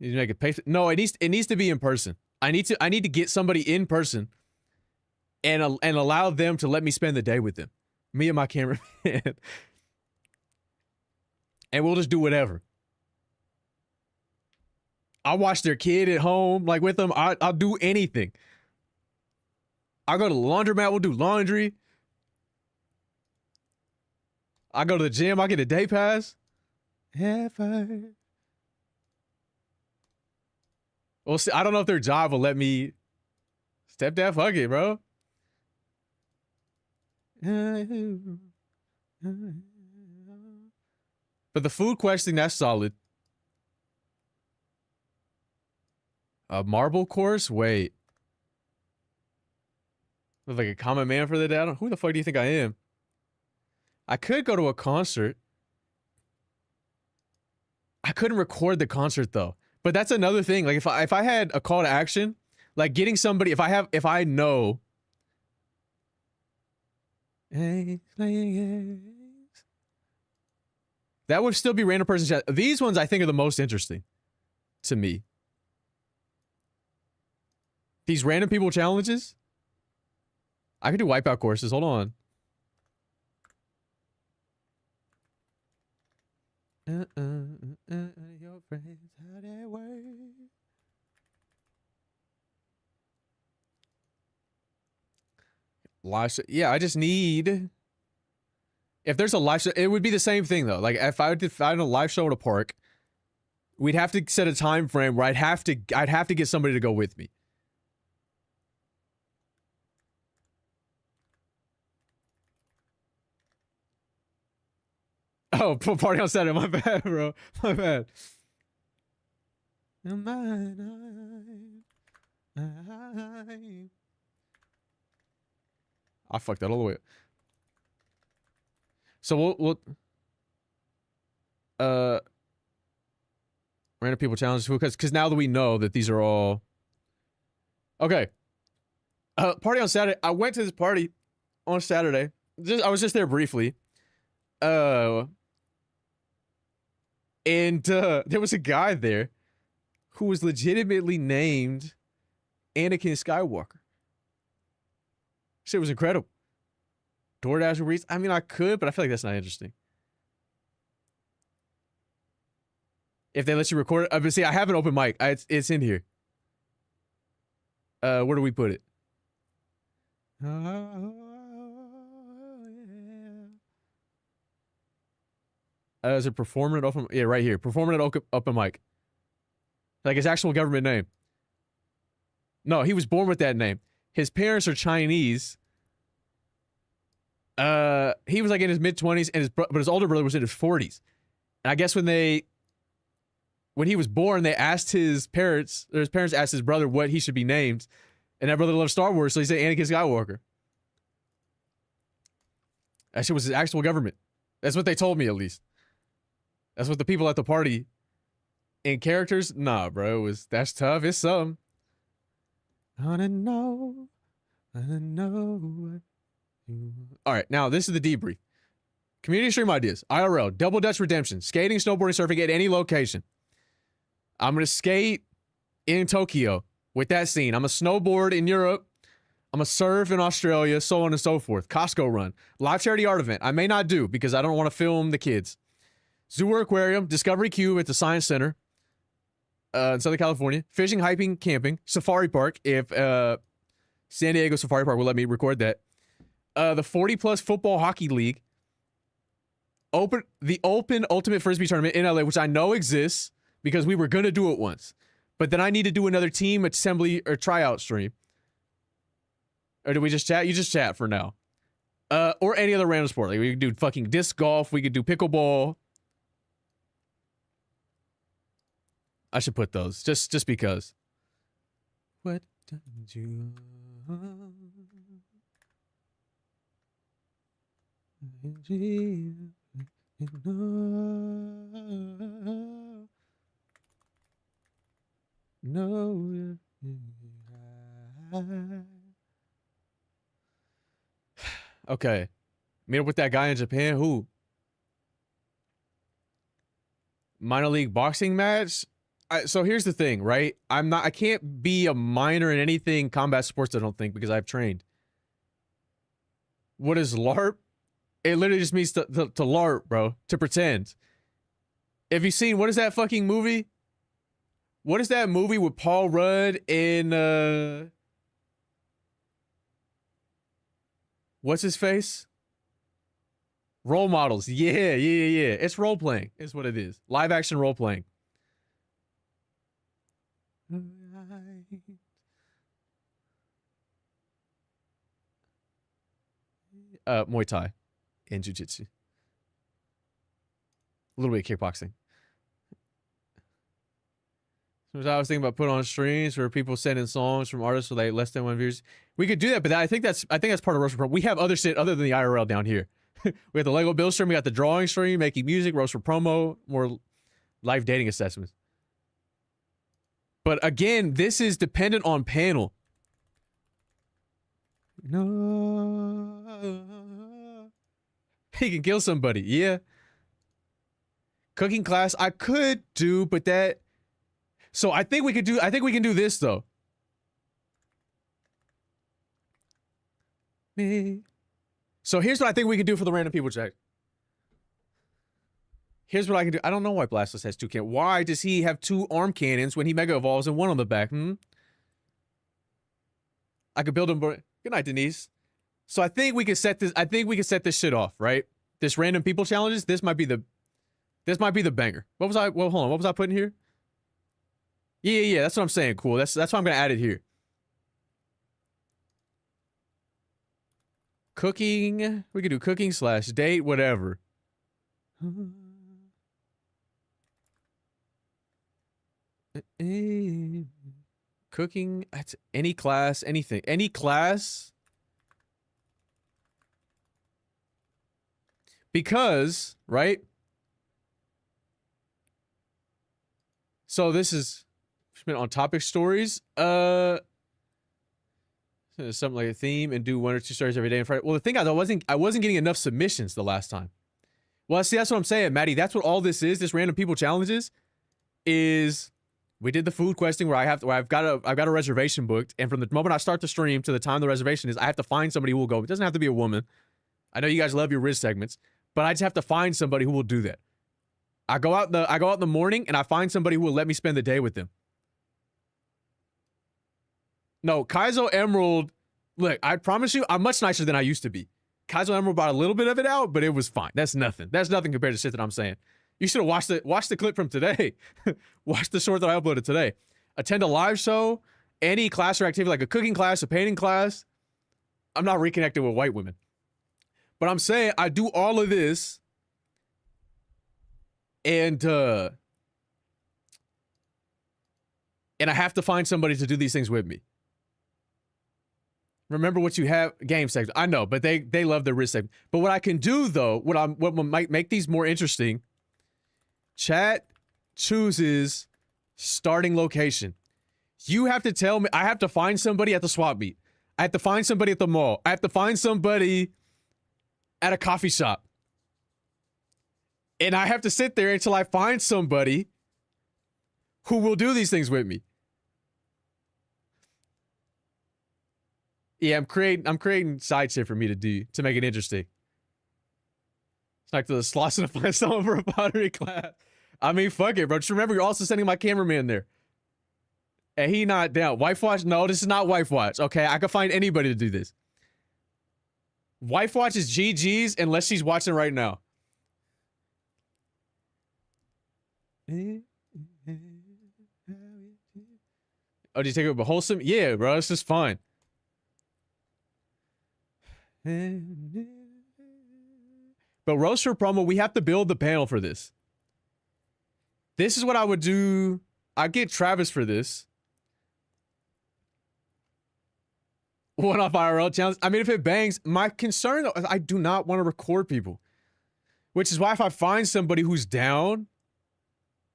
You make it pay. No, it needs to be in person. I need to get somebody in person and allow them to let me spend the day with them. Me and my cameraman. And we'll just do whatever. I'll watch their kid at home, like with them. I'll do anything. I'll go to the laundromat. We'll do laundry. I go to the gym. I get a day pass. Well, see, I don't know if their job will let me step that. Fuck it, bro. But the food question, that's solid. A marble course? Wait. Look like a common man for the day. Who the fuck do you think I am? I could go to a concert. I couldn't record the concert though. But that's another thing. Like if I had a call to action, like getting somebody, if I know. That would still be random person chat. These ones I think are the most interesting to me. These random people challenges. I could do wipeout courses. Hold on. Your friends, how they work. Live show. Yeah, I just need. If there's a live show, it would be the same thing though. Like if I did find a live show at a park, we'd have to set a time frame where I'd have to get somebody to go with me. Oh, party on Saturday. My bad, bro. My bad. I fucked that all the way up. So we'll random people challenges because now that we know that these are all okay. Party on Saturday. I went to this party on Saturday. I was just there briefly. And there was a guy there who was legitimately named Anakin Skywalker. Shit was incredible. DoorDash Uber Eats. I mean, I could, but I feel like that's not interesting. If they let you record it, but see, I have an open mic. It's in here. Where do we put it? Is it performing at open? Yeah, right here. Performing at open mic. Like his actual government name. No, he was born with that name. His parents are Chinese. He was like in his mid-20s, and but his older brother was in his 40s. And I guess when he was born, they asked his parents, or his parents asked his brother what he should be named, and that brother loved Star Wars, so he said Anakin Skywalker. That shit was his actual government. That's what they told me, at least. That's what the people at the party. In characters, nah, bro. That's tough. It's something. I wanna know. All right, now this is the debrief. Community stream ideas. IRL. Double Dutch Redemption. Skating, snowboarding, surfing at any location. I'm gonna skate in Tokyo with that scene. I'm a snowboard in Europe. I'm a surf in Australia, so on and so forth. Costco run. Live charity art event. I may not do because I don't want to film the kids. Zoo or aquarium. Discovery Cube at the Science Center in Southern California. Fishing, hiking, camping. Safari Park. If San Diego Safari Park will let me record that. The 40-plus football hockey league. The Open Ultimate Frisbee tournament in LA, which I know exists because we were going to do it once. But then I need to do another team assembly or tryout stream. Or do we just chat? You just chat for now. Or any other random sport. Like we could do fucking disc golf. We could do pickleball. I should put those just because. What did you? No. Okay. Meet up with that guy in Japan. Who? Minor league boxing match? So here's the thing, right? I can't be a minor in anything combat sports, I don't think, because I've trained. What is LARP? It literally just means to LARP, bro. To pretend. Have you seen, what is that fucking movie? What is that movie with Paul Rudd in, what's his face? Role models. Yeah. It's role playing. Is what it is. Live action role playing. Muay Thai and Jiu-Jitsu. A little bit of kickboxing. So I was thinking about putting on streams where people send in songs from artists with like less than 1 views. We could do that, but I think that's part of Roast for Promo. We have other shit other than the IRL down here. We got the Lego build stream, we got the drawing stream, making music, Roast for Promo, more live dating assessments. But again, this is dependent on panel. No. He can kill somebody, yeah. Cooking class I could do, but that. So I think we can do this though. Me. So here's what I think we can do for the random people check. Here's what I can do. I don't know why Blastus has 2 cannons. Why does he have 2 arm cannons when he mega evolves and 1 on the back? I could build him. Good night, Denise. So I think we can set this. I think we can set this shit off, right? This random people challenges. This might be the banger. What was I? Well, hold on. What was I putting here? Yeah. That's what I'm saying. Cool. That's why I'm gonna add it here. Cooking. We could do cooking / date, whatever. Cooking. That's any class, anything, any class. Because, right? So this is on topic stories. Something like a theme and do 1 or 2 stories every day on Friday. Well, the thing is, I wasn't getting enough submissions the last time. Well, see, that's what I'm saying, Maddie. That's what all this is. This random people challenges is we did the food questing where I've got a reservation booked, and from the moment I start the stream to the time the reservation is, I have to find somebody who will go. It doesn't have to be a woman. I know you guys love your Riz segments, but I just have to find somebody who will do that. I go out in the morning and I find somebody who will let me spend the day with them. No, Kaizo Emerald, look, I promise you, I'm much nicer than I used to be. Kaizo Emerald brought a little bit of it out, but it was fine. That's nothing. That's nothing compared to shit that I'm saying. You should have watched the clip from today. Watch the short that I uploaded today. Attend a live show, any class or activity like a cooking class, a painting class. I'm not reconnected with white women. But I'm saying I do all of this and I have to find somebody to do these things with me. Remember what you have, game segment. I know, but they love their wrist segment. But what I can do though, what might make these more interesting, chat chooses starting location. You have to tell me, I have to find somebody at the swap meet. I have to find somebody at the mall. I have to find somebody at a coffee shop. And I have to sit there until I find somebody who will do these things with me. Yeah, I'm creating side shit for me to do to make it interesting. It's like the slots to find someone for a pottery class. I mean, fuck it, bro. Just remember, you're also sending my cameraman there. And he not down. Wife watch? No, this is not wife watch. Okay, I can find anybody to do this. Wife watch is GG's unless she's watching right now. Oh, do you take it with wholesome? Yeah, bro, it's just fine. But roaster promo, we have to build the panel for this. This is what I would do. I'd get Travis for this. One-off IRL challenge. I mean, if it bangs, my concern though is I do not want to record people. Which is why if I find somebody who's down,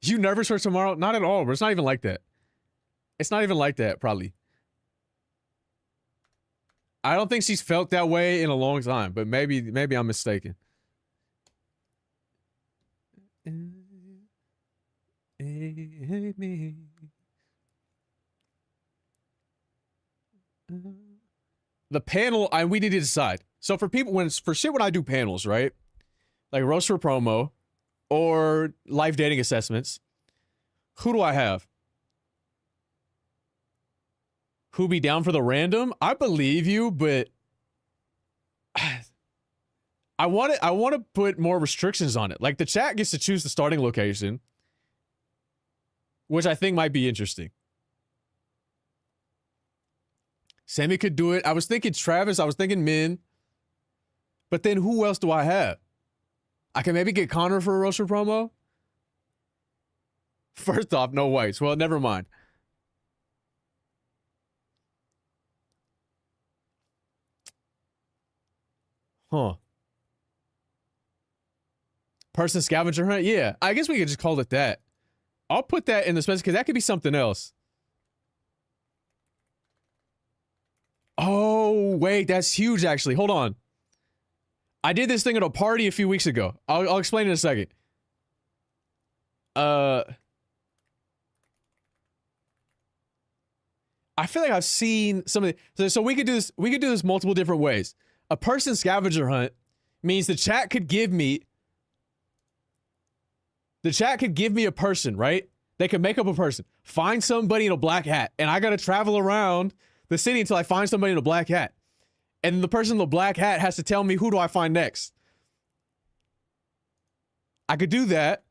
you nervous for tomorrow? Not at all, bro. It's not even like that. It's not even like that, probably. I don't think she's felt that way in a long time, but maybe I'm mistaken. The panel, we need to decide. So for people, when I do panels, right? Like roast for promo or live dating assessments, who do I have? Who be down for the random? I believe you, but I want to put more restrictions on it. Like the chat gets to choose the starting location, which I think might be interesting. Sammy could do it. I was thinking Travis. I was thinking Min. But then who else do I have? I can maybe get Connor for a roaster promo. First off, no whites. Well, never mind. Huh. Person scavenger hunt? Yeah. I guess we could just call it that. I'll put that in the special because that could be something else. Oh, wait. That's huge, actually. Hold on. I did this thing at a party a few weeks ago. I'll explain in a second. I feel like I've seen some of the, so we could do this. We could do this multiple different ways. A person scavenger hunt means the chat could give me. The chat could give me a person, right? They could make up a person, find somebody in a black hat, and I gotta travel around the city until I find somebody in a black hat. And the person in the black hat has to tell me, who do I find next? I could do that.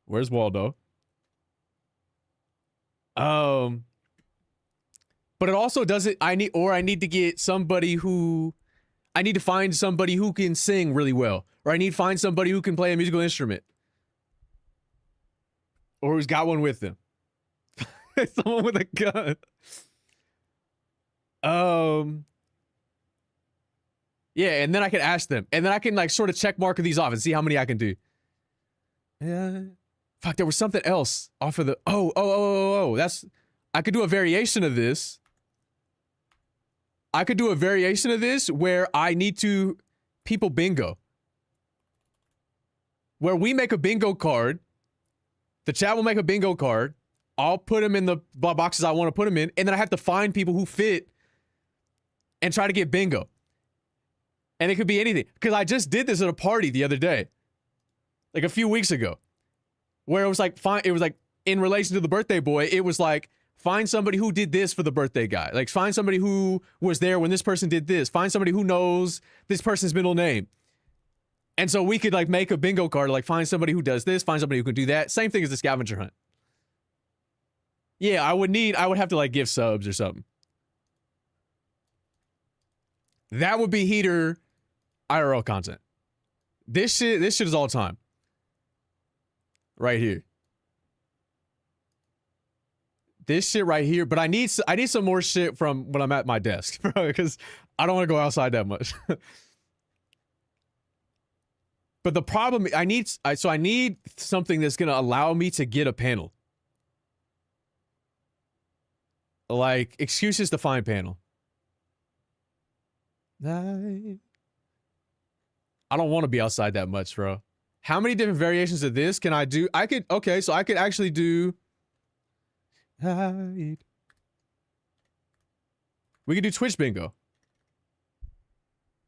Where's Waldo? But it also doesn't, I need to get somebody who, I need to find somebody who can sing really well. Or I need to find somebody who can play a musical instrument. Or who's got one with them. Someone with a gun. Yeah, and then I can ask them. And then I can like sort of check mark these off and see how many I can do. Yeah. Fuck, there was something else off of the, that's, I could do a variation of this. I could do a variation of this where I need to people bingo. Where we make a bingo card. The chat will make a bingo card. I'll put them in the boxes I want to put them in. And then I have to find people who fit and try to get bingo. And it could be anything. Because I just did this at a party the other day. Like a few weeks ago. Where it was like, it was like in relation to the birthday boy, it was like, find somebody who did this for the birthday guy. Like, find somebody who was there when this person did this. Find somebody who knows this person's middle name. And so we could, like, make a bingo card, like, find somebody who does this, find somebody who can do that. Same thing as the scavenger hunt. Yeah, I would have to, like, give subs or something. That would be heater IRL content. This shit is all time. Right here. This shit right here, but I need some more shit from when I'm at my desk, bro, because I don't want to go outside that much. But the problem, I need something that's gonna allow me to get a panel. Like, excuses to find panel. I don't want to be outside that much, bro. How many different variations of this can I do? Okay, so I could actually do... Hide. We could do Twitch bingo.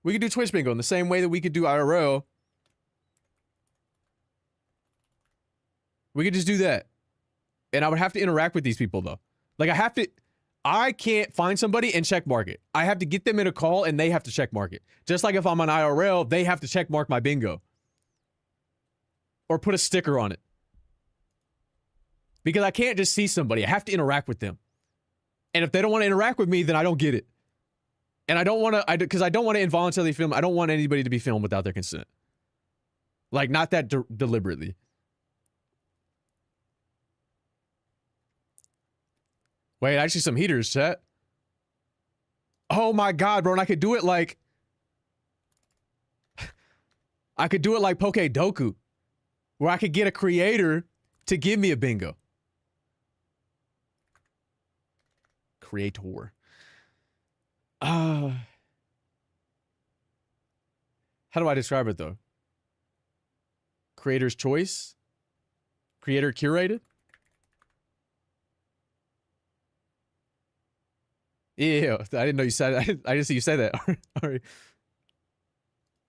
We could do Twitch bingo in the same way that we could do IRL. We could just do that. And I would have to interact with these people, though. Like, I can't find somebody and check mark it. I have to get them in a call and they have to check mark it. Just like if I'm on IRL, they have to check mark my bingo. Or put a sticker on it. Because I can't just see somebody. I have to interact with them. And if they don't want to interact with me, then I don't get it. And I don't want to, because I don't want to involuntarily film. I don't want anybody to be filmed without their consent. Like, not that deliberately. Wait, actually some heaters, chat. Oh my God, bro. And I could do it like... I could do it like Poke Doku. Where I could get a creator to give me a bingo. Creator. How do I describe it, though? Creator's choice? Creator curated? Yeah, I didn't know you said that. I didn't see you say that. All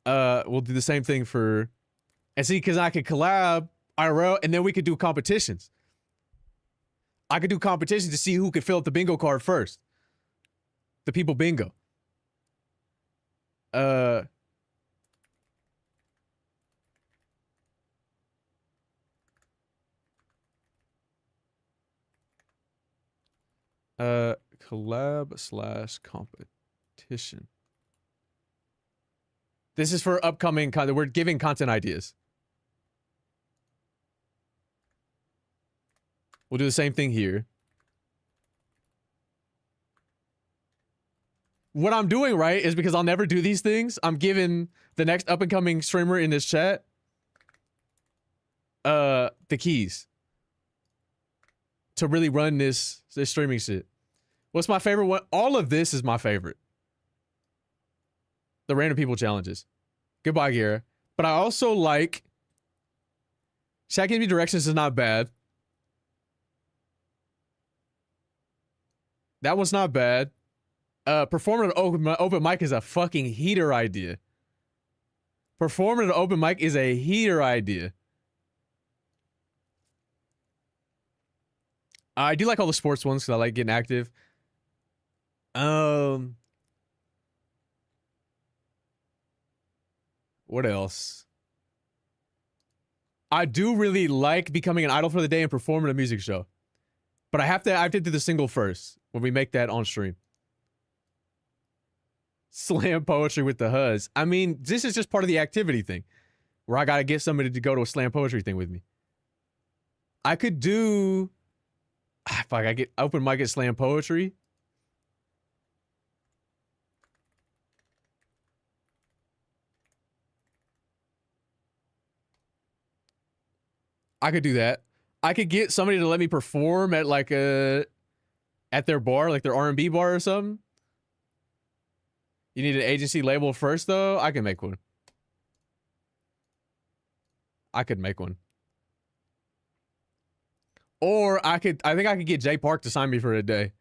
right. We'll do the same thing for... And see, because I could collab IRL, and then we could do competitions. I could do competitions to see who could fill up the bingo card first. The people bingo. Collab / competition. This is for upcoming content. We're giving content ideas. We'll do the same thing here. What I'm doing, right, is because I'll never do these things, I'm giving the next up-and-coming streamer in this chat the keys to really run this streaming shit. What's my favorite one? All of this is my favorite. The random people challenges. Goodbye, Gara. But I also like Shaq Gives Me Directions is not bad. That one's not bad. Performing at an open mic is a fucking heater idea. Performing at an open mic is a heater idea. I do like all the sports ones because I like getting active. What else? I do really like becoming an idol for the day and performing a music show. But I have to do the single first when we make that on stream. Slam poetry with the Huz. I mean, this is just part of the activity thing where I got to get somebody to go to a slam poetry thing with me. I could do... Fuck, I get open mic at slam poetry. I could do that. I could get somebody to let me perform at like at their bar, like their R&B bar or something. You need an agency label first, though? I can make one. I could make one. Or I think I could get Jay Park to sign me for a day.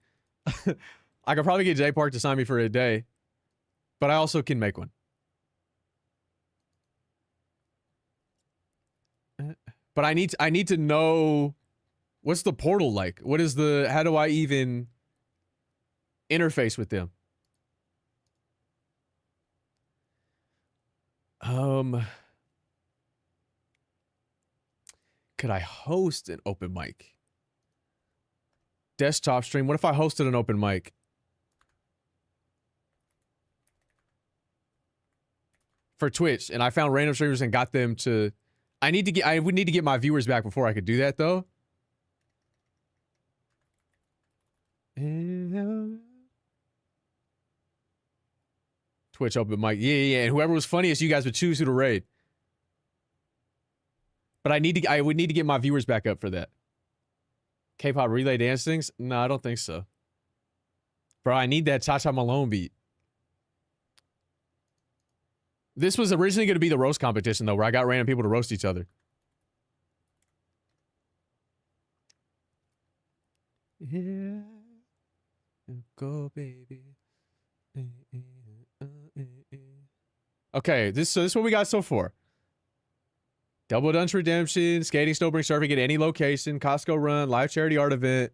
I could probably get Jay Park to sign me for a day. But I also can make one. But I need to know, what's the portal like? What is the, how do I even interface with them? Could I host an open mic? Desktop stream. What if I hosted an open mic? For Twitch, and I found random streamers and got them to... I would need to get my viewers back before I could do that, though. Twitch open mic. Yeah. And whoever was funniest, you guys would choose who to raid. But I would need to get my viewers back up for that. K-pop relay dance things? No, I don't think so. Bro, I need that Cha-Cha Malone beat. This was originally going to be the roast competition, though, where I got random people to roast each other. Yeah. Go, baby. Okay, this is what we got so far. Double Dutch Redemption, skating, snowboarding, surfing at any location, Costco run, live charity art event,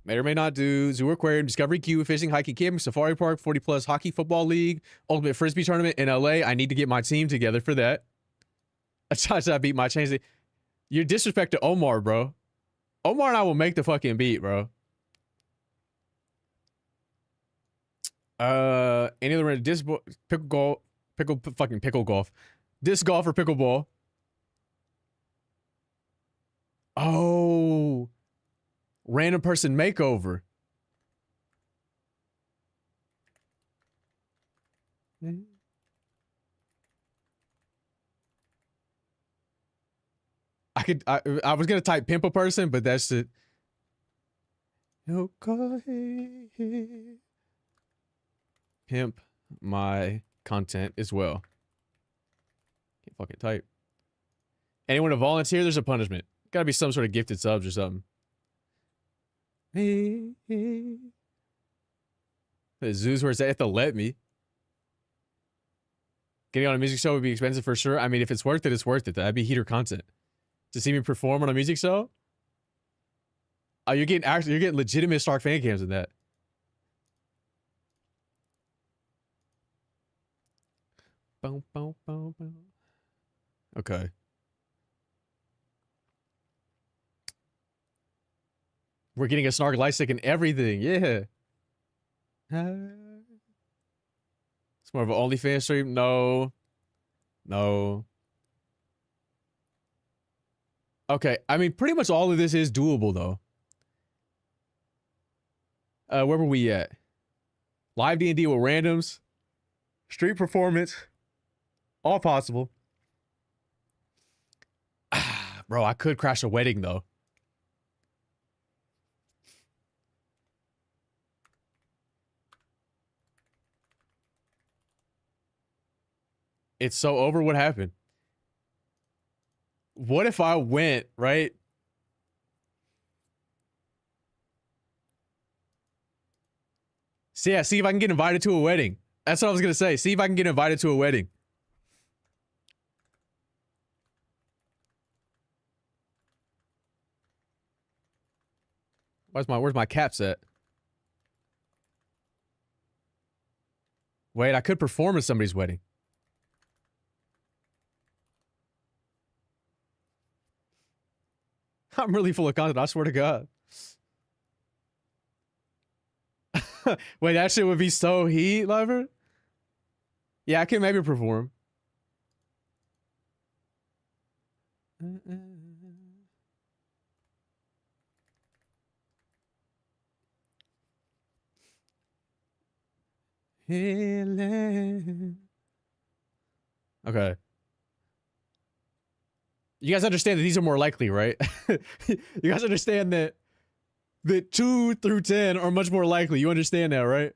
may or may not do, zoo aquarium, Discovery Q, fishing, hiking, camping, safari park, 40 plus hockey football league, ultimate frisbee tournament in LA. I need to get my team together for that. I beat my change. You're disrespect to Omar, bro. Omar and I will make the fucking beat, bro. Any other disc pickle golf, pickle golf, disc golf or pickleball. Oh, random person makeover. I was gonna type pimp a person, but that's it. Pimp my content as well. Can't fucking type. Anyone to volunteer, there's a punishment. Gotta be some sort of gifted subs or something. The zoos where it's at, they have to let me. Getting on a music show would be expensive for sure. I mean, if it's worth it, it's worth it. That'd be heater content. To see me perform on a music show? Oh, you're getting legitimate Snark fan cams in that. Boom, boom, boom, boom. Okay. We're getting a Snark light stick and everything. Yeah. It's more of an OnlyFans stream. No. Okay. I mean, pretty much all of this is doable, though. Where were we at? Live D&D with randoms. Street performance. All possible. Bro, I could crash a wedding, though. It's so over. What happened? what if I went, right? So yeah, see if I can get invited to a wedding. That's what I was gonna say. See if I can get invited to a wedding. Where's my caps at? Wait, I could perform at somebody's wedding. I'm really full of content, I swear to God. Wait, that shit would be so heat, lover? Yeah, I can maybe perform. Okay. You guys understand that these are more likely, right? You guys understand that 2 through 10 are much more likely. You understand that, right?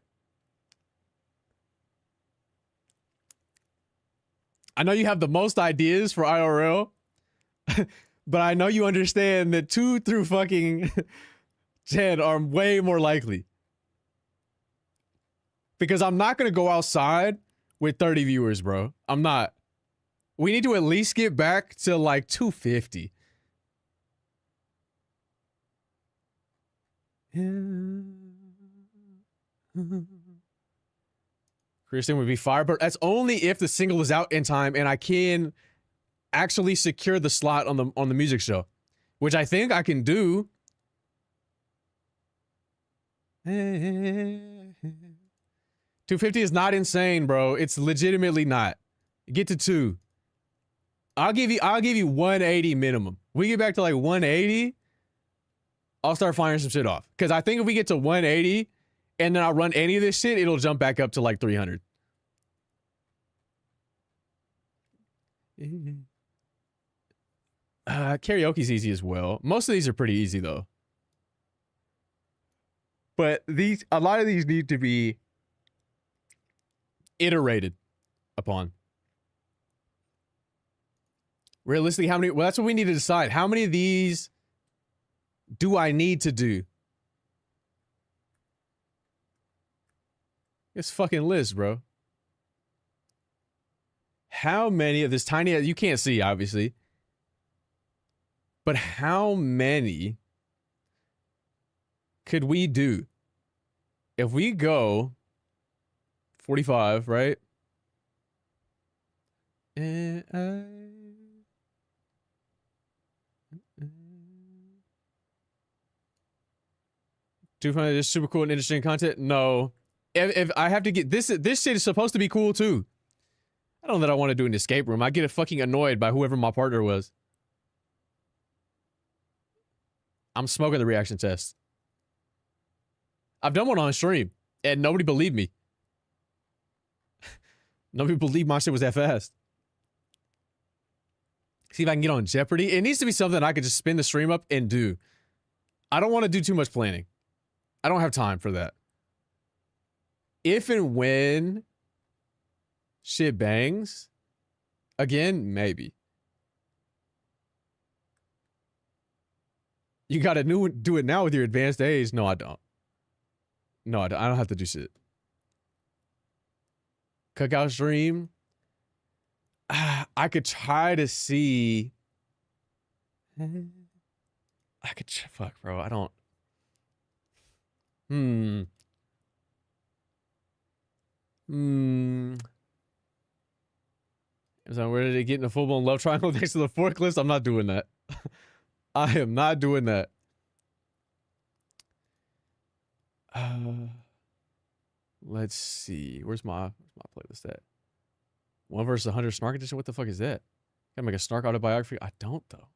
I know you have the most ideas for IRL, but I know you understand that 2 through fucking 10 are way more likely. Because I'm not going to go outside with 30 viewers, bro. I'm not. We need to at least get back to like 250. Kristen would be fire, but that's only if the single is out in time and I can actually secure the slot on the music show, which I think I can do. 250 is not insane, bro. It's legitimately not. Get to 2. I'll give you 180 minimum. We get back to like 180, I'll start firing some shit off. Because I think if we get to 180 and then I run any of this shit, it'll jump back up to like 300. Karaoke's easy as well. Most of these are pretty easy though. But a lot of these need to be iterated upon. Realistically, how many? Well, that's what we need to decide. How many of these do I need to do? It's fucking list, bro. How many of this tiny, you can't see, obviously, but how many could we do if we go 45, right? And 200 is super cool and interesting content. No, if I have to get this shit is supposed to be cool too. I don't know that I want to do an escape room. I get fucking annoyed by whoever my partner was. I'm smoking the reaction test. I've done one on stream and nobody believed me. Nobody believed my shit was that fast. See if I can get on Jeopardy. It needs to be something I could just spin the stream up and do. I don't want to do too much planning. I don't have time for that. If and when shit bangs, again, maybe. You gotta do it now with your advanced age. No, I don't. No, I don't have to do shit. Cookout stream. I could try to see. Fuck, bro. I don't. So where did it get in a full-blown love triangle next to the forklift? I'm not doing that. I am not doing that. Let's see. Where's my playlist at? 1 versus 100 Snark edition? What the fuck is that? Gotta make a Snark autobiography? I don't though.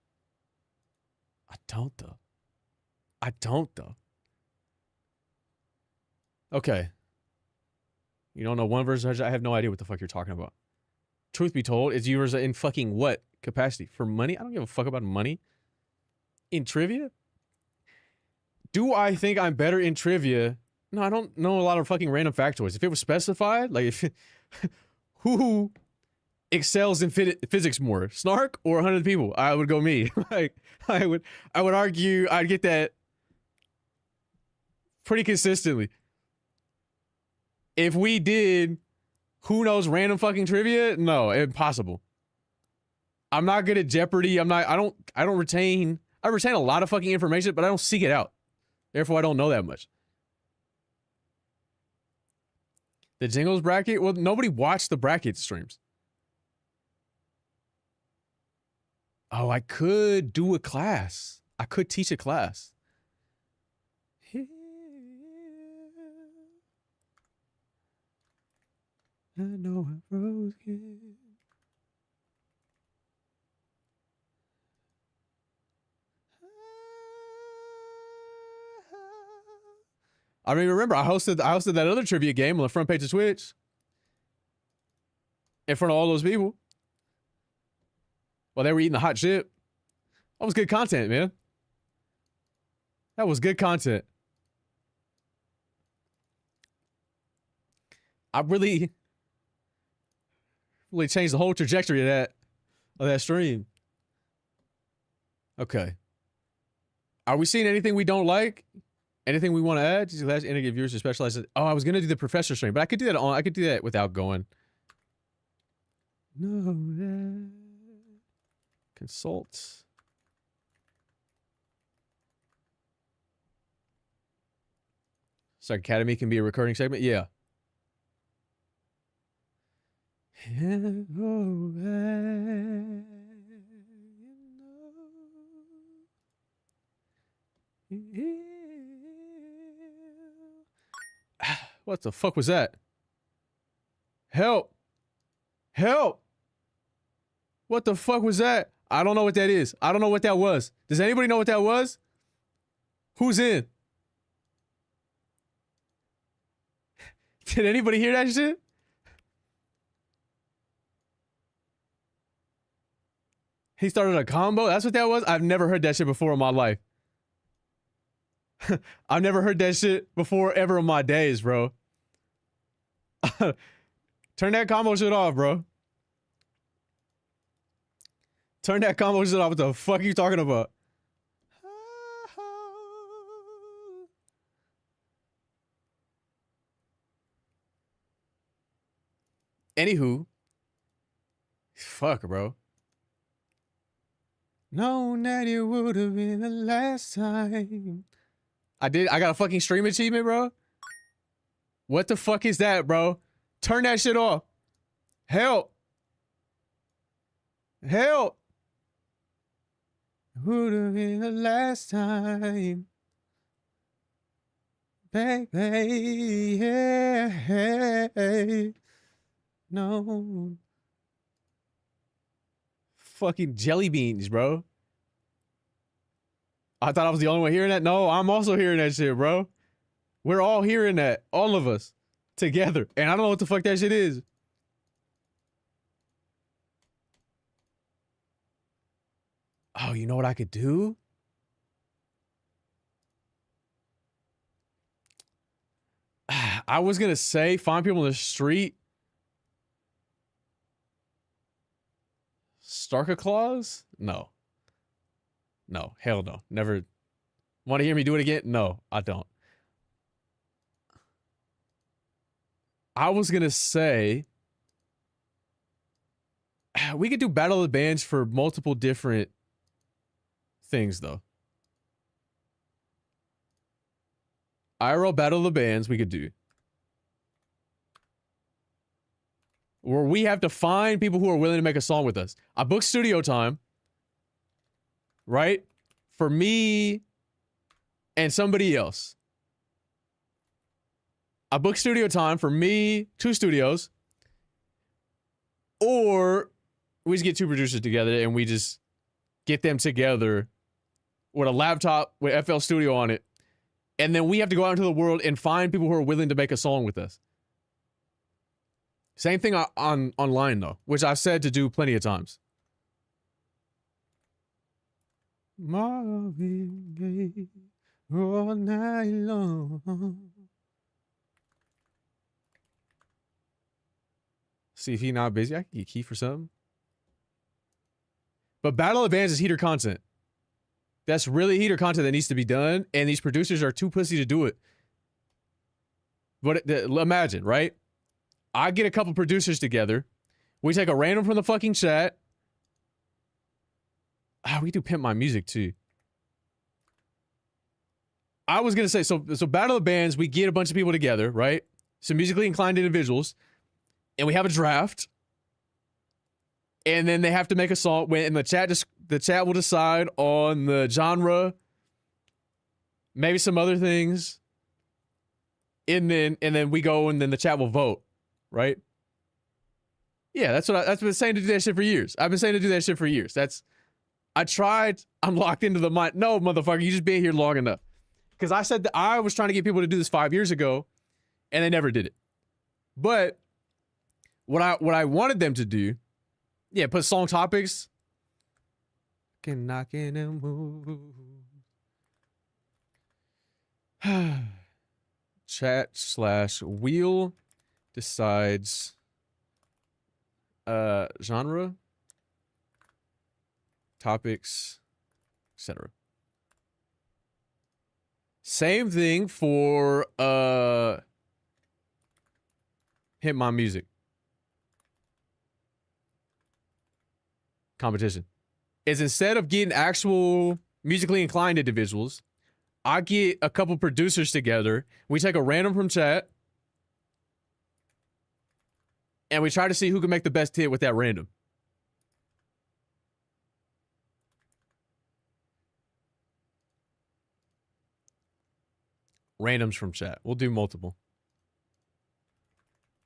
Okay. You don't know 1 versus 100? I have no idea what the fuck you're talking about. Truth be told, is viewers in fucking what capacity? For money? I don't give a fuck about money. In trivia? Do I think I'm better in trivia? No, I don't know a lot of fucking random factoids. If it was specified, like if who excels in physics more, Snark or 100 people? I would go me. Like I would argue I'd get that pretty consistently. If we did who knows random fucking trivia, no, impossible. I'm not good at Jeopardy. I retain a lot of fucking information, but I don't seek it out. Therefore, I don't know that much. The Jingles bracket? Well, nobody watched the bracket streams. Oh, I could do a class. I could teach a class. I know I froze again. I mean, remember, I hosted that other trivia game on the front page of Twitch in front of all those people while they were eating the hot chip. That was good content, man. That was good content. I really changed the whole trajectory of that stream. Okay. Are we seeing anything we don't like? Anything we want to add? Just last interview viewers who specialize in, oh, I was gonna do the professor stream, but I could do that without going. No, consult. So Academy can be a recurring segment? Yeah. What the fuck was that? Help! Help! What the fuck was that? I don't know what that is. I don't know what that was. Does anybody know what that was? Who's in? Did anybody hear that shit? He started a combo? That's what that was? I've never heard that shit before in my life. I've never heard that shit before ever in my days, bro. Turn that combo shit off, bro. Turn that combo shit off. What the fuck are you talking about? Anywho. Fuck, bro. Known that it would have been the last time. I got a fucking stream achievement, bro. What the fuck is that, bro? Turn that shit off. Help. Help. Would have been the last time. Baby, yeah. No. Fucking jelly beans, bro. I thought I was the only one hearing that. No, I'm also hearing that shit, bro. We're all hearing that. All of us. Together. And I don't know what the fuck that shit is. Oh, you know what I could do? I was gonna say find people in the street. Starker claws? No. No, hell no. Never. Want to hear me do it again? No, I don't. I was gonna say we could do Battle of the Bands for multiple different things, though. IRL Battle of the Bands we could do. Where we have to find people who are willing to make a song with us. I book studio time, right? For me and somebody else. I book studio time for me, 2 studios. Or we just get 2 producers together and we just get them together with a laptop with FL Studio on it. And then we have to go out into the world and find people who are willing to make a song with us. Same thing online, though, which I've said to do plenty of times. Marvin Gaye, all night long. See if he not busy. I can get key for something. But Battle of Bands is heater content. That's really heater content that needs to be done, and these producers are too pussy to do it. But imagine, right? I get a couple producers together. We take a random from the fucking chat. We do Pimp My Music too. I was gonna say, so Battle of Bands, we get a bunch of people together, right? Some musically inclined individuals, and we have a draft. And then they have to make a song. And the chat will decide on the genre, maybe some other things. And then we go, and then the chat will vote, right? Yeah, that's I've been saying to do that shit for years. I've been saying to do that shit for years. I tried. I'm locked into the mind. No, motherfucker, you just been here long enough. Because I said that I was trying to get people to do this 5 years ago, and they never did it. But what I wanted them to do, yeah, put song topics. Can knock in and move. Chat/wheel decides genre, topics, etc. Same thing for Hit My Music competition. Is instead of getting actual musically inclined individuals, I get a couple producers together. We take a random from chat, and we try to see who can make the best hit with that random. Randoms from chat. We'll do multiple.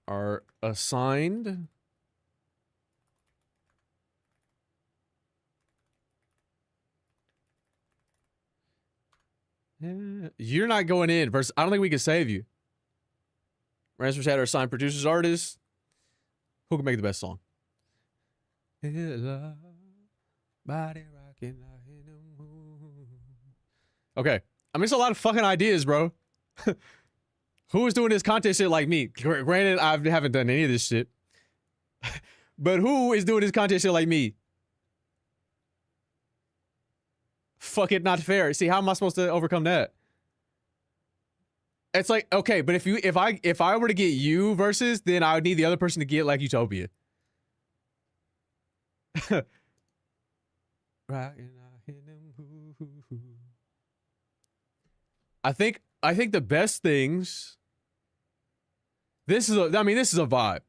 Are assigned. You're not going in versus. I don't think we can save you. Randoms from chat are assigned producers, artists. Who can make the best song? Okay. I mean, it's a lot of fucking ideas, bro. Who is doing this content shit like me? Granted, I haven't done any of this shit. But who is doing this content shit like me? Fuck it, not fair. See, how am I supposed to overcome that? It's like, okay, but if I were to get you versus, then I would need the other person to get like Utopia. I think the best things. This is a vibe.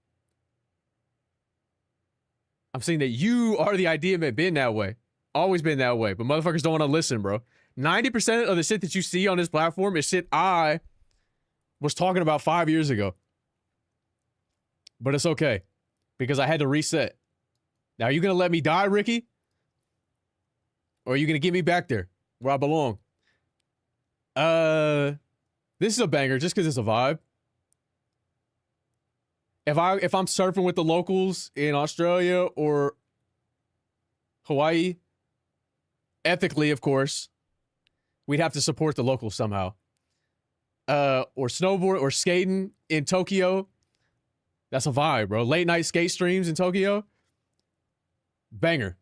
I'm saying that you are the idea that been that way. Always been that way. But motherfuckers don't want to listen, bro. 90% of the shit that you see on this platform is shit I was talking about 5 years ago. But it's okay. Because I had to reset. Now, are you going to let me die, Ricky? Or are you going to get me back there where I belong? This is a banger just because it's a vibe. If I'm surfing with the locals in Australia or Hawaii, ethically, of course, we'd have to support the locals somehow. Or snowboard or skating in Tokyo. That's a vibe, bro. Late night skate streams in Tokyo. Banger.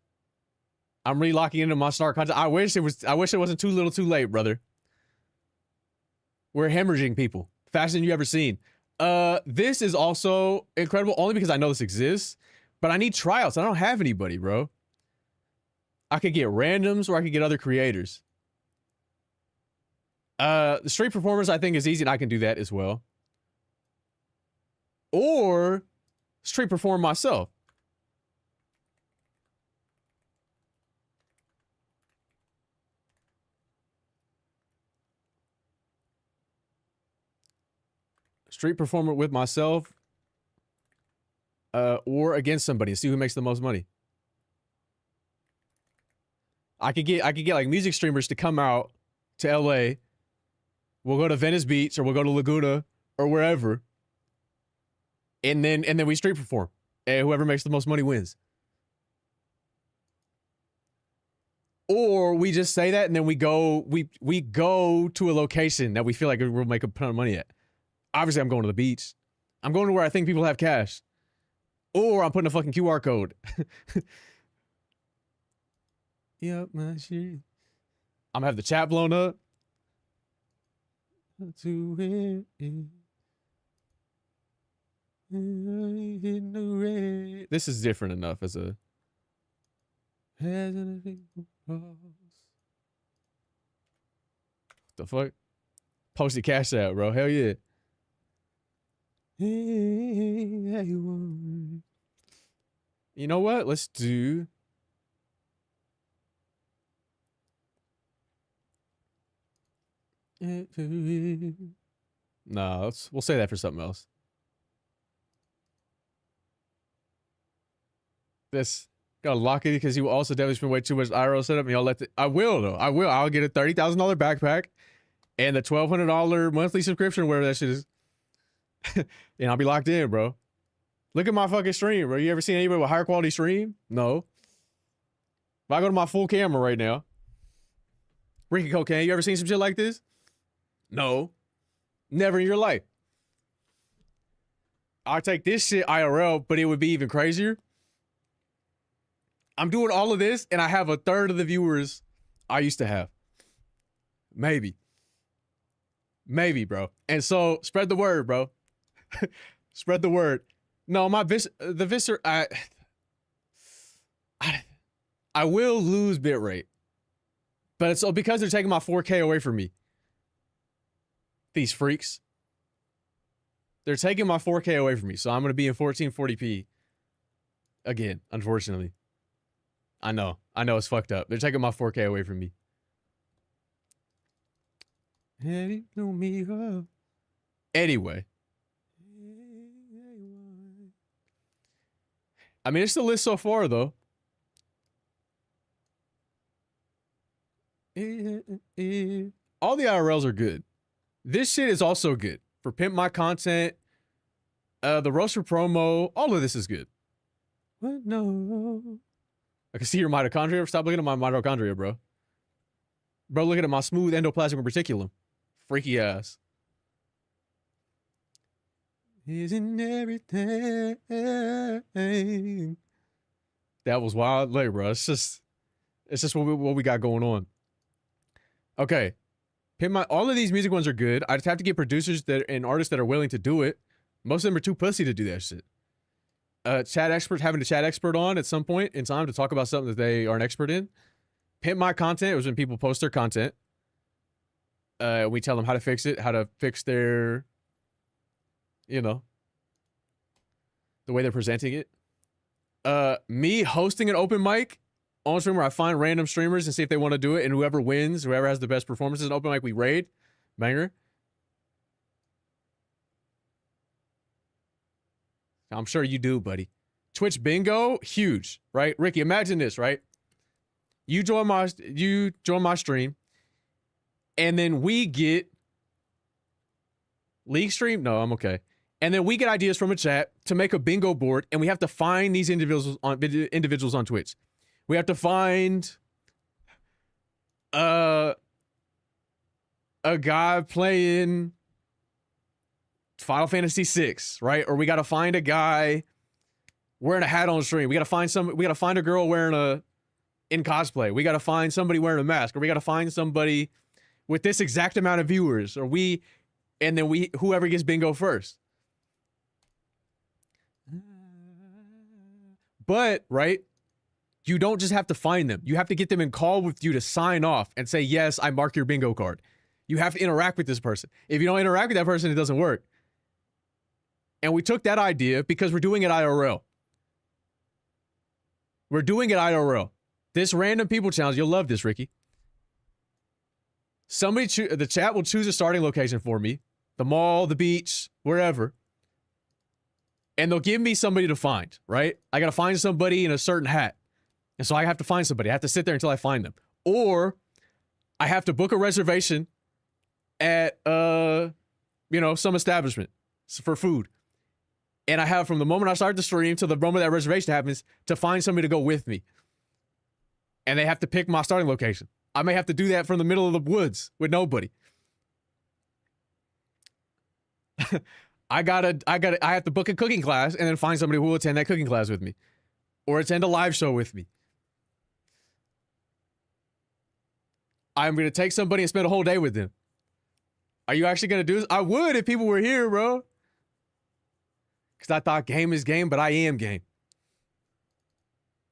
I'm relocking into my Snark content. I wish it wasn't too little too late, brother. We're hemorrhaging people. Faster than you ever seen. This is also incredible only because I know this exists, but I need tryouts. I don't have anybody, bro. I could get randoms or I could get other creators. The street performers I think is easy and I can do that as well. Or street perform myself. Street performer with myself. Or against somebody and see who makes the most money. I could get like music streamers to come out to LA. We'll go to Venice Beach or we'll go to Laguna or wherever. And then we street perform. And whoever makes the most money wins. Or we just say that and then we go to a location that we feel like we'll make a ton of money at. Obviously, I'm going to the beach. I'm going to where I think people have cash. Or I'm putting a fucking QR code. Yep, my shit. I'm gonna have the chat blown up. This is different enough as a. The fuck? Posted cash out, bro. Hell yeah. You know what? Let's do. No, we'll say that for something else. This gotta lock it because you also definitely spend way too much IRL setup. And y'all let the, I will though. I will. I'll get a $30,000 backpack and the $1,200 monthly subscription, wherever that shit is. And I'll be locked in, bro. Look at my fucking stream, bro. You ever seen anybody with higher quality stream? No. If I go to my full camera right now, Ricky Cocaine, you ever seen some shit like this? No. Never in your life. I'll take this shit IRL, but it would be even crazier. I'm doing all of this, and I have a third of the viewers I used to have. Maybe. Maybe, bro. And so, spread the word, bro. Spread the word. No, the Viscer, I will lose bitrate. But it's because they're taking my 4K away from me. These freaks. They're taking my 4K away from me, so I'm going to be in 1440p again, unfortunately. I know it's fucked up. They're taking my 4K away from me. Anyway. I mean, it's the list so far, though. All the IRLs are good. This shit is also good. For Pimp My Content, the Roaster promo, all of this is good. What? No. I can see your mitochondria. Stop looking at my mitochondria, bro. Bro, look at my smooth endoplasmic reticulum. Freaky ass. Isn't everything? That was wild, like, bro. It's just what we got going on. Okay, all of these music ones are good. I just have to get producers and artists that are willing to do it. Most of them are too pussy to do that shit. Having a chat expert on at some point in time to talk about something that they are an expert in. Pimp My Content was when people post their content. We tell them how to fix it, how to fix their, the way they're presenting it. Me hosting an open mic on stream where I find random streamers and see if they want to do it, and whoever wins, whoever has the best performances in open mic, we raid. Banger. I'm sure you do, buddy. Twitch bingo, huge, right? Ricky, imagine this, right? You join my stream, and then we get league stream. No, I'm okay. And then we get ideas from a chat to make a bingo board, and we have to find these individuals on Twitch. We have to find a guy playing Final Fantasy VI, right? Or we got to find a guy wearing a hat on stream. We got to find a girl wearing in cosplay. We got to find somebody wearing a mask, or we got to find somebody with this exact amount of viewers, and then whoever gets bingo first. But, right, you don't just have to find them. You have to get them in call with you to sign off and say, yes, I mark your bingo card. You have to interact with this person. If you don't interact with that person, it doesn't work. And we took that idea because we're doing it IRL. We're doing it IRL. This random people challenge, you'll love this, Ricky. The chat will choose a starting location for me. The mall, the beach, wherever. And they'll give me somebody to find, right? I got to find somebody in a certain hat. And so I have to find somebody. I have to sit there until I find them. Or I have to book a reservation at, some establishment for food. And I have from the moment I start the stream to the moment that reservation happens to find somebody to go with me. And they have to pick my starting location. I may have to do that from the middle of the woods with nobody. I have to book a cooking class and then find somebody who will attend that cooking class with me. Or attend a live show with me. I'm going to take somebody and spend a whole day with them. Are you actually going to do this? I would if people were here, bro. Because I thought game is game, but I am game.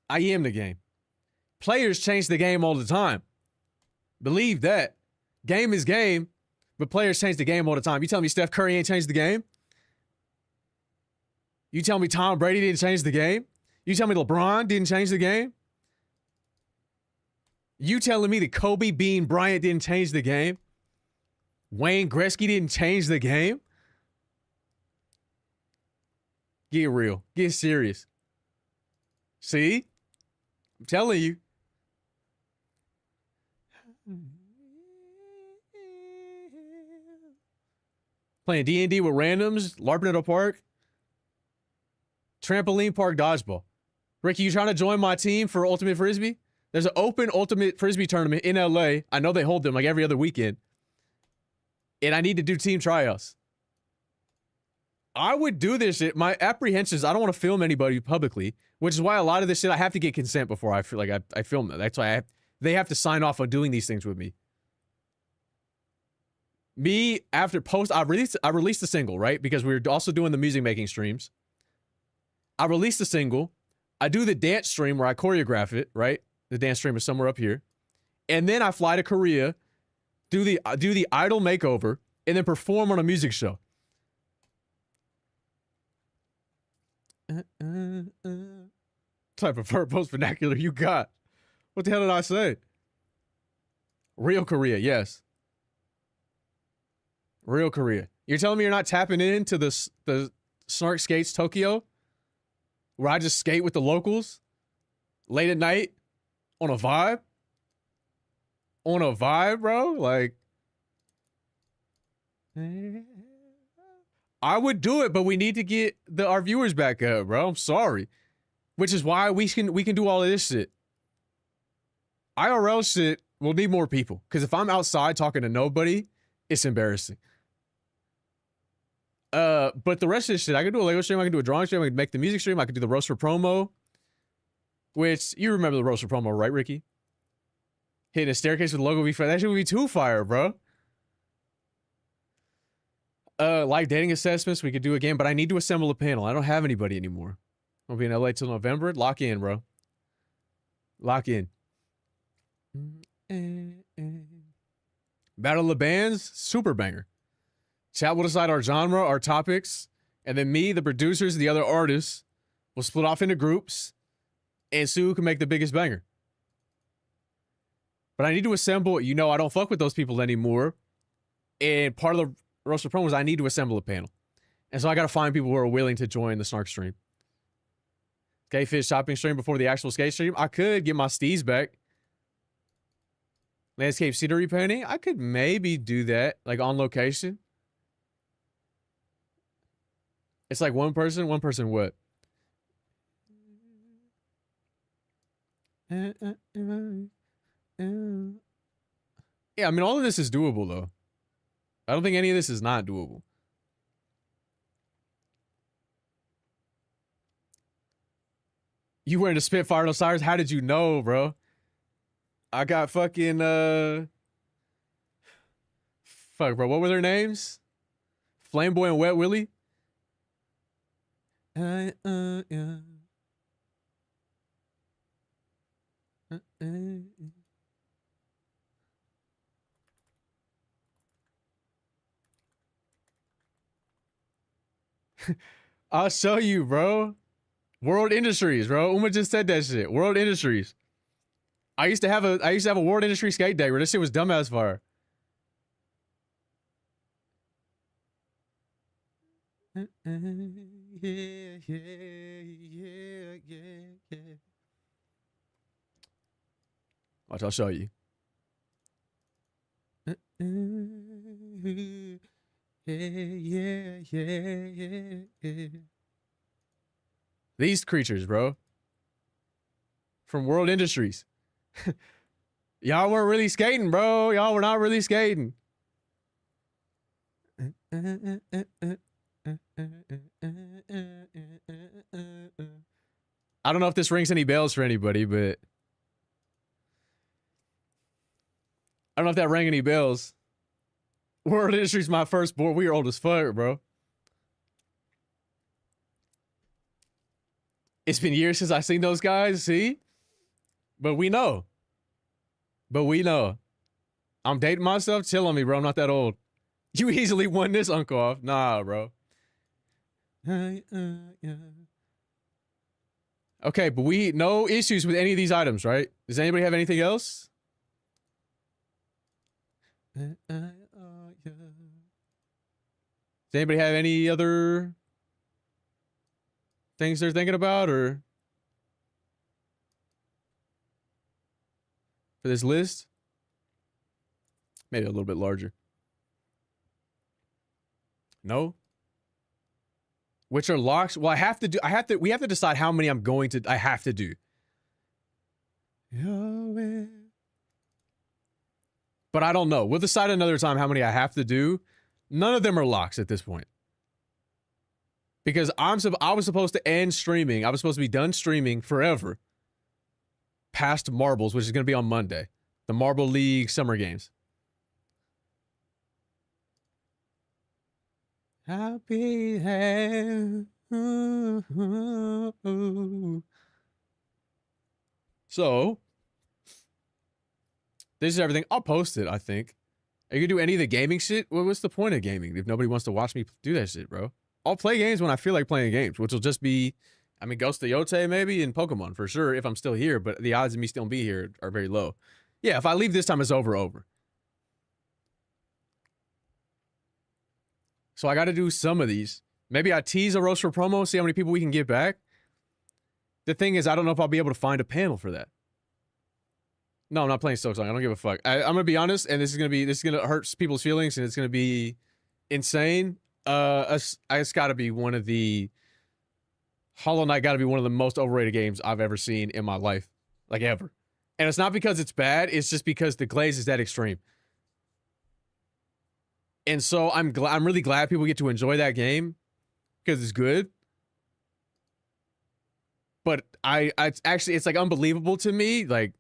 I am the game. Players change the game all the time. Believe that. Game is game, but players change the game all the time. You tell me Steph Curry ain't changed the game? You tell me Tom Brady didn't change the game? You tell me LeBron didn't change the game? You telling me that Kobe Bean Bryant didn't change the game? Wayne Gretzky didn't change the game? Get real. Get serious. See? I'm telling you. Playing D&D with randoms, LARPing at a park. Trampoline park dodgeball. Ricky, you trying to join my team for Ultimate Frisbee? There's an open Ultimate Frisbee tournament in LA. I know they hold them like every other weekend. And I need to do team tryouts. I would do this shit. My apprehension is I don't want to film anybody publicly, which is why a lot of this shit I have to get consent before I feel like I film it. That's why they have to sign off on doing these things with me. Me, after post, I released a single, right? Because we were also doing the music making streams. I released a single. I do the dance stream where I choreograph it, right? The dance stream is somewhere up here. And then I fly to Korea, do the idol makeover, and then perform on a music show. Type of verbose vernacular you got? What the hell did I say? Real Korea, yes. Real Korea. You're telling me you're not tapping into the Snark Skates Tokyo? Where I just skate with the locals? Late at night? On a vibe? On a vibe, bro? Like... I would do it, but we need to get our viewers back up, bro. I'm sorry. Which is why we can do all of this shit. IRL shit will need more people. Because if I'm outside talking to nobody, it's embarrassing. But the rest of this shit, I can do a Lego stream, I can do a drawing stream, I can make the music stream, I can do the roast for promo. Which, you remember the roast for promo, right, Ricky? Hitting a staircase with the logo, that shit would be too fire, bro. Live dating assessments, we could do again, but I need to assemble a panel. I don't have anybody anymore. I'll be in LA till November. Lock in, bro. Lock in. Battle of the Bands, super banger. Chat will decide our genre, our topics, and then me, the producers, the other artists will split off into groups and see who can make the biggest banger. But I need to assemble, I don't fuck with those people anymore. And part of the roster promos, I need to assemble a panel. And so I got to find people who are willing to join the Snark stream. K-Fish shopping stream before the actual skate stream. I could get my steez back. Landscape scenery painting. I could maybe do that, like on location. It's like one person what? Yeah, I mean, all of this is doable, though. I don't think any of this is not doable. You wearing a Spitfire and Osiris? How did you know, bro? I got fucking, fuck, bro. What were their names? Flameboy and Wet Willie? Yeah. I'll show you, bro. World Industries, bro. Uma just said that shit. World Industries. I used to have a World Industry skate day where this shit was dumbass fire. Yeah. Watch, I'll show you. Yeah. These creatures, bro. From World Industries. Y'all weren't really skating, bro. Y'all were not really skating. I don't know if this rings any bells for anybody, but I don't know if that rang any bells. World Industry's my first board. We are old as fuck, bro. It's been years since I seen those guys, see? But we know. But we know. I'm dating myself. Chill on me, bro. I'm not that old. You easily won this, Uncle off. Nah, bro. Okay, but we no issues with any of these items, right? Does anybody have anything else? Does anybody have any other things they're thinking about, or for this list? Maybe a little bit larger. No? Which are locks? Well, we have to decide how many I have to do. But I don't know. We'll decide another time how many I have to do. None of them are locks at this point. Because I was supposed to end streaming. I was supposed to be done streaming forever. Past Marbles, which is going to be on Monday. The Marble League Summer Games. I'll be there. So, this is everything. I'll post it, I think. Are you gonna do any of the gaming shit? Well, what's the point of gaming if nobody wants to watch me do that shit, bro? I'll play games when I feel like playing games, which will just be, I mean, Ghost of Yote maybe, and Pokemon for sure if I'm still here, but the odds of me still be here are very low. Yeah, if I leave this time, it's over. So I got to do some of these. Maybe I tease a roast for promo, see how many people we can get back. The thing is, I don't know if I'll be able to find a panel for that. No, I'm not playing Silk Song. I don't give a fuck. I'm gonna be honest, and this is gonna hurt people's feelings, and it's gonna be insane. It's got to be one of the Hollow Knight. Got to be one of the most overrated games I've ever seen in my life, like ever. And it's not because it's bad. It's just because the glaze is that extreme. And so I'm really glad people get to enjoy that game because it's good. But it's like unbelievable to me, like,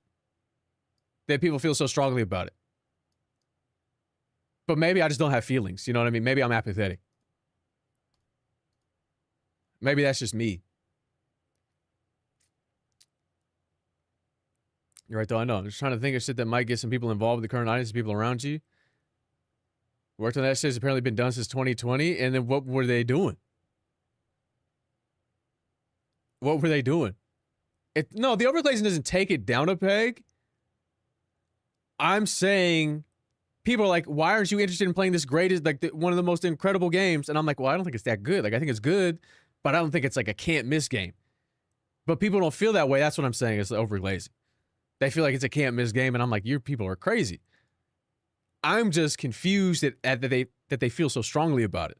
that people feel so strongly about it. But maybe I just don't have feelings. You know what I mean? Maybe I'm apathetic. Maybe that's just me. You're right, though. I know. I'm just trying to think of shit that might get some people involved with the current audience and people around you. Worked on that shit. Has apparently been done since 2020. And then what were they doing? What were they doing? No, the overglazing doesn't take it down a peg. I'm saying people are like, why aren't you interested in playing this greatest, like one of the most incredible games? And I'm like, well, I don't think it's that good. Like, I think it's good, but I don't think it's like a can't miss game. But people don't feel that way. That's what I'm saying. It's overglazing. They feel like it's a can't miss game. And I'm like, your people are crazy. I'm just confused that they feel so strongly about it.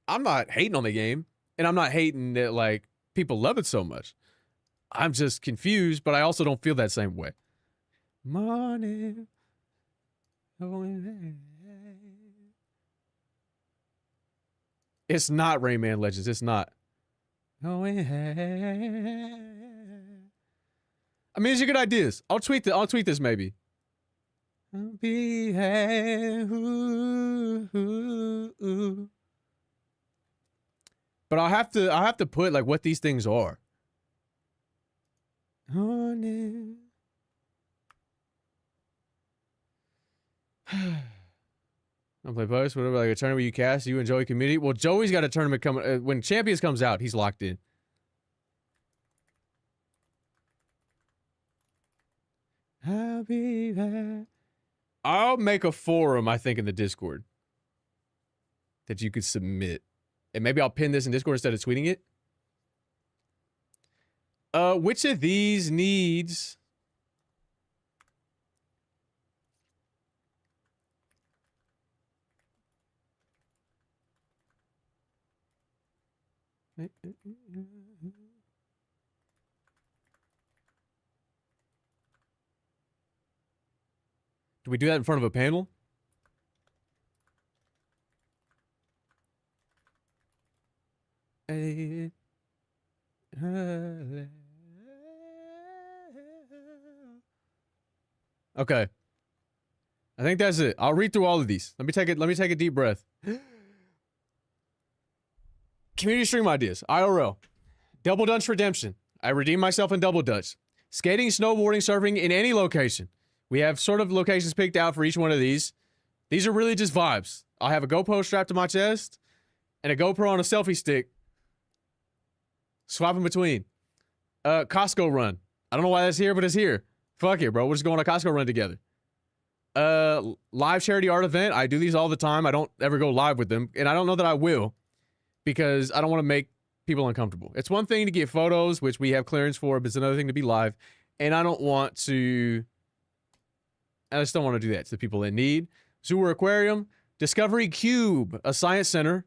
I'm not hating on the game, and I'm not hating that like people love it so much. I'm just confused, but I also don't feel that same way. Morning. It's not Rayman Legends. It's not. I mean, these are good ideas. I'll tweet this maybe. I'll be here. But I'll have to put like what these things are. Morning. I'll play post, whatever, like a tournament where you cast, you enjoy community. Well, Joey's got a tournament coming. When Champions comes out, he's locked in. I'll be there. I'll make a forum, I think, in the Discord that you could submit. And maybe I'll pin this in Discord instead of tweeting it. Which of these needs... Do we do that in front of a panel? Okay. I think that's it. I'll read through all of these. Let me take a deep breath. Community stream ideas. IRL. Double Dutch Redemption. I redeem myself in Double Dutch. Skating, snowboarding, surfing in any location. We have sort of locations picked out for each one of these. These are really just vibes. I'll have a GoPro strapped to my chest and a GoPro on a selfie stick. Swapping between. Costco run. I don't know why that's here, but it's here. Fuck it, bro. We're just going on a Costco run together. Live charity art event. I do these all the time. I don't ever go live with them. And I don't know that I will because I don't want to make people uncomfortable. It's one thing to get photos, which we have clearance for, but it's another thing to be live. And I just don't want to do that to the people in need. Zoo or aquarium. Discovery Cube, a science center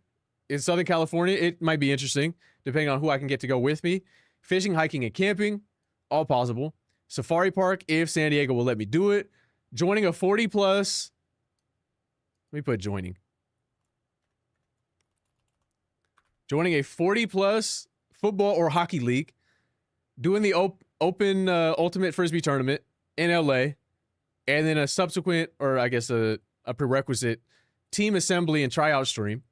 in Southern California. It might be interesting, depending on who I can get to go with me. Fishing, hiking, and camping. All possible. Safari park, if San Diego will let me do it. Joining a 40 plus. Let me put joining. Joining a 40 plus football or hockey league. Doing the open ultimate frisbee tournament in LA. And then a subsequent, or I guess a prerequisite, team assembly and tryout stream.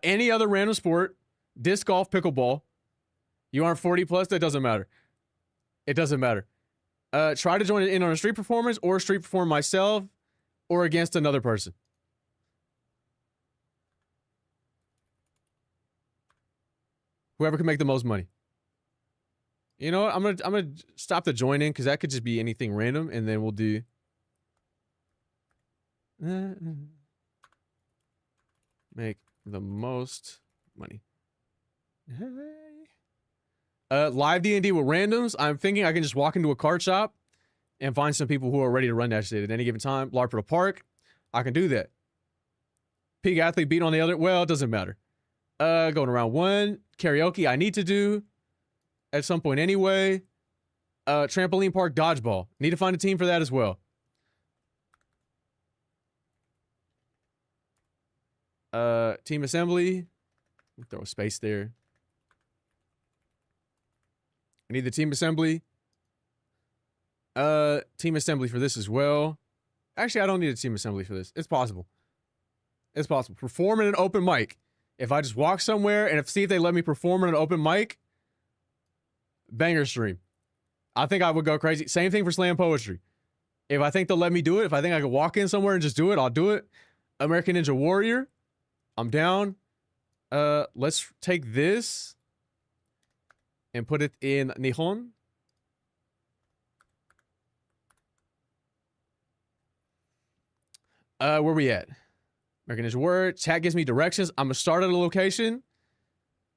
Any other random sport. Disc golf, pickleball. You aren't 40 plus, that doesn't matter. It doesn't matter. Try to join in on a street performance or street perform myself or against another person. Whoever can make the most money. You know what? I'm gonna stop the join in because that could just be anything random, and then we'll do. Make the most money. Live D&D with randoms. I'm thinking I can just walk into a card shop and find some people who are ready to run that shit at any given time. LARP at a park. I can do that. Peak athlete beat on the other. Well, it doesn't matter. Going around one. Karaoke I need to do at some point anyway. Trampoline park dodgeball. Need to find a team for that as well. Team assembly. Throw a space there. I need the team assembly. Team assembly for this as well. Actually, I don't need a team assembly for this. It's possible. It's possible. Perform in an open mic. If I just walk somewhere and see if they let me perform in an open mic, banger stream. I think I would go crazy. Same thing for slam poetry. If I think they'll let me do it, if I think I could walk in somewhere and just do it, I'll do it. American Ninja Warrior. I'm down. Let's take this and put it in Nihon. Where we at? American Ninja Warrior. Chat gives me directions. I'm gonna start at a location,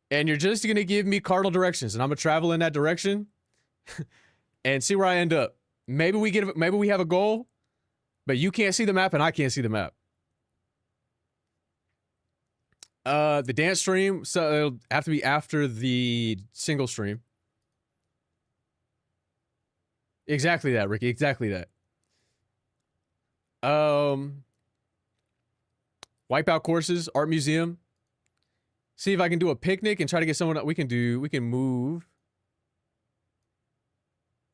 and you're just gonna give me cardinal directions, and I'm gonna travel in that direction and see where I end up. Maybe we have a goal, but you can't see the map and I can't see the map. The dance stream, so it'll have to be after the single stream. Exactly that, Ricky. Exactly that. Wipeout courses, art museum. See if I can do a picnic and try to get someone. We can move.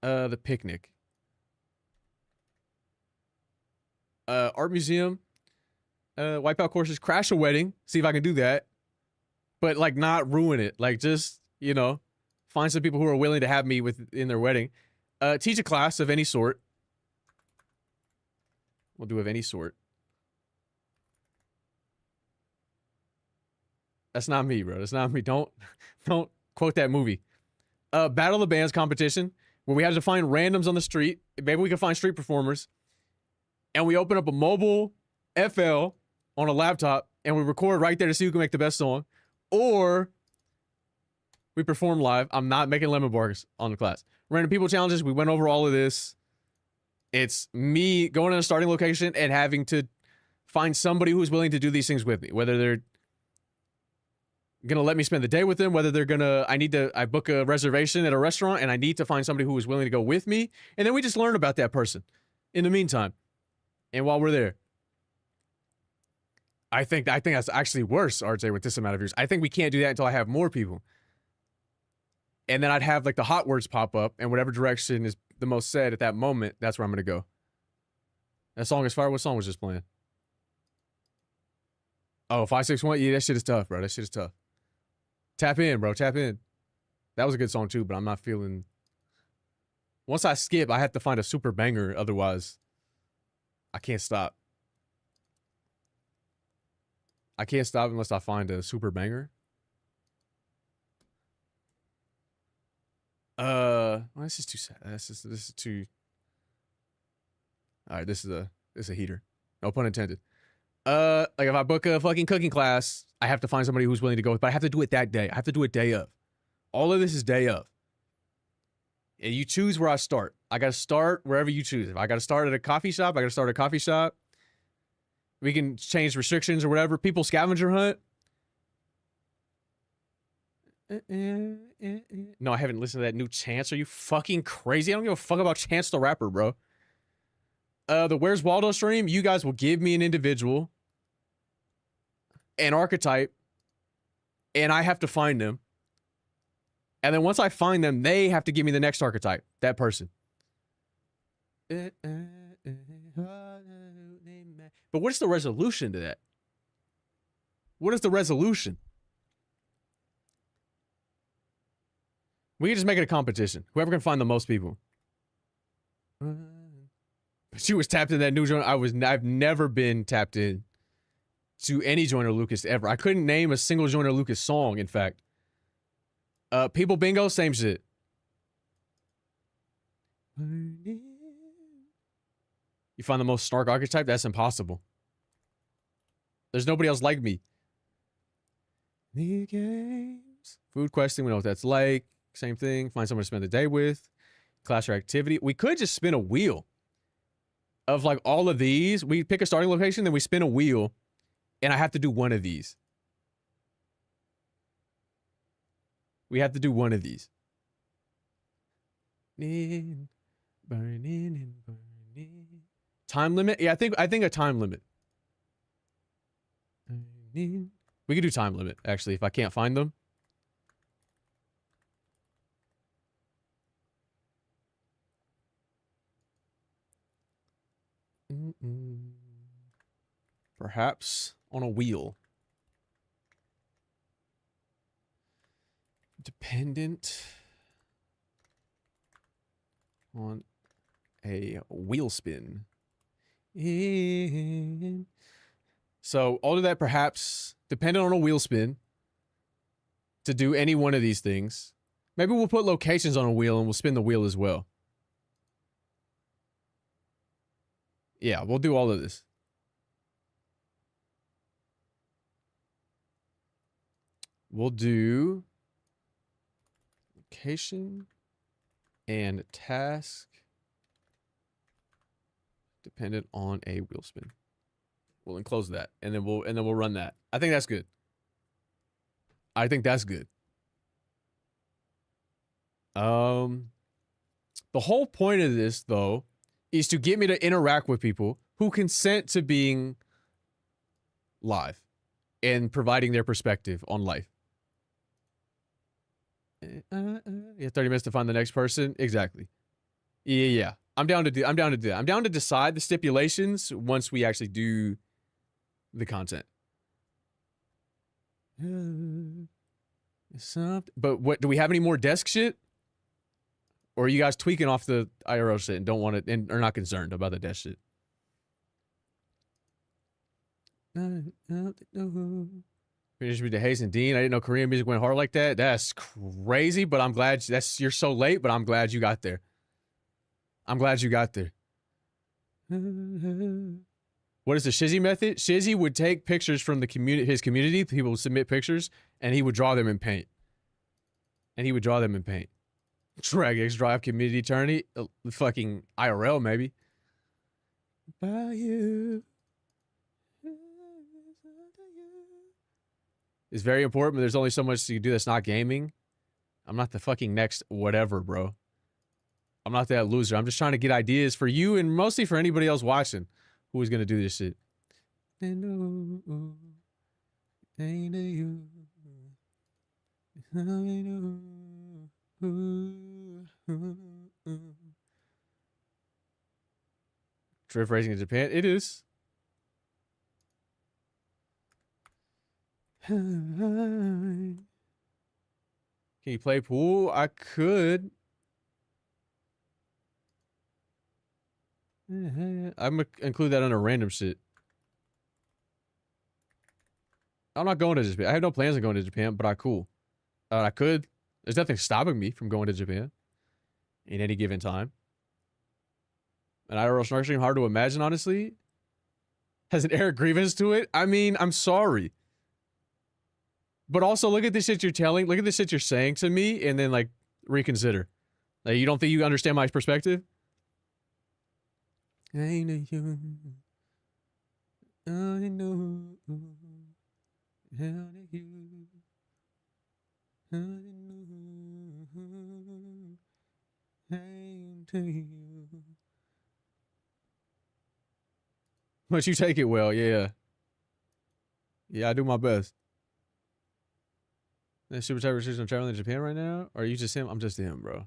The picnic. Art museum. Wipeout courses, crash a wedding. See if I can do that. But like not ruin it. Like just, find some people who are willing to have me in their wedding. Teach a class of any sort. We'll do of any sort. That's not me, bro. That's not me. Don't quote that movie. Battle of the Bands competition where we had to find randoms on the street. Maybe we can find street performers. And we open up a mobile FL on a laptop and we record right there to see who can make the best song. Or we perform live. I'm not making lemon bars on the class. Random people challenges. We went over all of this. It's me going in a starting location and having to find somebody who's willing to do these things with me. Whether they're gonna let me spend the day with them, whether they're gonna, I book a reservation at a restaurant and I need to find somebody who is willing to go with me. And then we just learn about that person in the meantime. And while we're there. I think that's actually worse, RJ, with this amount of views. I think we can't do that until I have more people. And then I'd have like the hot words pop up, and whatever direction is the most said at that moment, that's where I'm gonna go. That song is fire. What song was just playing? Oh, 561. Yeah, that shit is tough, bro. That shit is tough. Tap in, bro. Tap in. That was a good song too, but I'm not feeling. Once I skip, I have to find a super banger. Otherwise, I can't stop. I can't stop unless I find a super banger. Well, this is too sad. This is too. All right, this is a heater. No pun intended. Like if I book a fucking cooking class, I have to find somebody who's willing to go with, but I have to do it that day. I have to do it day of. All of this is day of. And you choose where I start. I got to start wherever you choose. If I got to start at a coffee shop, I got to start at a coffee shop. We can change restrictions or whatever. People scavenger hunt. No, I haven't listened to that new Chance. Are you fucking crazy? I don't give a fuck about Chance the Rapper, bro. The Where's Waldo stream, you guys will give me an individual, an archetype, and I have to find them. And then once I find them, they have to give me the next archetype, that person. But what is the resolution to that? What is the resolution? We can just make it a competition. Whoever can find the most people. She was tapped in that new joint. I've never been tapped in to any Joyner Lucas ever. I couldn't name a single Joyner Lucas song, in fact. People Bingo, same shit. You find the most Snark archetype? That's impossible. There's nobody else like me. The games. Food questing, we know what that's like. Same thing. Find someone to spend the day with. Class or activity. We could just spin a wheel of like all of these. We pick a starting location, then we spin a wheel, and I have to do one of these. We have to do one of these. Burning and burning. Time limit? Yeah, I think a time limit. We could do time limit, actually, if I can't find them. Perhaps on a wheel. Dependent on a wheel spin. So I'll do that perhaps dependent on a wheel spin to do any one of these things. Maybe we'll put locations on a wheel and we'll spin the wheel as well. Yeah, we'll do all of this. We'll do location and task dependent on a wheel spin. We'll enclose that, and then we'll run that. I think that's good. I think that's good. The whole point of this, though, is to get me to interact with people who consent to being live and providing their perspective on life. Yeah, 30 minutes to find the next person. Exactly. Yeah. I'm down to do that. I'm down to decide the stipulations once we actually do the content. But what do we have any more desk shit? Or are you guys tweaking off the IRL shit and don't want it and are not concerned about the desk shit? Finish with the Hayes and Dean. I didn't know Korean music went hard like that. That's crazy, but I'm glad you're so late, but I'm glad you got there. I'm glad you got there. What is the Shizzy method? Shizzy would take pictures from the his community. People would submit pictures, and he would draw them in paint. Drag X Drive community tourney. Fucking IRL, maybe. By you. It's very important, but there's only so much you can do that's not gaming. I'm not the fucking next whatever, bro. I'm not that loser. I'm just trying to get ideas for you and mostly for anybody else watching who is going to do this shit. And ain't you. Drift racing in Japan? It is. Can you play pool? I could. I'm gonna include that under random shit. I'm not going to Japan. I have no plans on going to Japan, but I cool. I could. There's nothing stopping me from going to Japan in any given time. An IRL Snark stream, hard to imagine, honestly. Has an Eric grievance to it? I mean, I'm sorry. But also, look at the shit you're telling. Look at the shit you're saying to me, and then, like, reconsider. Like, you don't think you understand my perspective? I know you. I know. How do you? I know. I to you. But you take it well, yeah. Yeah, I do my best. That super type restrictions on traveling to Japan right now? Or are you just him? I'm just him, bro.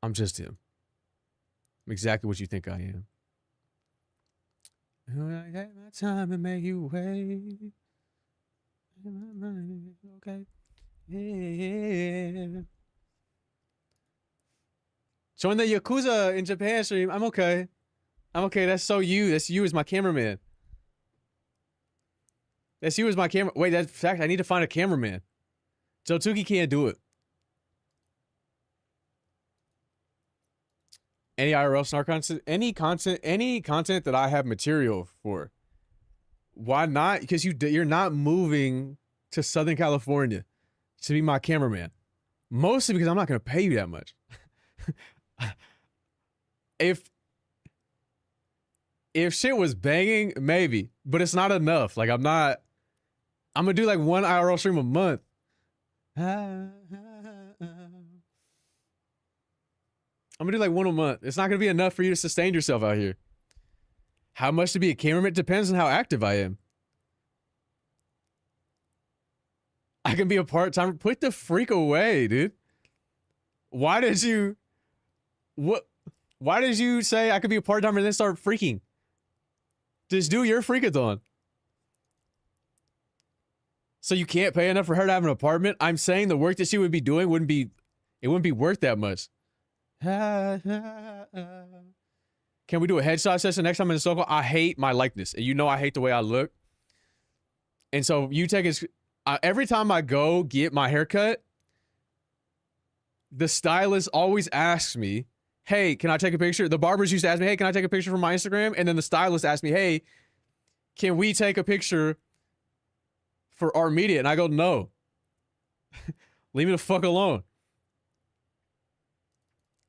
I'm just him. I'm exactly what you think I am. I had my time and make you wait. Okay. Yeah. Join the Yakuza in Japan stream. I'm okay. I'm okay. That's so you. That's you as my cameraman. That's you as my camera. Wait, that's fact. I need to find a cameraman. Jotuki can't do it. Any IRL Snark content, any content that I have material for. Why not? Because you're not moving to Southern California to be my cameraman. Mostly because I'm not going to pay you that much. If shit was banging, maybe, but it's not enough. Like I'm gonna do like one IRL stream a month. I'm gonna do like one a month. It's not gonna be enough for you to sustain yourself out here. How much to be a cameraman depends on how active I am. I can be a part-timer. Put the freak away, dude. Why did you say I could be a part-timer and then start freaking? Just do your freakathon. So you can't pay enough for her to have an apartment? I'm saying the work that she would be doing wouldn't be worth that much. Can we do a headshot session next time in the circle? I hate my likeness. And you know I hate the way I look. And so you take it. Every time I go get my haircut, the stylist always asks me, hey, can I take a picture? The barbers used to ask me, hey, can I take a picture from my Instagram? And then the stylist asked me, hey, can we take a picture for our media? And I go, no. Leave me the fuck alone.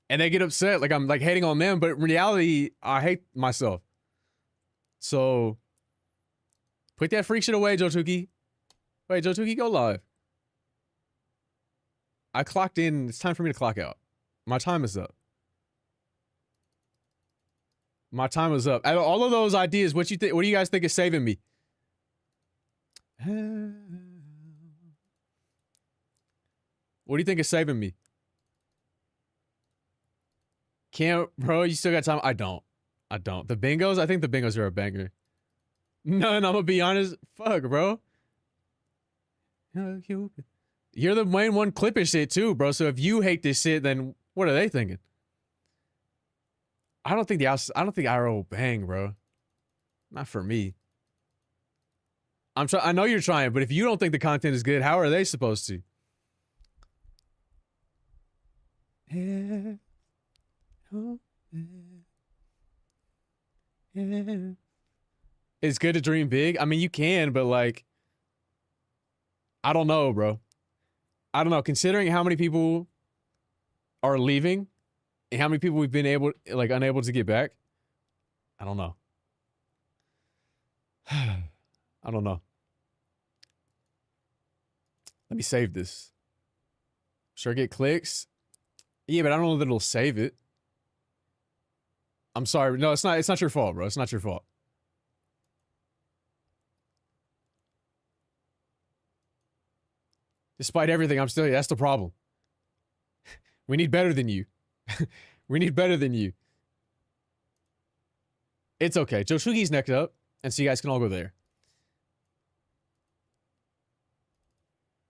And they get upset, like I'm like hating on them, but in reality, I hate myself. So put that freak shit away, Jotuki. Wait, Jotuki, go live. I clocked in. It's time for me to clock out. My time is up. My time is up. Out of all of those ideas, what do you guys think is saving me? What do you think is saving me? Bro, you still got time? I don't. The bingos? I think the bingos are a banger. No, I'm gonna be honest. Fuck, bro. You're the main one clipping shit too, bro. So if you hate this shit, then what are they thinking? I don't think IRL will bang, bro. Not for me. I know you're trying, but if you don't think the content is good, how are they supposed to? Yeah. Oh, yeah. It's good to dream big. I mean, you can, but like, I don't know, bro. I don't know. Considering how many people are leaving and how many people we've been unable to get back, I don't know. I don't know. Let me save this. Sure, get clicks. Yeah, but I don't know that it'll save it. I'm sorry. No, it's not your fault, bro. It's not your fault. Despite everything, I'm still here. That's the problem. We need better than you. We need better than you. It's okay. Joshugi's next up, and so you guys can all go there.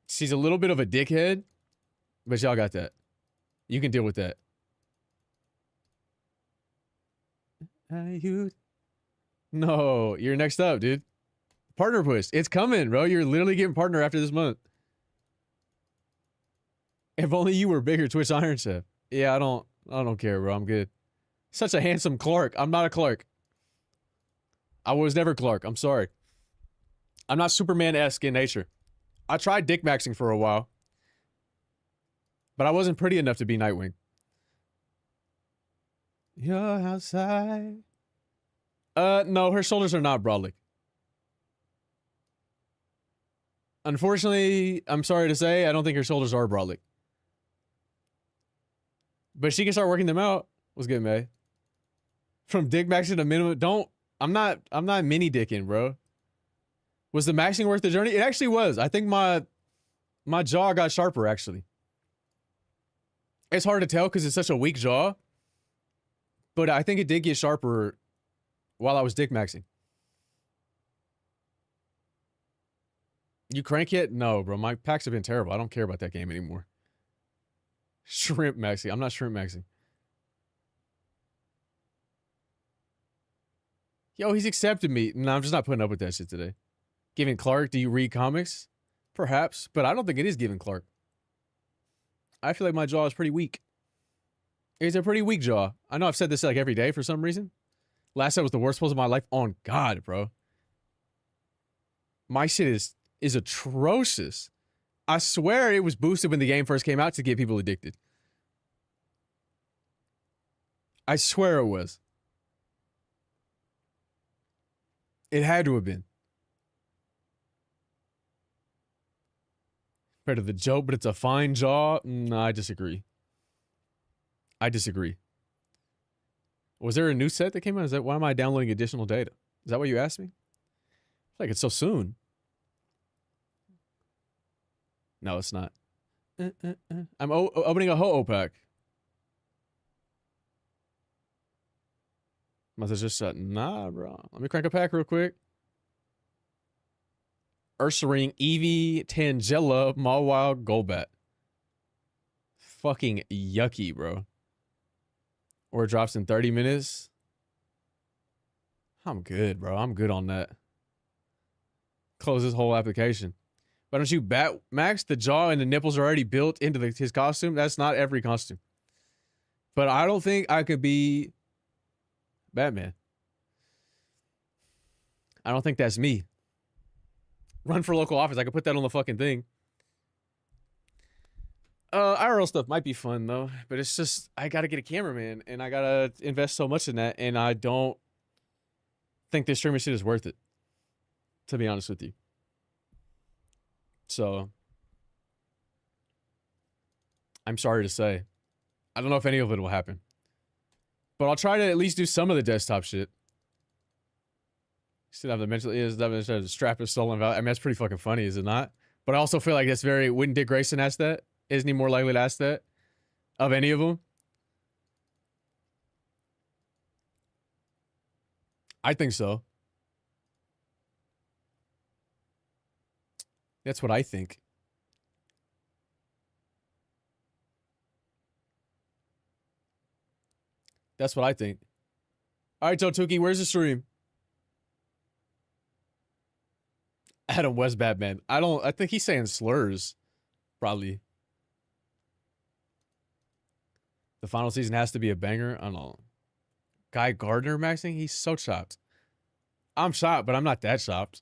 She's a little bit of a dickhead, but y'all got that. You can deal with that. No, you're next up, dude. Partner push. It's coming, bro. You're literally getting partner after this month. If only you were bigger, Twitch Iron Chef. Yeah, I don't care, bro. I'm good. Such a handsome Clark. I'm not a Clark. I was never Clark. I'm sorry. I'm not Superman-esque in nature. I tried dick maxing for a while, but I wasn't pretty enough to be Nightwing. You're outside. No, her shoulders are not brolic. Unfortunately, I'm sorry to say, I don't think her shoulders are brolic. But she can start working them out. What's good, May? From dick maxing to minimum. I'm not mini dicking, bro. Was the maxing worth the journey? It actually was. I think my jaw got sharper, actually. It's hard to tell because it's such a weak jaw. But I think it did get sharper while I was dick maxing. You crank yet? No, bro. My packs have been terrible. I don't care about that game anymore. Shrimp maxing. I'm not shrimp maxing. Yo, he's accepted me. No, I'm just not putting up with that shit today. Giving Clark, do you read comics? Perhaps, but I don't think it is giving Clark. I feel like my jaw is pretty weak. It's a pretty weak jaw. I know I've said this like every day for some reason. Last night was the worst pose of my life. On God, bro. My shit is atrocious. I swear it was boosted when the game first came out to get people addicted. I swear it was. It had to have been. Better the joke, but it's a fine jaw. No, I disagree. I disagree. Was there a new set that came out? Is that why am I downloading additional data? Is that what you asked me? I feel like it's so soon. No, it's not. I'm opening a Ho-Oh pack. Must have just said, nah, bro. Let me crank a pack real quick. Ursaring, Eevee, Tangela, Mawile, Golbat. Fucking yucky, bro. Or it drops in 30 minutes. I'm good, bro. I'm good on that. Close this whole application. Why don't you bat max? The jaw and the nipples are already built into his costume. That's not every costume. But I don't think I could be Batman. I don't think that's me. Run for local office. I could put that on the fucking thing. IRL stuff might be fun though, but it's just I gotta get a cameraman and I gotta invest so much in that, and I don't think this streaming shit is worth it. To be honest with you. So I'm sorry to say. I don't know if any of it will happen. But I'll try to at least do some of the desktop shit. Still have the mental is the strap is stolen value. I mean, that's pretty fucking funny, is it not? But I also feel like that's very. Wouldn't Dick Grayson ask that? Isn't he more likely to ask that? Of any of them? I think so. That's what I think. That's what I think. All right, Totuki, where's the stream? Adam West Batman. I think he's saying slurs. Probably. The final season has to be a banger. I don't know. Guy Gardner maxing? He's so shocked. I'm shocked, but I'm not that shocked.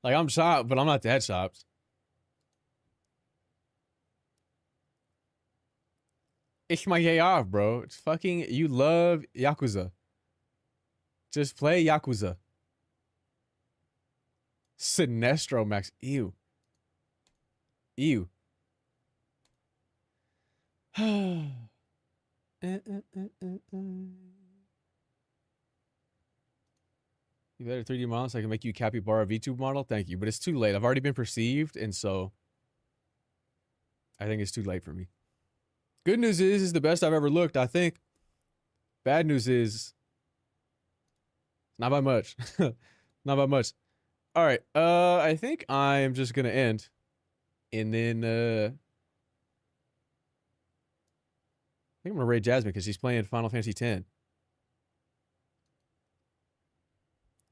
Like, I'm shocked, but I'm not that shocked. It's my day off, bro. It's fucking, you love Yakuza. Just play Yakuza. Sinestro Max. Ew. Ew. You better 3D model so I can make you Capybara VTube model? Thank you. But it's too late. I've already been perceived, and so I think it's too late for me. Good news is it's the best I've ever looked, I think. Bad news is not by much. Not by much. All right. I think I'm just gonna end, and then I think I'm gonna raid Jasmine because she's playing Final Fantasy X, and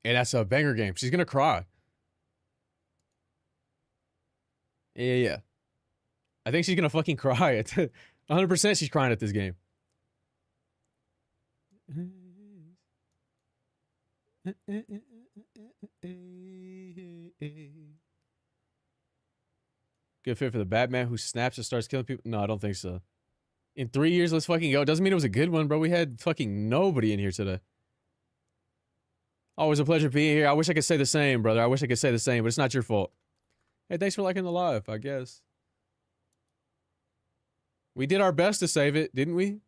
that's a banger game. She's gonna cry. Yeah. I think she's gonna fucking cry. 100% she's crying at this game. Good fit for the Batman who snaps and starts killing people? No, I don't think so. In 3 years, let's fucking go. Doesn't mean it was a good one, bro. We had fucking nobody in here today. Always a pleasure being here. I wish I could say the same, brother. I wish I could say the same, but it's not your fault. Hey, thanks for liking the live, I guess. We did our best to save it, didn't we?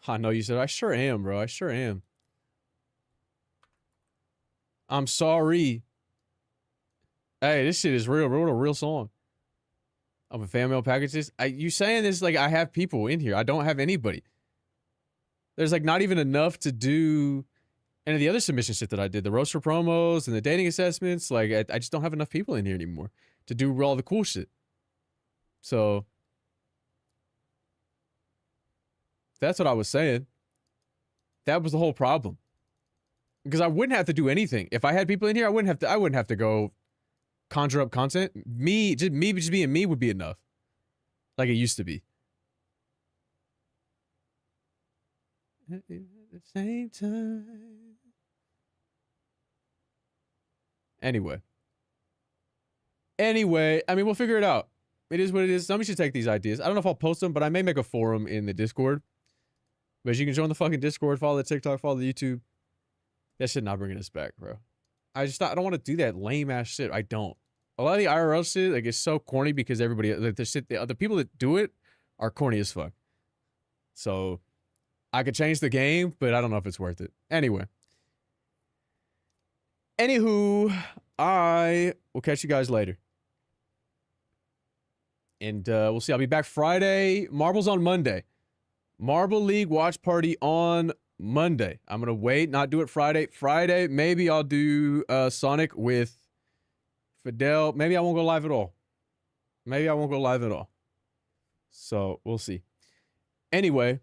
I know you said, I sure am, bro. I sure am. I'm sorry. Hey, this shit is real. Wrote a real song. Open fan mail packages. You saying this like I have people in here. I don't have anybody. There's like not even enough to do any of the other submission shit that I did. The roaster promos and the dating assessments. Like I just don't have enough people in here anymore to do all the cool shit. So that's what I was saying. That was the whole problem. Because I wouldn't have to do anything. If I had people in here, I wouldn't have to go conjure up content. Just being me would be enough. Like it used to be. At the same time. Anyway, I mean, we'll figure it out. It is what it is. Somebody should take these ideas. I don't know if I'll post them, but I may make a forum in the Discord. But you can join the fucking Discord, follow the TikTok, follow the YouTube. That shit not bringing us back, bro. I don't want to do that lame ass shit. I don't. A lot of the IRL shit, like, it's so corny because everybody, like, the people that do it are corny as fuck. So I could change the game, but I don't know if it's worth it. Anyway. Anywho, I will catch you guys later. And we'll see. I'll be back Friday. Marbles on Monday. Marble League watch party on Monday. I'm going to wait, not do it Friday. Friday, maybe I'll do Sonic with Fidel. Maybe I won't go live at all. Maybe I won't go live at all. So we'll see. Anyway,